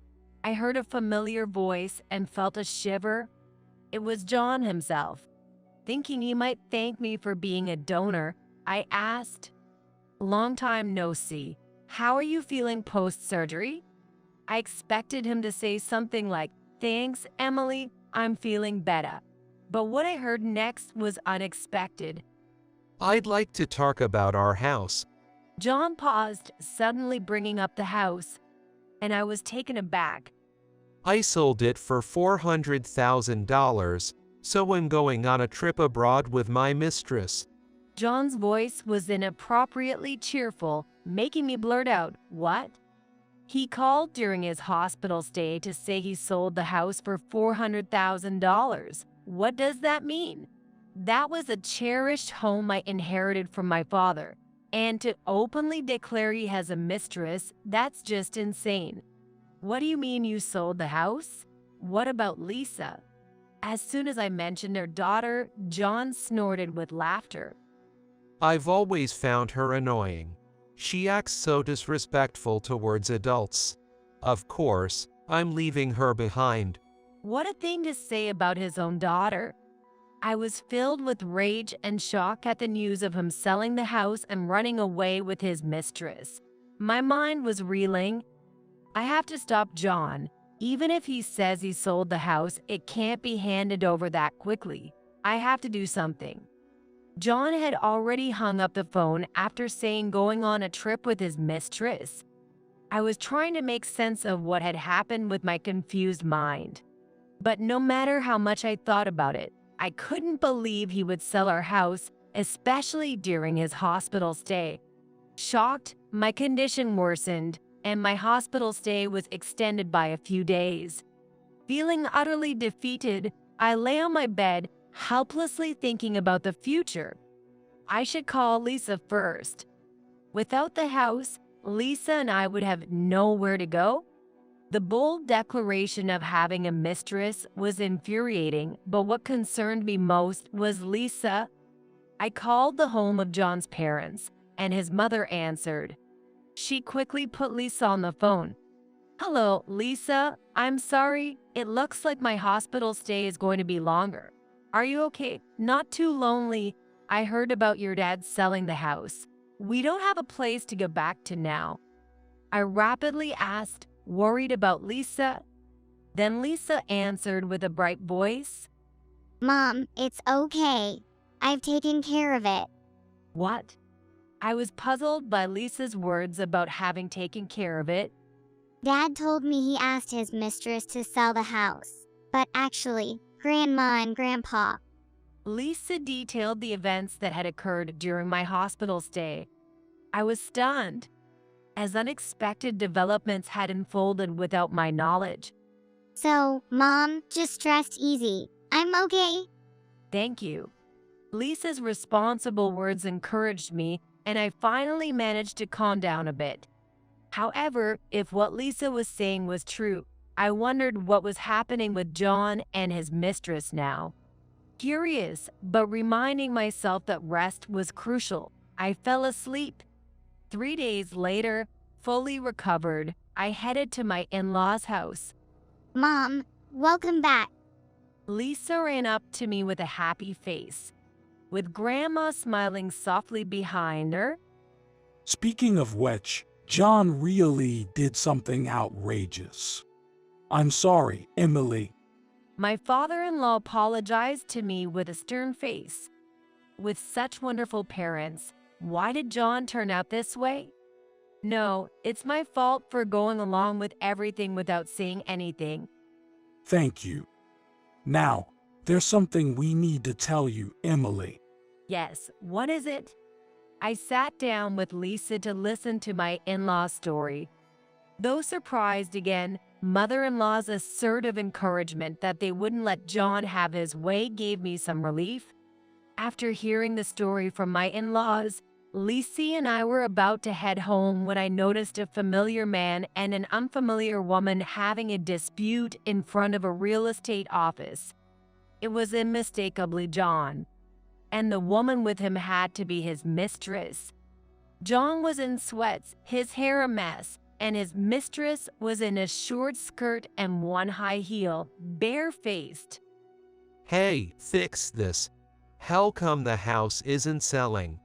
J: I heard a familiar voice and felt a shiver. It was John himself. Thinking he might thank me for being a donor, I asked, "Long time no see. How are you feeling post-surgery?" I expected him to say something like, "Thanks, Emily, I'm feeling better." But what I heard next was unexpected.
I: I'd like to talk about our house.
J: John paused, suddenly bringing up the house, and I was taken aback.
I: I sold it for $400,000, so I'm going on a trip abroad with my mistress.
J: John's voice was inappropriately cheerful, making me blurt out, "What?" He called during his hospital stay to say he sold the house for $400,000. What does that mean? That was a cherished home I inherited from my father, and to openly declare he has a mistress, that's just insane. What do you mean you sold the house? What about Lisa? As soon as I mentioned her daughter, John snorted with laughter.
I: I've always found her annoying. She acts so disrespectful towards adults. Of course, I'm leaving her behind.
J: What a thing to say about his own daughter. I was filled with rage and shock at the news of him selling the house and running away with his mistress. My mind was reeling. I have to stop John. Even if he says he sold the house, it can't be handed over that quickly. I have to do something. John had already hung up the phone after saying going on a trip with his mistress. I was trying to make sense of what had happened with my confused mind. But no matter how much I thought about it, I couldn't believe he would sell our house, especially during his hospital stay. Shocked, my condition worsened, and my hospital stay was extended by a few days. Feeling utterly defeated, I lay on my bed, helplessly thinking about the future. I should call Lisa first. Without the house, Lisa and I would have nowhere to go. The bold declaration of having a mistress was infuriating, but what concerned me most was Lisa. I called the home of John's parents, and his mother answered. She quickly put Lisa on the phone. "Hello, Lisa. I'm sorry. It looks like my hospital stay is going to be longer. Are you okay? Not too lonely? I heard about your dad selling the house. We don't have a place to go back to now." I rapidly asked, worried about Lisa. Then Lisa answered with a bright voice.
M: "Mom, it's okay. I've taken care of it."
J: What? I was puzzled by Lisa's words about having taken care of it.
M: "Dad told me he asked his mistress to sell the house, but actually, Grandma and Grandpa."
J: Lisa detailed the events that had occurred during my hospital stay. I was stunned, as unexpected developments had unfolded without my knowledge.
M: "So, Mom, just rest easy. I'm okay."
J: Thank you. Lisa's responsible words encouraged me, and I finally managed to calm down a bit. However, if what Lisa was saying was true, I wondered what was happening with John and his mistress now. Curious, but reminding myself that rest was crucial, I fell asleep. 3 days later, fully recovered, I headed to my in-laws' house.
M: "Mom, welcome back."
J: Lisa ran up to me with a happy face, with Grandma smiling softly behind her.
S: Speaking of which, John really did something outrageous. I'm sorry, Emily.
J: My father-in-law apologized to me with a stern face. With such wonderful parents, why did John turn out this way? No, it's my fault for going along with everything without saying anything.
S: Thank you. Now, there's something we need to tell you, Emily.
J: Yes, what is it? I sat down with Lisa to listen to my in-law's story. Though surprised again, mother-in-law's assertive encouragement that they wouldn't let John have his way gave me some relief. After hearing the story from my in-laws, Lisa and I were about to head home when I noticed a familiar man and an unfamiliar woman having a dispute in front of a real estate office. It was unmistakably John, and the woman with him had to be his mistress. John was in sweats, his hair a mess, and his mistress was in a short skirt and one high heel, barefaced.
I: Hey, fix this. How come the house isn't selling?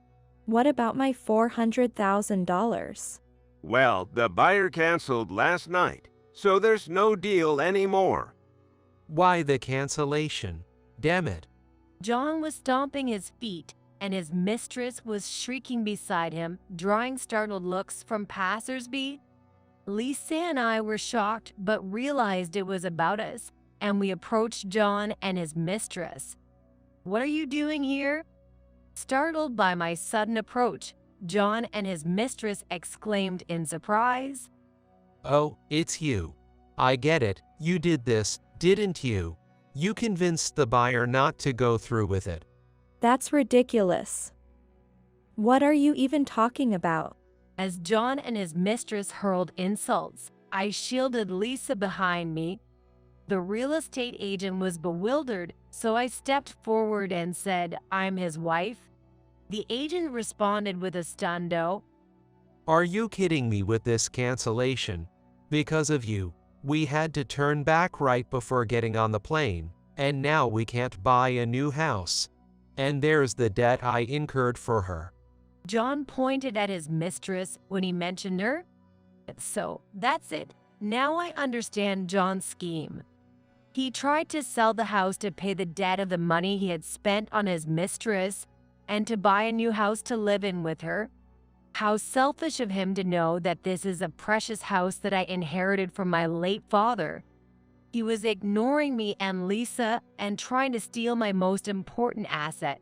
H: What about my $400,000?
T: Well, the buyer canceled last night, so there's no deal anymore.
I: Why the cancellation? Damn it.
J: John was stomping his feet, and his mistress was shrieking beside him, drawing startled looks from passers-by. Lisa and I were shocked, but realized it was about us, and we approached John and his mistress. "What are you doing here?" Startled by my sudden approach, John and his mistress exclaimed in surprise.
I: "Oh, it's you. I get it. You did this, didn't you? You convinced the buyer not to go through with it."
H: That's ridiculous. What are you even talking about?
J: As John and his mistress hurled insults, I shielded Lisa behind me. The real estate agent was bewildered, so I stepped forward and said, "I'm his wife." The agent responded with a stunned "Oh."
I: Are you kidding me with this cancellation? Because of you, we had to turn back right before getting on the plane, and now we can't buy a new house. And there's the debt I incurred for her.
J: John pointed at his mistress when he mentioned her. So, that's it. Now I understand John's scheme. He tried to sell the house to pay the debt of the money he had spent on his mistress and to buy a new house to live in with her. How selfish of him to know that this is a precious house that I inherited from my late father. He was ignoring me and Lisa and trying to steal my most important asset.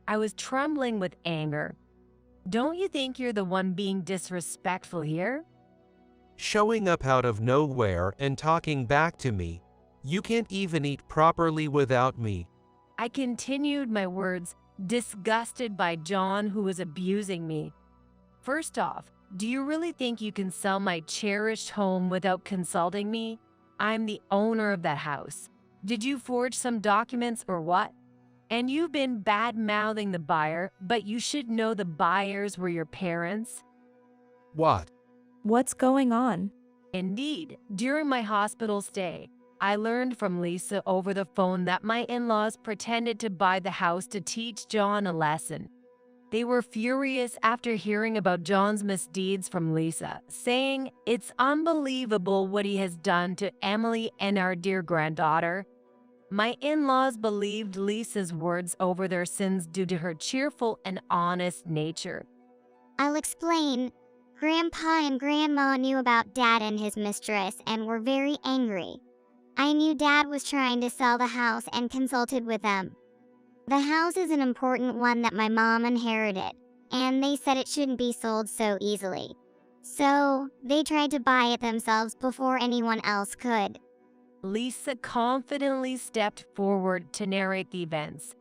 J: I was trembling with anger. Don't you think you're the one being disrespectful here?
I: Showing up out of nowhere and talking back to me. You can't even eat properly without me.
J: I continued my words, disgusted by John, who was abusing me. First off, do you really think you can sell my cherished home without consulting me? I'm the owner of that house. Did you forge some documents or what? And you've been bad-mouthing the buyer, but you should know the buyers were your parents.
I: What?
H: What's going on?
J: Indeed, during my hospital stay, I learned from Lisa over the phone that my in-laws pretended to buy the house to teach John a lesson. They were furious after hearing about John's misdeeds from Lisa, saying it's unbelievable what he has done to Emily and our dear granddaughter. My in-laws believed Lisa's words over their sins due to her cheerful and honest nature.
M: I'll explain. Grandpa and Grandma knew about Dad and his mistress and were very angry. I knew Dad was trying to sell the house and consulted with them. The house is an important one that my mom inherited, and they said it shouldn't be sold so easily. So, they tried to buy it themselves before anyone else could.
J: Lisa confidently stepped forward to narrate the events.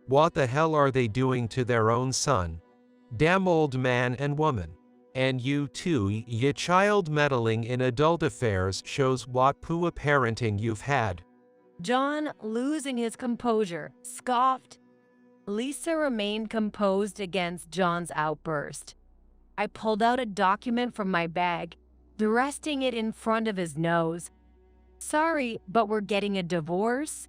I: What the hell are they doing to their own son? Damn old man and woman. And you too, ye child meddling in adult affairs shows what poor parenting you've had.
J: John, losing his composure, scoffed. Lisa remained composed against John's outburst. I pulled out a document from my bag, thrusting it in front of his nose. Sorry, but we're getting a divorce?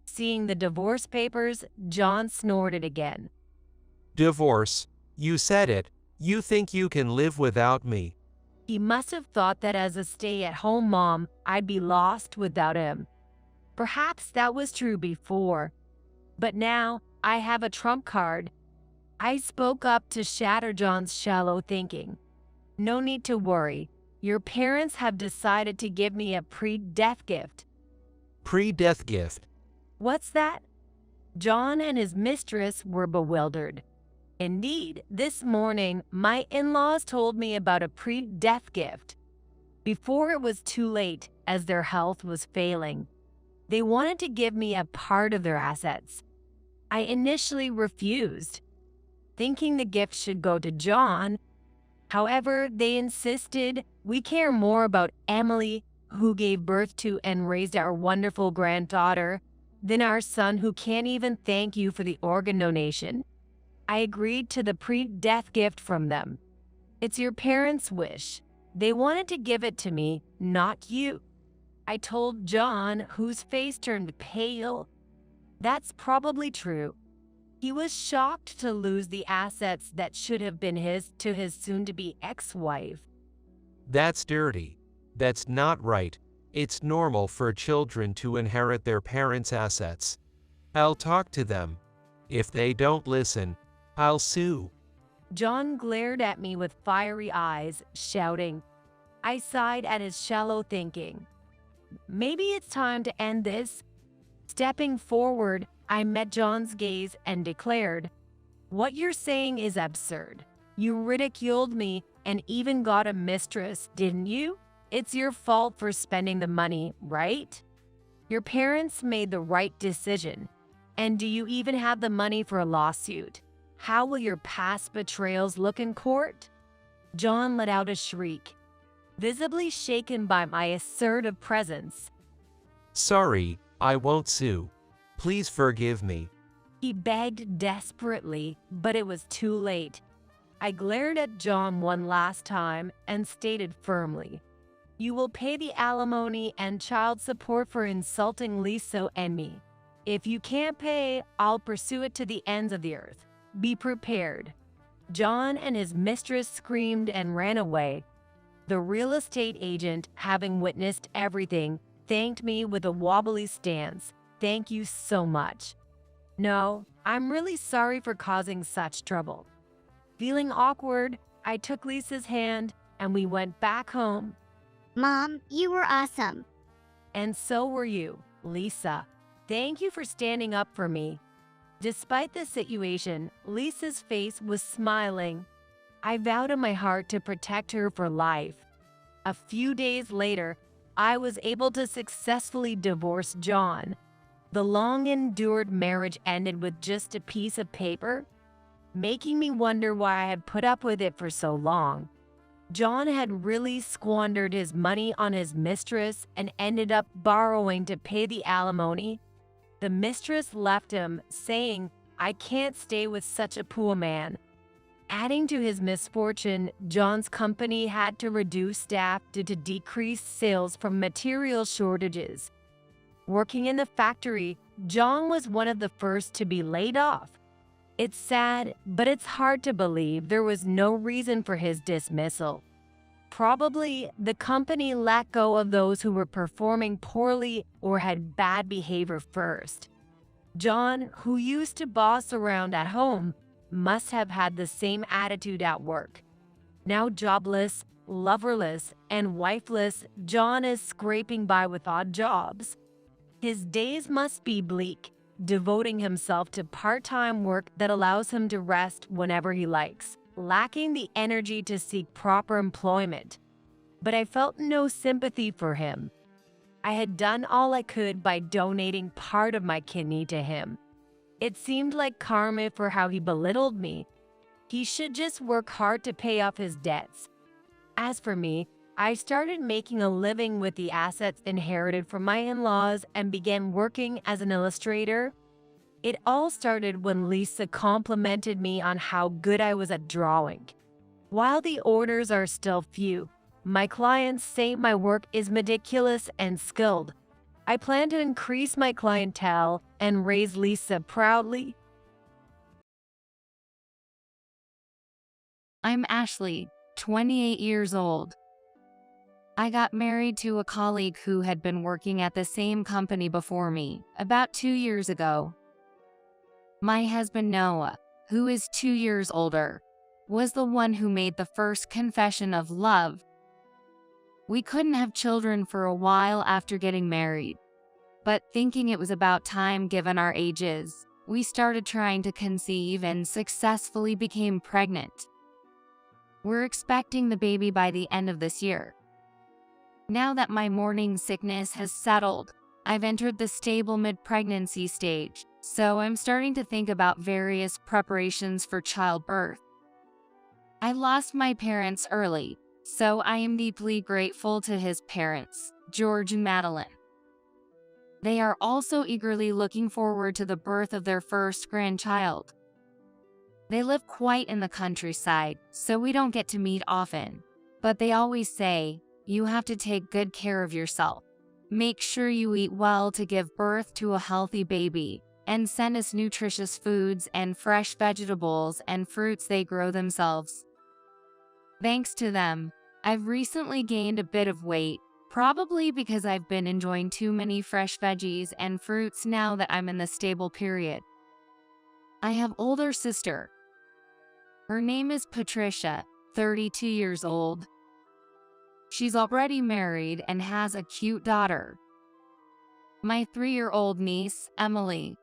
J: Seeing the divorce papers, John snorted again.
I: Divorce? You said it. You think you can live without me?
J: He must have thought that as a stay-at-home mom, I'd be lost without him. Perhaps that was true before, but now I have a trump card. I spoke up to shatter John's shallow thinking. No need to worry. Your parents have decided to give me a pre-death gift.
I: Pre-death gift?
J: What's that? John and his mistress were bewildered. Indeed, this morning, my in-laws told me about a pre-death gift. Before it was too late, as their health was failing. They wanted to give me a part of their assets. I initially refused, thinking the gift should go to John. However, they insisted we care more about Emily, who gave birth to and raised our wonderful granddaughter, than our son who can't even thank you for the organ donation. I agreed to the pre-death gift from them. It's your parents' wish. They wanted to give it to me, not you. I told John, whose face turned pale. That's probably true. He was shocked to lose the assets that should have been his to his soon-to-be ex-wife.
I: That's dirty. That's not right. It's normal for children to inherit their parents' assets. I'll talk to them. If they don't listen, I'll sue.
J: John glared at me with fiery eyes, shouting. I sighed at his shallow thinking. Maybe it's time to end this. Stepping forward, I met John's gaze and declared, what you're saying is absurd. You ridiculed me and even got a mistress, didn't you? It's your fault for spending the money, right? Your parents made the right decision. And do you even have the money for a lawsuit? How will your past betrayals look in court? John let out a shriek, visibly shaken by my assertive presence.
I: Sorry, I won't sue. Please forgive me.
J: He begged desperately, but it was too late. I glared at John one last time and stated firmly, you will pay the alimony and child support for insulting Lisa and me. If you can't pay, I'll pursue it to the ends of the earth. Be prepared. John and his mistress screamed and ran away. The real estate agent, having witnessed everything, thanked me with a wobbly stance. Thank you so much. No, I'm really sorry for causing such trouble. Feeling awkward, I took Lisa's hand and we went back home.
M: Mom, you were awesome.
J: And so were you, Lisa. Thank you for standing up for me. Despite the situation, Lisa's face was smiling. I vowed in my heart to protect her for life. A few days later, I was able to successfully divorce John. The long-endured marriage ended with just a piece of paper, making me wonder why I had put up with it for so long. John had really squandered his money on his mistress and ended up borrowing to pay the alimony. The mistress left him, saying, "I can't stay with such a poor man." Adding to his misfortune, John's company had to reduce staff due to decreased sales from material shortages. Working in the factory, John was one of the first to be laid off. It's sad, but it's hard to believe there was no reason for his dismissal. Probably, the company let go of those who were performing poorly or had bad behavior first. John, who used to boss around at home, must have had the same attitude at work. Now jobless, loverless, and wifeless, John is scraping by with odd jobs. His days must be bleak, devoting himself to part-time work that allows him to rest whenever he likes, lacking the energy to seek proper employment. But I felt no sympathy for him. I had done all I could by donating part of my kidney to him. It seemed like karma for how he belittled me. He should just work hard to pay off his debts. As for me, I started making a living with the assets inherited from my in-laws and began working as an illustrator. It all started when Lisa complimented me on how good I was at drawing. While the orders are still few, my clients say my work is meticulous and skilled. I plan to increase my clientele and raise Lisa proudly.
B: I'm Ashley, 28 years old. I got married to a colleague who had been working at the same company before me, about 2 years ago. My husband Noah, who is 2 years older, was the one who made the first confession of love. We couldn't have children for a while after getting married, but thinking it was about time given our ages, we started trying to conceive and successfully became pregnant. We're expecting the baby by the end of this year. Now that my morning sickness has settled, I've entered the stable mid-pregnancy stage, so I'm starting to think about various preparations for childbirth. I lost my parents early, so I am deeply grateful to his parents, George and Madeline. They are also eagerly looking forward to the birth of their first grandchild. They live quite in the countryside, so we don't get to meet often, but they always say, "You have to take good care of yourself. Make sure you eat well to give birth to a healthy baby, and send us nutritious foods and fresh vegetables and fruits they grow themselves." Thanks to them, I've recently gained a bit of weight, probably because I've been enjoying too many fresh veggies and fruits now that I'm in the stable period. I have an older sister. Her name is Patricia, 32 years old. She's already married and has a cute daughter. My 3-year-old niece, Emily.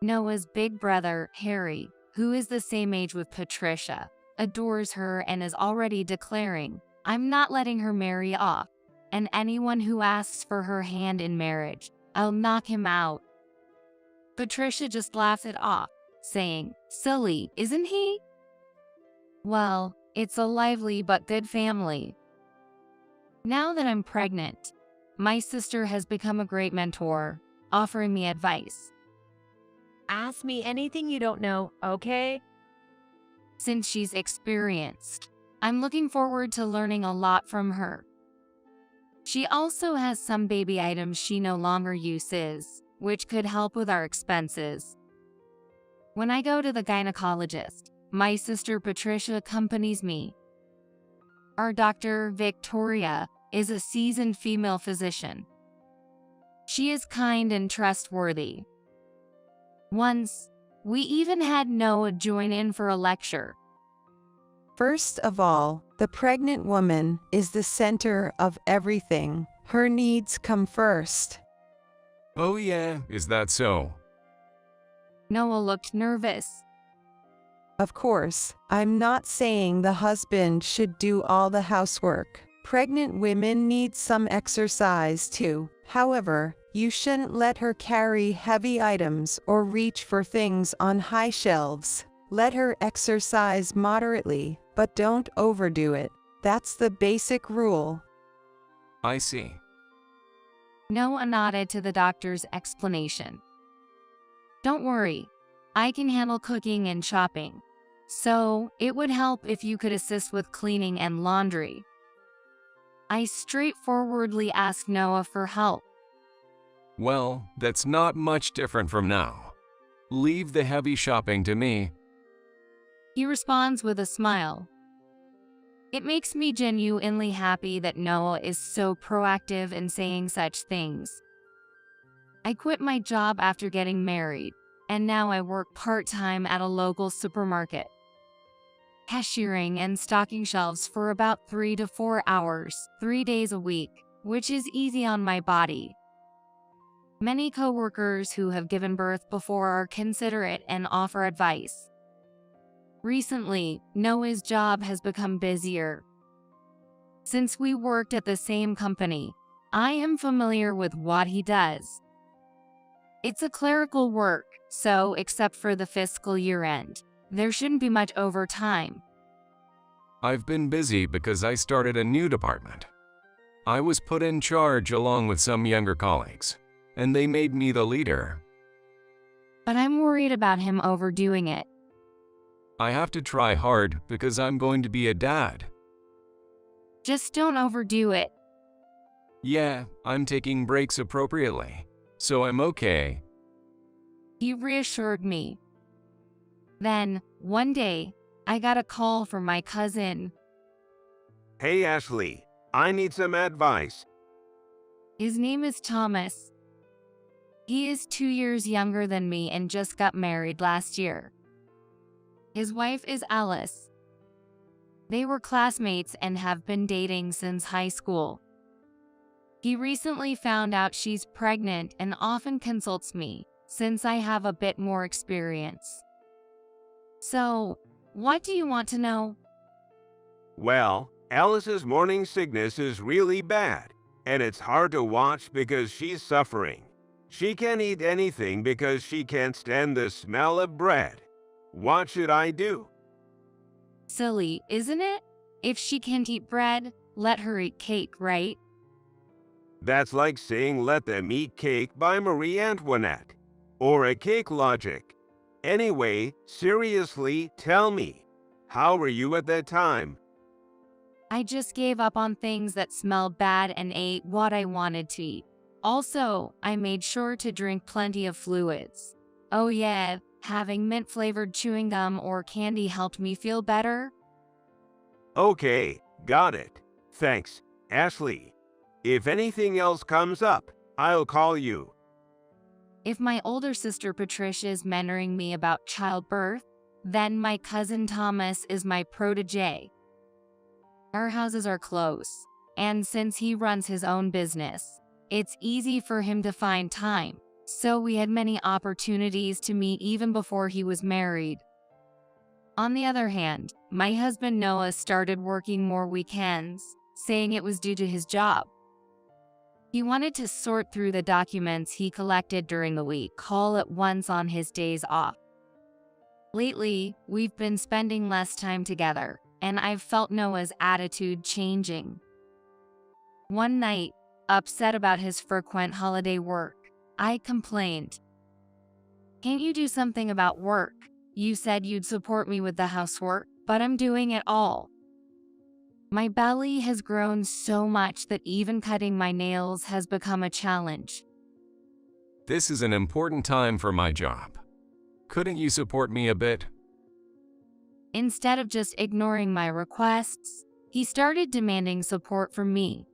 B: Noah's big brother, Harry, who is the same age with Patricia, adores her and is already declaring, "I'm not letting her marry off, and anyone who asks for her hand in marriage, I'll knock him out." Patricia just laughs it off, saying, "Silly, isn't he?" Well, it's a lively but good family. Now that I'm pregnant, my sister has become a great mentor, offering me advice.
J: Ask me anything you don't know, okay?
B: Since she's experienced, I'm looking forward to learning a lot from her. She also has some baby items she no longer uses, which could help with our expenses. When I go to the gynecologist, my sister Patricia accompanies me. Our doctor, Victoria, is a seasoned female physician. She is kind and trustworthy. Once, we even had Noah join in for a lecture.
F: First of all, the pregnant woman is the center of everything. Her needs come first.
C: Oh yeah, is that so?
B: Noah looked nervous.
F: Of course, I'm not saying the husband should do all the housework. Pregnant women need some exercise too. However, you shouldn't let her carry heavy items or reach for things on high shelves. Let her exercise moderately, but don't overdo it. That's the basic rule.
C: I see.
B: Noah nodded to the doctor's explanation. Don't worry, I can handle cooking and shopping. So, it would help if you could assist with cleaning and laundry. I straightforwardly asked Noah for help.
C: Well, that's not much different from now. Leave the heavy shopping to me.
B: He responds with a smile. It makes me genuinely happy that Noah is so proactive in saying such things. I quit my job after getting married, and now I work part-time at a local supermarket, cashiering and stocking shelves for about 3 to 4 hours, 3 days a week, which is easy on my body. Many coworkers who have given birth before are considerate and offer advice. Recently, Noah's job has become busier. Since we worked at the same company, I am familiar with what he does. It's a clerical work, so except for the fiscal year end, there shouldn't be much overtime.
C: I've been busy because I started a new department. I was put in charge along with some younger colleagues, and they made me the leader.
B: But I'm worried about him overdoing it.
C: I have to try hard because I'm going to be a dad.
B: Just don't overdo it.
C: Yeah, I'm taking breaks appropriately, so I'm okay.
B: He reassured me. Then, one day, I got a call from my cousin.
T: Hey Ashley, I need some advice.
B: His name is Thomas. He is 2 years younger than me and just got married last year. His wife is Alice. They were classmates and have been dating since high school. He recently found out she's pregnant and often consults me, since I have a bit more experience. So, what do you want to know?
T: Well, Alice's morning sickness is really bad, and it's hard to watch because she's suffering. She can't eat anything because she can't stand the smell of bread. What should I do?
B: Silly, isn't it? If she can't eat bread, let her eat cake, right?
T: That's like saying Let Them Eat Cake by Marie Antoinette, or a cake logic. Anyway, seriously, tell me, how were you at that time?
B: I just gave up on things that smelled bad and ate what I wanted to eat. Also, I made sure to drink plenty of fluids. Oh yeah, having mint-flavored chewing gum or candy helped me feel better.
T: Okay, got it. Thanks, Ashley. If anything else comes up, I'll call you.
B: If my older sister Patricia is mentoring me about childbirth, then my cousin Thomas is my protege. Our houses are close, and since he runs his own business, it's easy for him to find time, so we had many opportunities to meet even before he was married. On the other hand, my husband Noah started working more weekends, saying it was due to his job. He wanted to sort through the documents he collected during the week all at once on his days off. Lately, we've been spending less time together, and I've felt Noah's attitude changing. One night, upset about his frequent holiday work, I complained. Can't you do something about work? You said you'd support me with the housework, but I'm doing it all. My belly has grown so much that even cutting my nails has become a challenge.
C: This is an important time for my job. Couldn't you support me a bit?
B: Instead of just ignoring my requests, he started demanding support from me.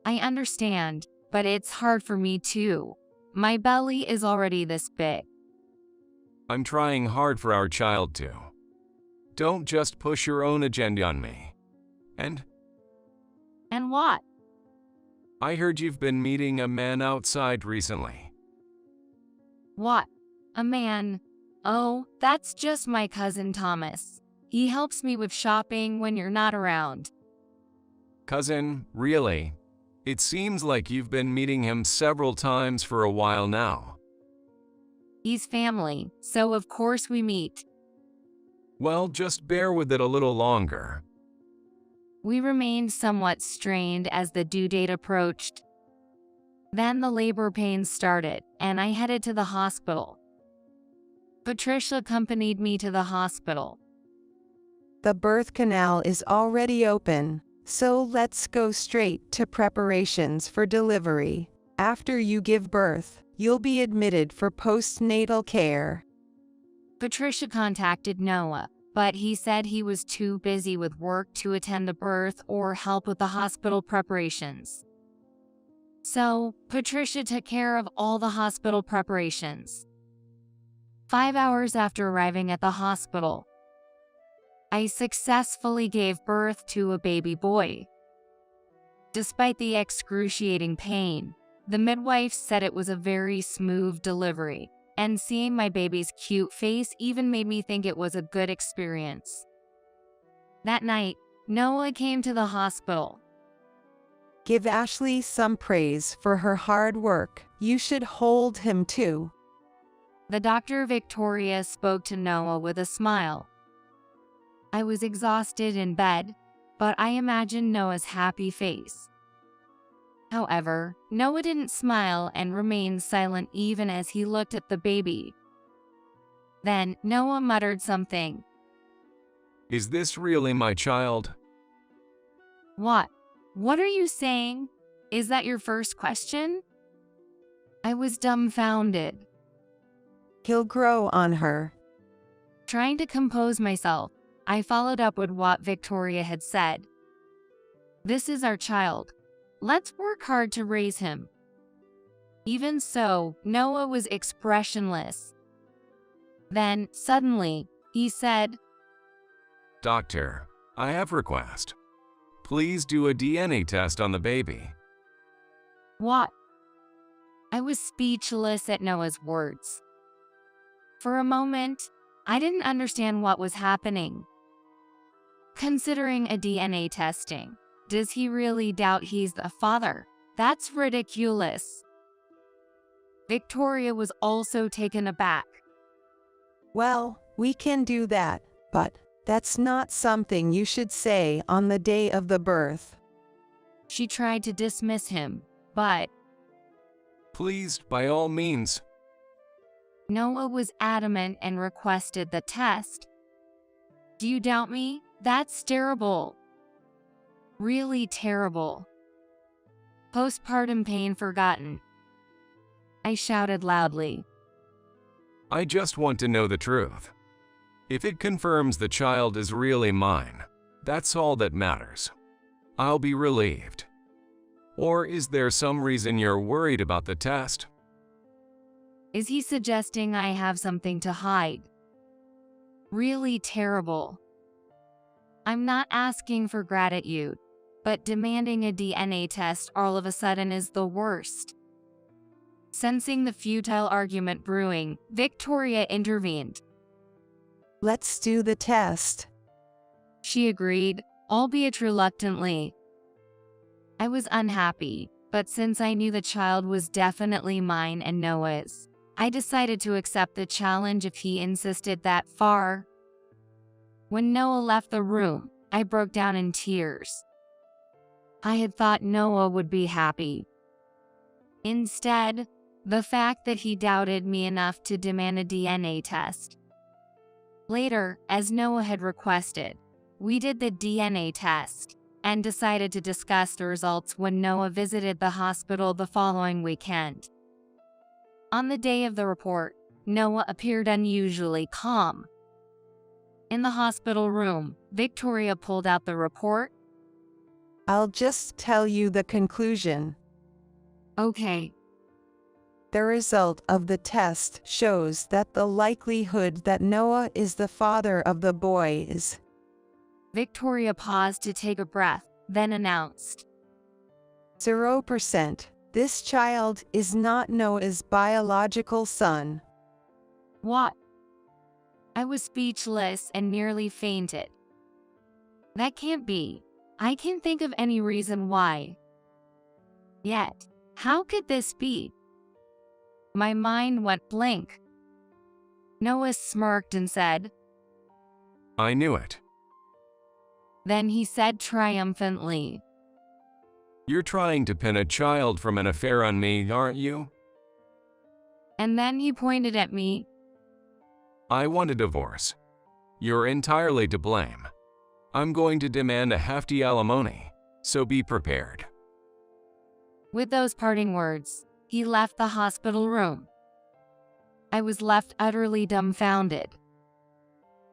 B: I understand, but it's hard for me too. My belly is already this big.
C: I'm trying hard for our child too. Don't just push your own agenda on me. And
B: what?
C: I heard you've been meeting a man outside recently.
B: What? A man? Oh, that's just my cousin Thomas. He helps me with shopping when you're not around.
C: Cousin, really? It seems like you've been meeting him several times for a while now.
B: He's family, so of course we meet.
C: Well, just bear with it a little longer.
B: We remained somewhat strained as the due date approached. Then the labor pains started, and I headed to the hospital. Patricia accompanied me to the hospital.
F: The birth canal is already open, so let's go straight to preparations for delivery. After you give birth, you'll be admitted for postnatal care.
B: Patricia contacted Noah, but he said he was too busy with work to attend the birth or help with the hospital preparations. So, Patricia took care of all the hospital preparations. 5 hours after arriving at the hospital, I successfully gave birth to a baby boy. Despite the excruciating pain, the midwife said it was a very smooth delivery, and seeing my baby's cute face even made me think it was a good experience. That night, Noah came to the hospital.
F: Give Ashley some praise for her hard work. You should hold him too.
B: The doctor Victoria spoke to Noah with a smile. I was exhausted in bed, but I imagined Noah's happy face. However, Noah didn't smile and remained silent even as he looked at the baby. Then, Noah muttered something.
C: Is this really my child?
B: What? What are you saying? Is that your first question? I was dumbfounded.
F: He'll grow on her.
B: Trying to compose myself, I followed up with what Victoria had said. This is our child. Let's work hard to raise him. Even so, Noah was expressionless. Then, suddenly, he said,
C: Doctor, I have a request. Please do a DNA test on the baby.
B: What? I was speechless at Noah's words. For a moment, I didn't understand what was happening. Considering a DNA testing, does he really doubt he's the father? That's ridiculous. Victoria was also taken aback.
F: Well, we can do that, but that's not something you should say on the day of the birth.
B: She tried to dismiss him, but
C: Please, by all means.
B: Noah was adamant and requested the test. Do you doubt me? That's terrible. Really terrible. Postpartum pain forgotten. I shouted loudly.
C: I just want to know the truth. If it confirms the child is really mine, that's all that matters. I'll be relieved. Or is there some reason you're worried about the test?
B: Is he suggesting I have something to hide? Really terrible. I'm not asking for gratitude, but demanding a DNA test all of a sudden is the worst. Sensing the futile argument brewing, Victoria intervened.
F: Let's do the test.
B: She agreed, albeit reluctantly. I was unhappy, but since I knew the child was definitely mine and Noah's, I decided to accept the challenge if he insisted that far. When Noah left the room, I broke down in tears. I had thought Noah would be happy. Instead, the fact that he doubted me enough to demand a DNA test. Later, as Noah had requested, we did the DNA test and decided to discuss the results when Noah visited the hospital the following weekend. On the day of the report, Noah appeared unusually calm. In the hospital room, Victoria pulled out the report.
F: I'll just tell you the conclusion.
B: Okay.
F: The result of the test shows that the likelihood that Noah is the father of the boy is...
B: Victoria paused to take a breath, then announced.
F: 0%. This child is not Noah's biological son.
B: What? I was speechless and nearly fainted. That can't be. I can't think of any reason why. Yet, how could this be? My mind went blank. Noah smirked and said,
C: I knew it.
B: Then he said triumphantly,
C: You're trying to pin a child from an affair on me, aren't you?
B: And then he pointed at me.
C: I want a divorce. You're entirely to blame. I'm going to demand a hefty alimony, so be prepared.
B: With those parting words, he left the hospital room. I was left utterly dumbfounded.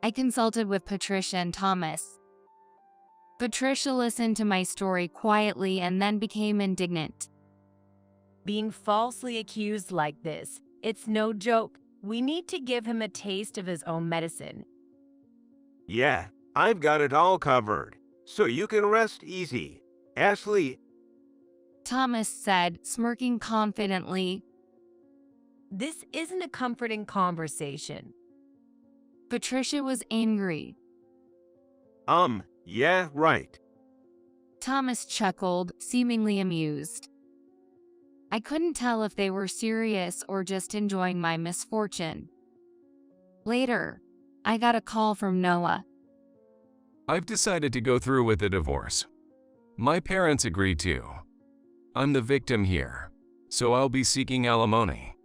B: I consulted with Patricia and Thomas. Patricia listened to my story quietly and then became indignant.
J: Being falsely accused like this, it's no joke. We need to give him a taste of his own medicine.
T: Yeah, I've got it all covered, so you can rest easy. Ashley,
B: Thomas said, smirking confidently.
J: This isn't a comforting conversation.
B: Patricia was angry.
T: Yeah, right.
B: Thomas chuckled, seemingly amused. I couldn't tell if they were serious or just enjoying my misfortune. Later, I got a call from Noah.
C: I've decided to go through with the divorce. My parents agreed to. I'm the victim here, so I'll be seeking alimony.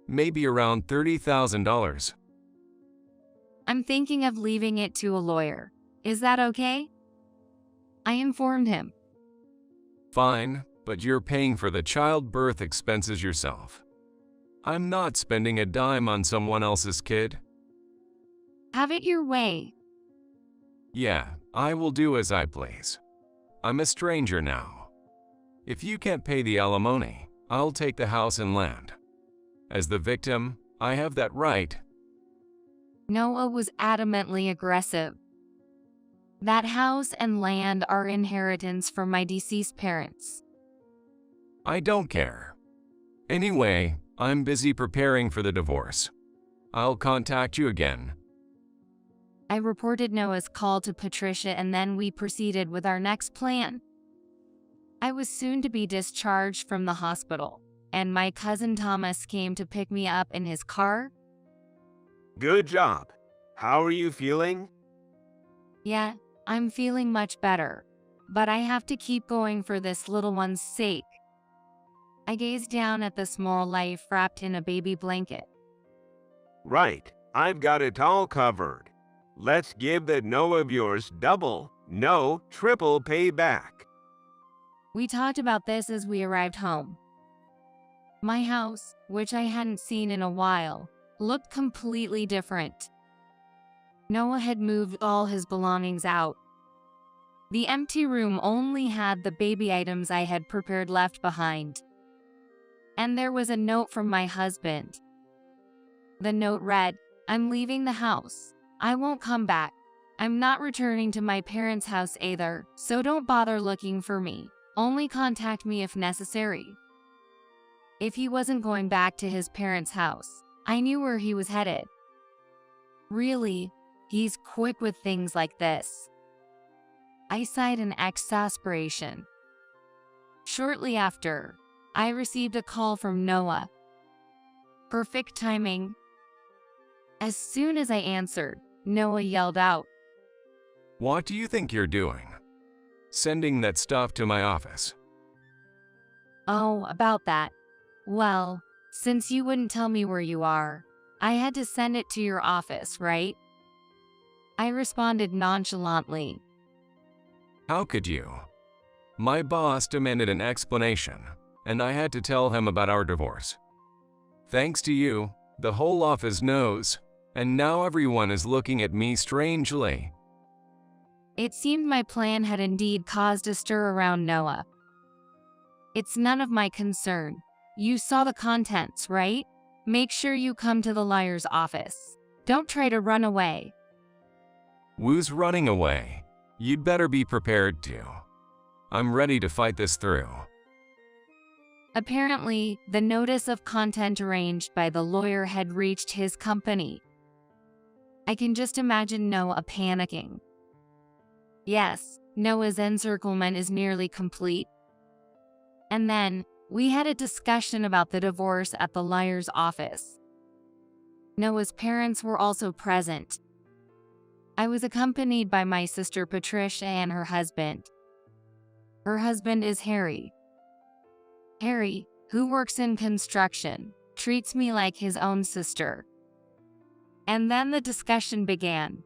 C: Maybe around $30,000.
B: I'm thinking of leaving it to a lawyer. Is that okay? I informed him.
C: Fine, but you're paying for the childbirth expenses yourself. I'm not spending a dime on someone else's kid.
B: Have it your way.
C: Yeah, I will do as I please. I'm a stranger now. If you can't pay the alimony, I'll take the house and land. As the victim, I have that right.
B: Noah was adamantly aggressive. That house and land are inheritance from my deceased parents.
C: I don't care. Anyway, I'm busy preparing for the divorce. I'll contact you again.
B: I reported Noah's call to Patricia and then we proceeded with our next plan. I was soon to be discharged from the hospital, and my cousin Thomas came to pick me up in his car.
T: Good job. How are you feeling?
B: Yeah, I'm feeling much better, but I have to keep going for this little one's sake. I gazed down at the small life wrapped in a baby blanket.
T: Right, I've got it all covered. Let's give that no of yours double, no, triple payback.
B: We talked about this as we arrived home. My house, which I hadn't seen in a while, looked completely different. Noah had moved all his belongings out. The empty room only had the baby items I had prepared left behind. And there was a note from my husband. The note read, "I'm leaving the house. I won't come back. I'm not returning to my parents' house either, so don't bother looking for me. Only contact me if necessary." If he wasn't going back to his parents' house, I knew where he was headed. Really, he's quick with things like this. I sighed in exasperation. Shortly after, I received a call from Noah. Perfect timing. As soon as I answered, Noah yelled out,
C: What do you think you're doing? Sending that stuff to my office.
B: "Oh, about that. Well, since you wouldn't tell me where you are, I had to send it to your office, right?" I responded nonchalantly.
C: How could you? My boss demanded an explanation, and I had to tell him about our divorce. Thanks to you, the whole office knows, and now everyone is looking at me strangely.
B: It seemed my plan had indeed caused a stir around Noah. "It's none of my concern. You saw the contents, right? Make sure you come to the lawyer's office. Don't try to run away."
C: Who's running away? You'd better be prepared to. I'm ready to fight this through.
B: Apparently, the notice of content arranged by the lawyer had reached his company. I can just imagine Noah panicking. Yes, Noah's encirclement is nearly complete. And then, we had a discussion about the divorce at the lawyer's office. Noah's parents were also present. I was accompanied by my sister Patricia and her husband. Her husband is Harry. Harry, who works in construction, treats me like his own sister. And then the discussion began.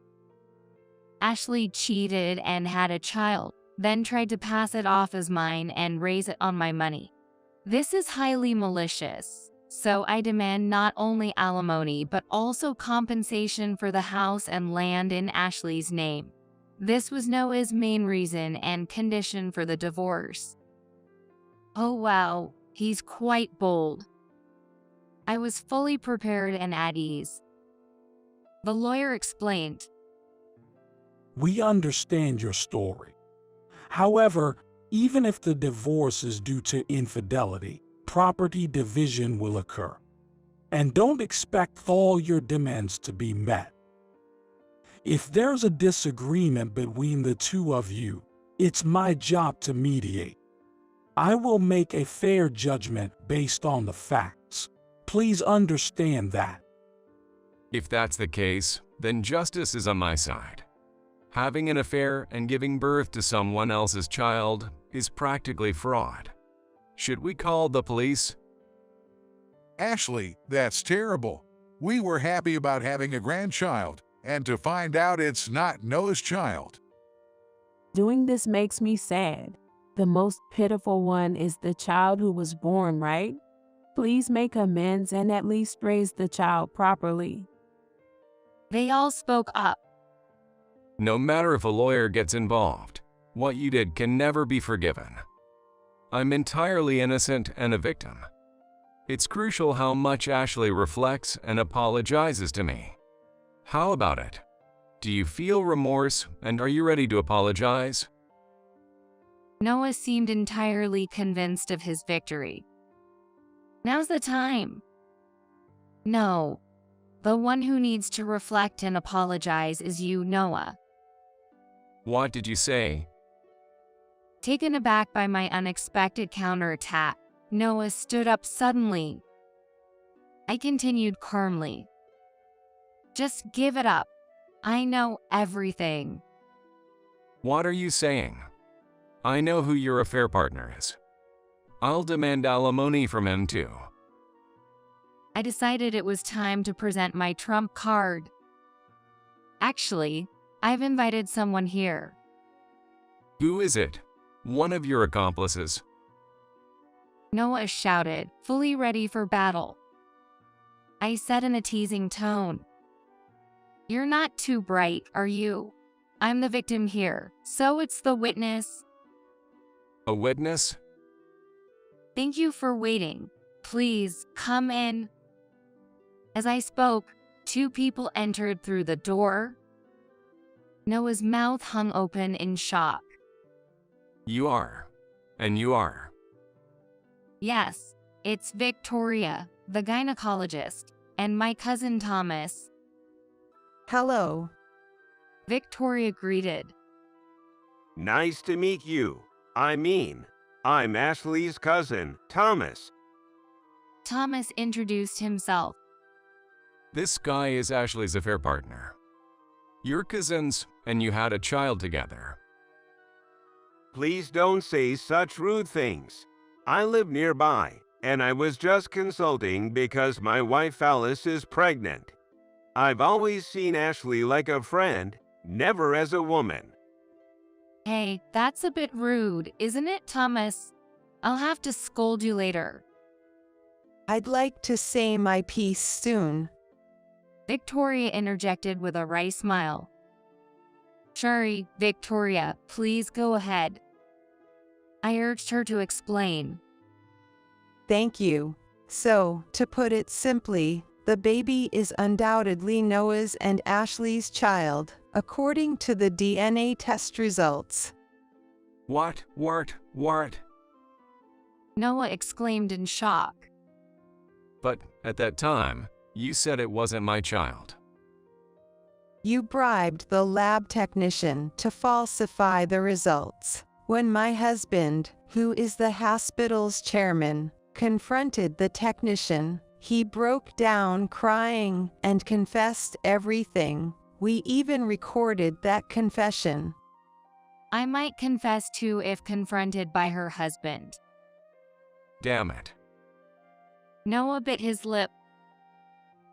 B: Ashley cheated and had a child, then tried to pass it off as mine and raise it on my money. This is highly malicious, so I demand not only alimony but also compensation for the house and land in Ashley's name. This was Noah's main reason and condition for the divorce. Oh wow, he's quite bold. I was fully prepared and at ease. The lawyer explained.
S: We understand your story. However, even if the divorce is due to infidelity, property division will occur. And don't expect all your demands to be met. If there's a disagreement between the two of you, it's my job to mediate. I will make a fair judgment based on the facts. Please understand that.
C: If that's the case, then justice is on my side. Having an affair and giving birth to someone else's child is practically fraud. Should we call the police?
L: Ashley, that's terrible. We were happy about having a grandchild, and to find out it's not Noah's child.
E: Doing this makes me sad. The most pitiful one is the child who was born, right? Please make amends and at least raise the child properly.
B: They all spoke up.
C: No matter if a lawyer gets involved, what you did can never be forgiven. I'm entirely innocent and a victim. It's crucial how much Ashley reflects and apologizes to me. How about it? Do you feel remorse and are you ready to apologize?
B: Noah seemed entirely convinced of his victory. Now's the time. No. The one who needs to reflect and apologize is you, Noah.
C: What did you say?
B: Taken aback by my unexpected counterattack, Noah stood up suddenly. I continued calmly. Just give it up. I know everything.
C: What are you saying? I know who your affair partner is. I'll demand alimony from him too.
B: I decided it was time to present my trump card. Actually, I've invited someone here.
C: Who is it? One of your accomplices?
B: Noah shouted, fully ready for battle. I said in a teasing tone. You're not too bright, are you? I'm the victim here, so it's the witness.
C: A witness?
B: Thank you for waiting. Please, come in. As I spoke, two people entered through the door. Noah's mouth hung open in shock.
C: You are. And you are.
B: Yes, it's Victoria, the gynecologist, and my cousin Thomas.
F: Hello.
B: Victoria greeted.
T: Nice to meet you. I'm Ashley's cousin, Thomas.
B: Thomas introduced himself.
C: This guy is Ashley's affair partner. You're cousins, and you had a child together.
T: Please don't say such rude things. I live nearby, and I was just consulting because my wife Alice is pregnant. I've always seen Ashley like a friend, never as a woman.
B: Hey, that's a bit rude, isn't it, Thomas? I'll have to scold you later.
F: I'd like to say my piece soon.
B: Victoria interjected with a wry smile. Sorry, Victoria, please go ahead. I urged her to explain.
F: Thank you. So, to put it simply, the baby is undoubtedly Noah's and Ashley's child, according to the DNA test results.
C: What?
B: Noah exclaimed in shock.
C: But at that time, you said it wasn't my child.
F: You bribed the lab technician to falsify the results. When my husband, who is the hospital's chairman, confronted the technician, he broke down crying and confessed everything. We even recorded that confession.
B: I might confess to if confronted by her husband.
C: Damn it.
B: Noah bit his lip.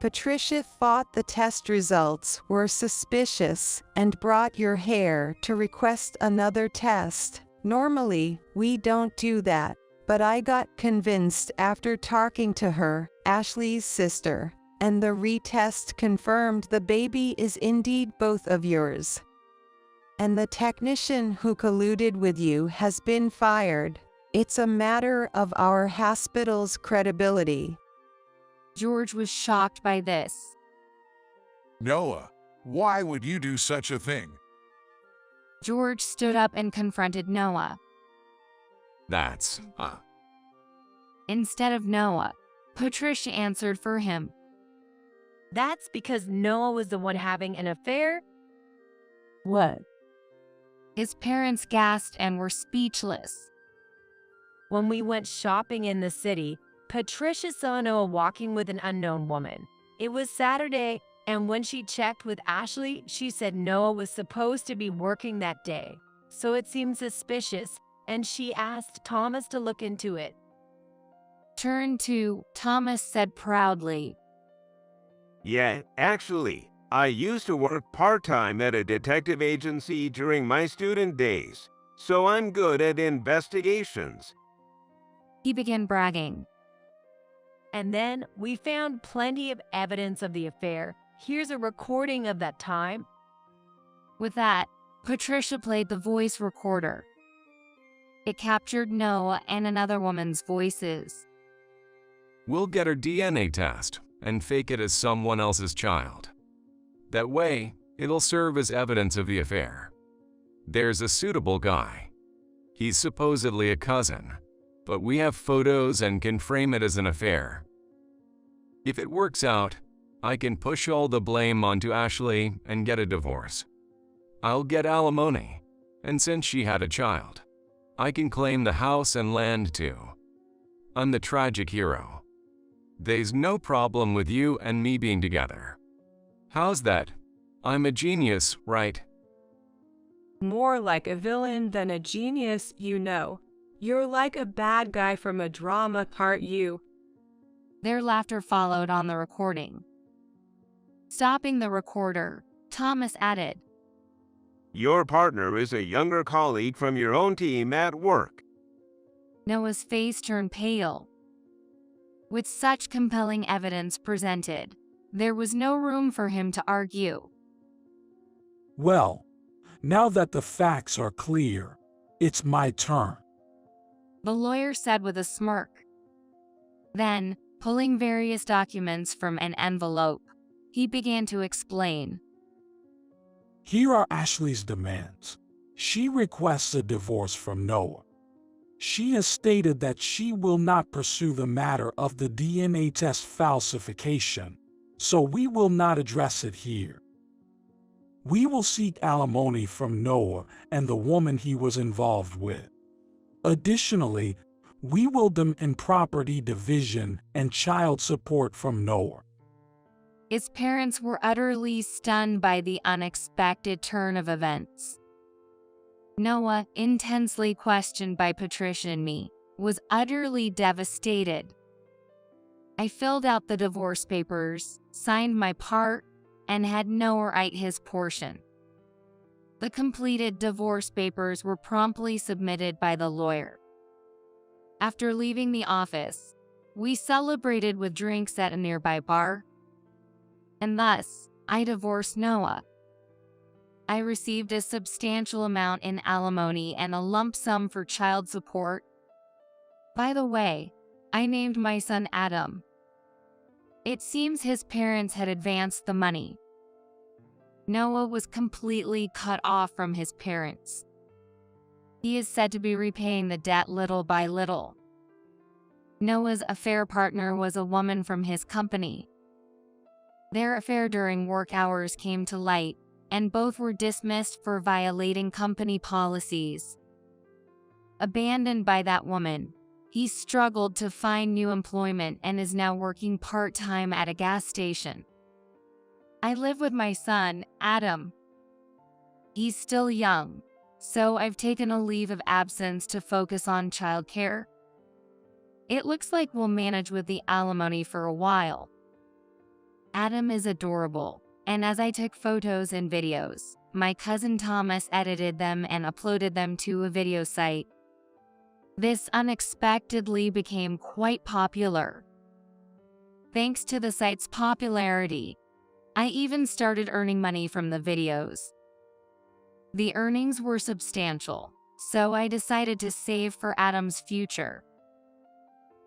F: Patricia thought the test results were suspicious and brought your hair to request another test. Normally, we don't do that, but I got convinced after talking to her, Ashley's sister, and the retest confirmed the baby is indeed both of yours. And the technician who colluded with you has been fired. It's a matter of our hospital's credibility.
B: George was shocked by this.
L: Noah, why would you do such a thing?
B: George stood up and confronted Noah.
C: That's,
B: Instead of Noah, Patricia answered for him.
J: That's because Noah was the one having an affair?
E: What?
B: His parents gasped and were speechless.
J: When we went shopping in the city, Patricia saw Noah walking with an unknown woman. It was Saturday, and when she checked with Ashley, she said Noah was supposed to be working that day. So it seemed suspicious, and she asked Thomas to look into it.
B: Turn 2, Thomas said proudly.
T: Yeah, actually, I used to work part-time at a detective agency during my student days, so I'm good at investigations.
B: He began bragging.
J: And then we found plenty of evidence of the affair. Here's a recording of that time.
B: With that, Patricia played the voice recorder. It captured Noah and another woman's voices.
C: We'll get her DNA test and fake it as someone else's child. That way, it'll serve as evidence of the affair. There's a suitable guy. He's supposedly a cousin, but we have photos and can frame it as an affair. If it works out, I can push all the blame onto Ashley and get a divorce. I'll get alimony, and since she had a child, I can claim the house and land too. I'm the tragic hero. There's no problem with you and me being together. How's that? I'm a genius, right?
O: More like a villain than a genius, you know. You're like a bad guy from a drama, aren't you?
B: Their laughter followed on the recording. Stopping the recorder, Thomas added,
T: Your partner is a younger colleague from your own team at work.
B: Noah's face turned pale. With such compelling evidence presented, there was no room for him to argue.
S: Well, now that the facts are clear, it's my turn.
B: The lawyer said with a smirk. Then, pulling various documents from an envelope, he began to explain.
S: Here are Ashley's demands. She requests a divorce from Noah. She has stated that she will not pursue the matter of the DNA test falsification, so we will not address it here. We will seek alimony from Noah and the woman he was involved with. Additionally, we will demand property division and child support from Noah.
B: His parents were utterly stunned by the unexpected turn of events. Noah, intensely questioned by Patricia and me, was utterly devastated. I filled out the divorce papers, signed my part, and had Noah write his portion. The completed divorce papers were promptly submitted by the lawyer. After leaving the office, we celebrated with drinks at a nearby bar, and thus, I divorced Noah. I received a substantial amount in alimony and a lump sum for child support. By the way, I named my son Adam. It seems his parents had advanced the money. Noah was completely cut off from his parents. He is said to be repaying the debt little by little. Noah's affair partner was a woman from his company. Their affair during work hours came to light, and both were dismissed for violating company policies. Abandoned by that woman, he struggled to find new employment and is now working part-time at a gas station. I live with my son, Adam. He's still young, so I've taken a leave of absence to focus on childcare. It looks like we'll manage with the alimony for a while. Adam is adorable, and as I took photos and videos, my cousin Thomas edited them and uploaded them to a video site. This unexpectedly became quite popular. Thanks to the site's popularity, I even started earning money from the videos. The earnings were substantial, so I decided to save for Adam's future.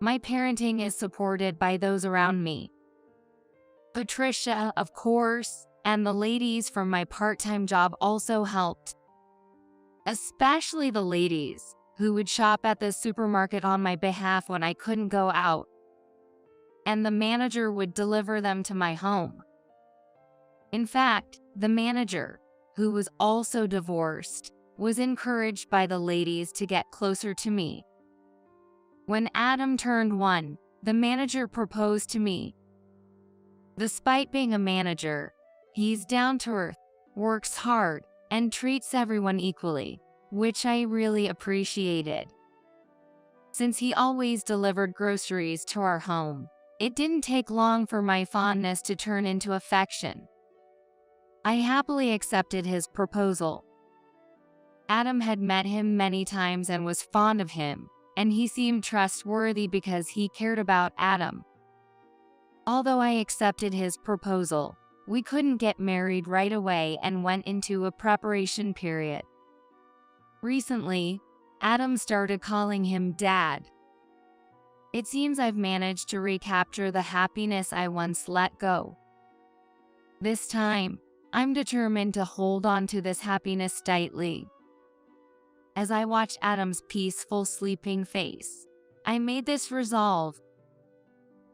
B: My parenting is supported by those around me. Patricia, of course, and the ladies from my part-time job also helped. Especially the ladies, who would shop at the supermarket on my behalf when I couldn't go out. And the manager would deliver them to my home. In fact, the manager, who was also divorced, was encouraged by the ladies to get closer to me. When Adam turned 1, the manager proposed to me. Despite being a manager, he's down to earth, works hard, and treats everyone equally, which I really appreciated. Since he always delivered groceries to our home, it didn't take long for my fondness to turn into affection. I happily accepted his proposal. Adam had met him many times and was fond of him, and he seemed trustworthy because he cared about Adam. Although I accepted his proposal, we couldn't get married right away and went into a preparation period. Recently, Adam started calling him Dad. It seems I've managed to recapture the happiness I once let go. This time, I'm determined to hold on to this happiness tightly. As I watched Adam's peaceful sleeping face, I made this resolve: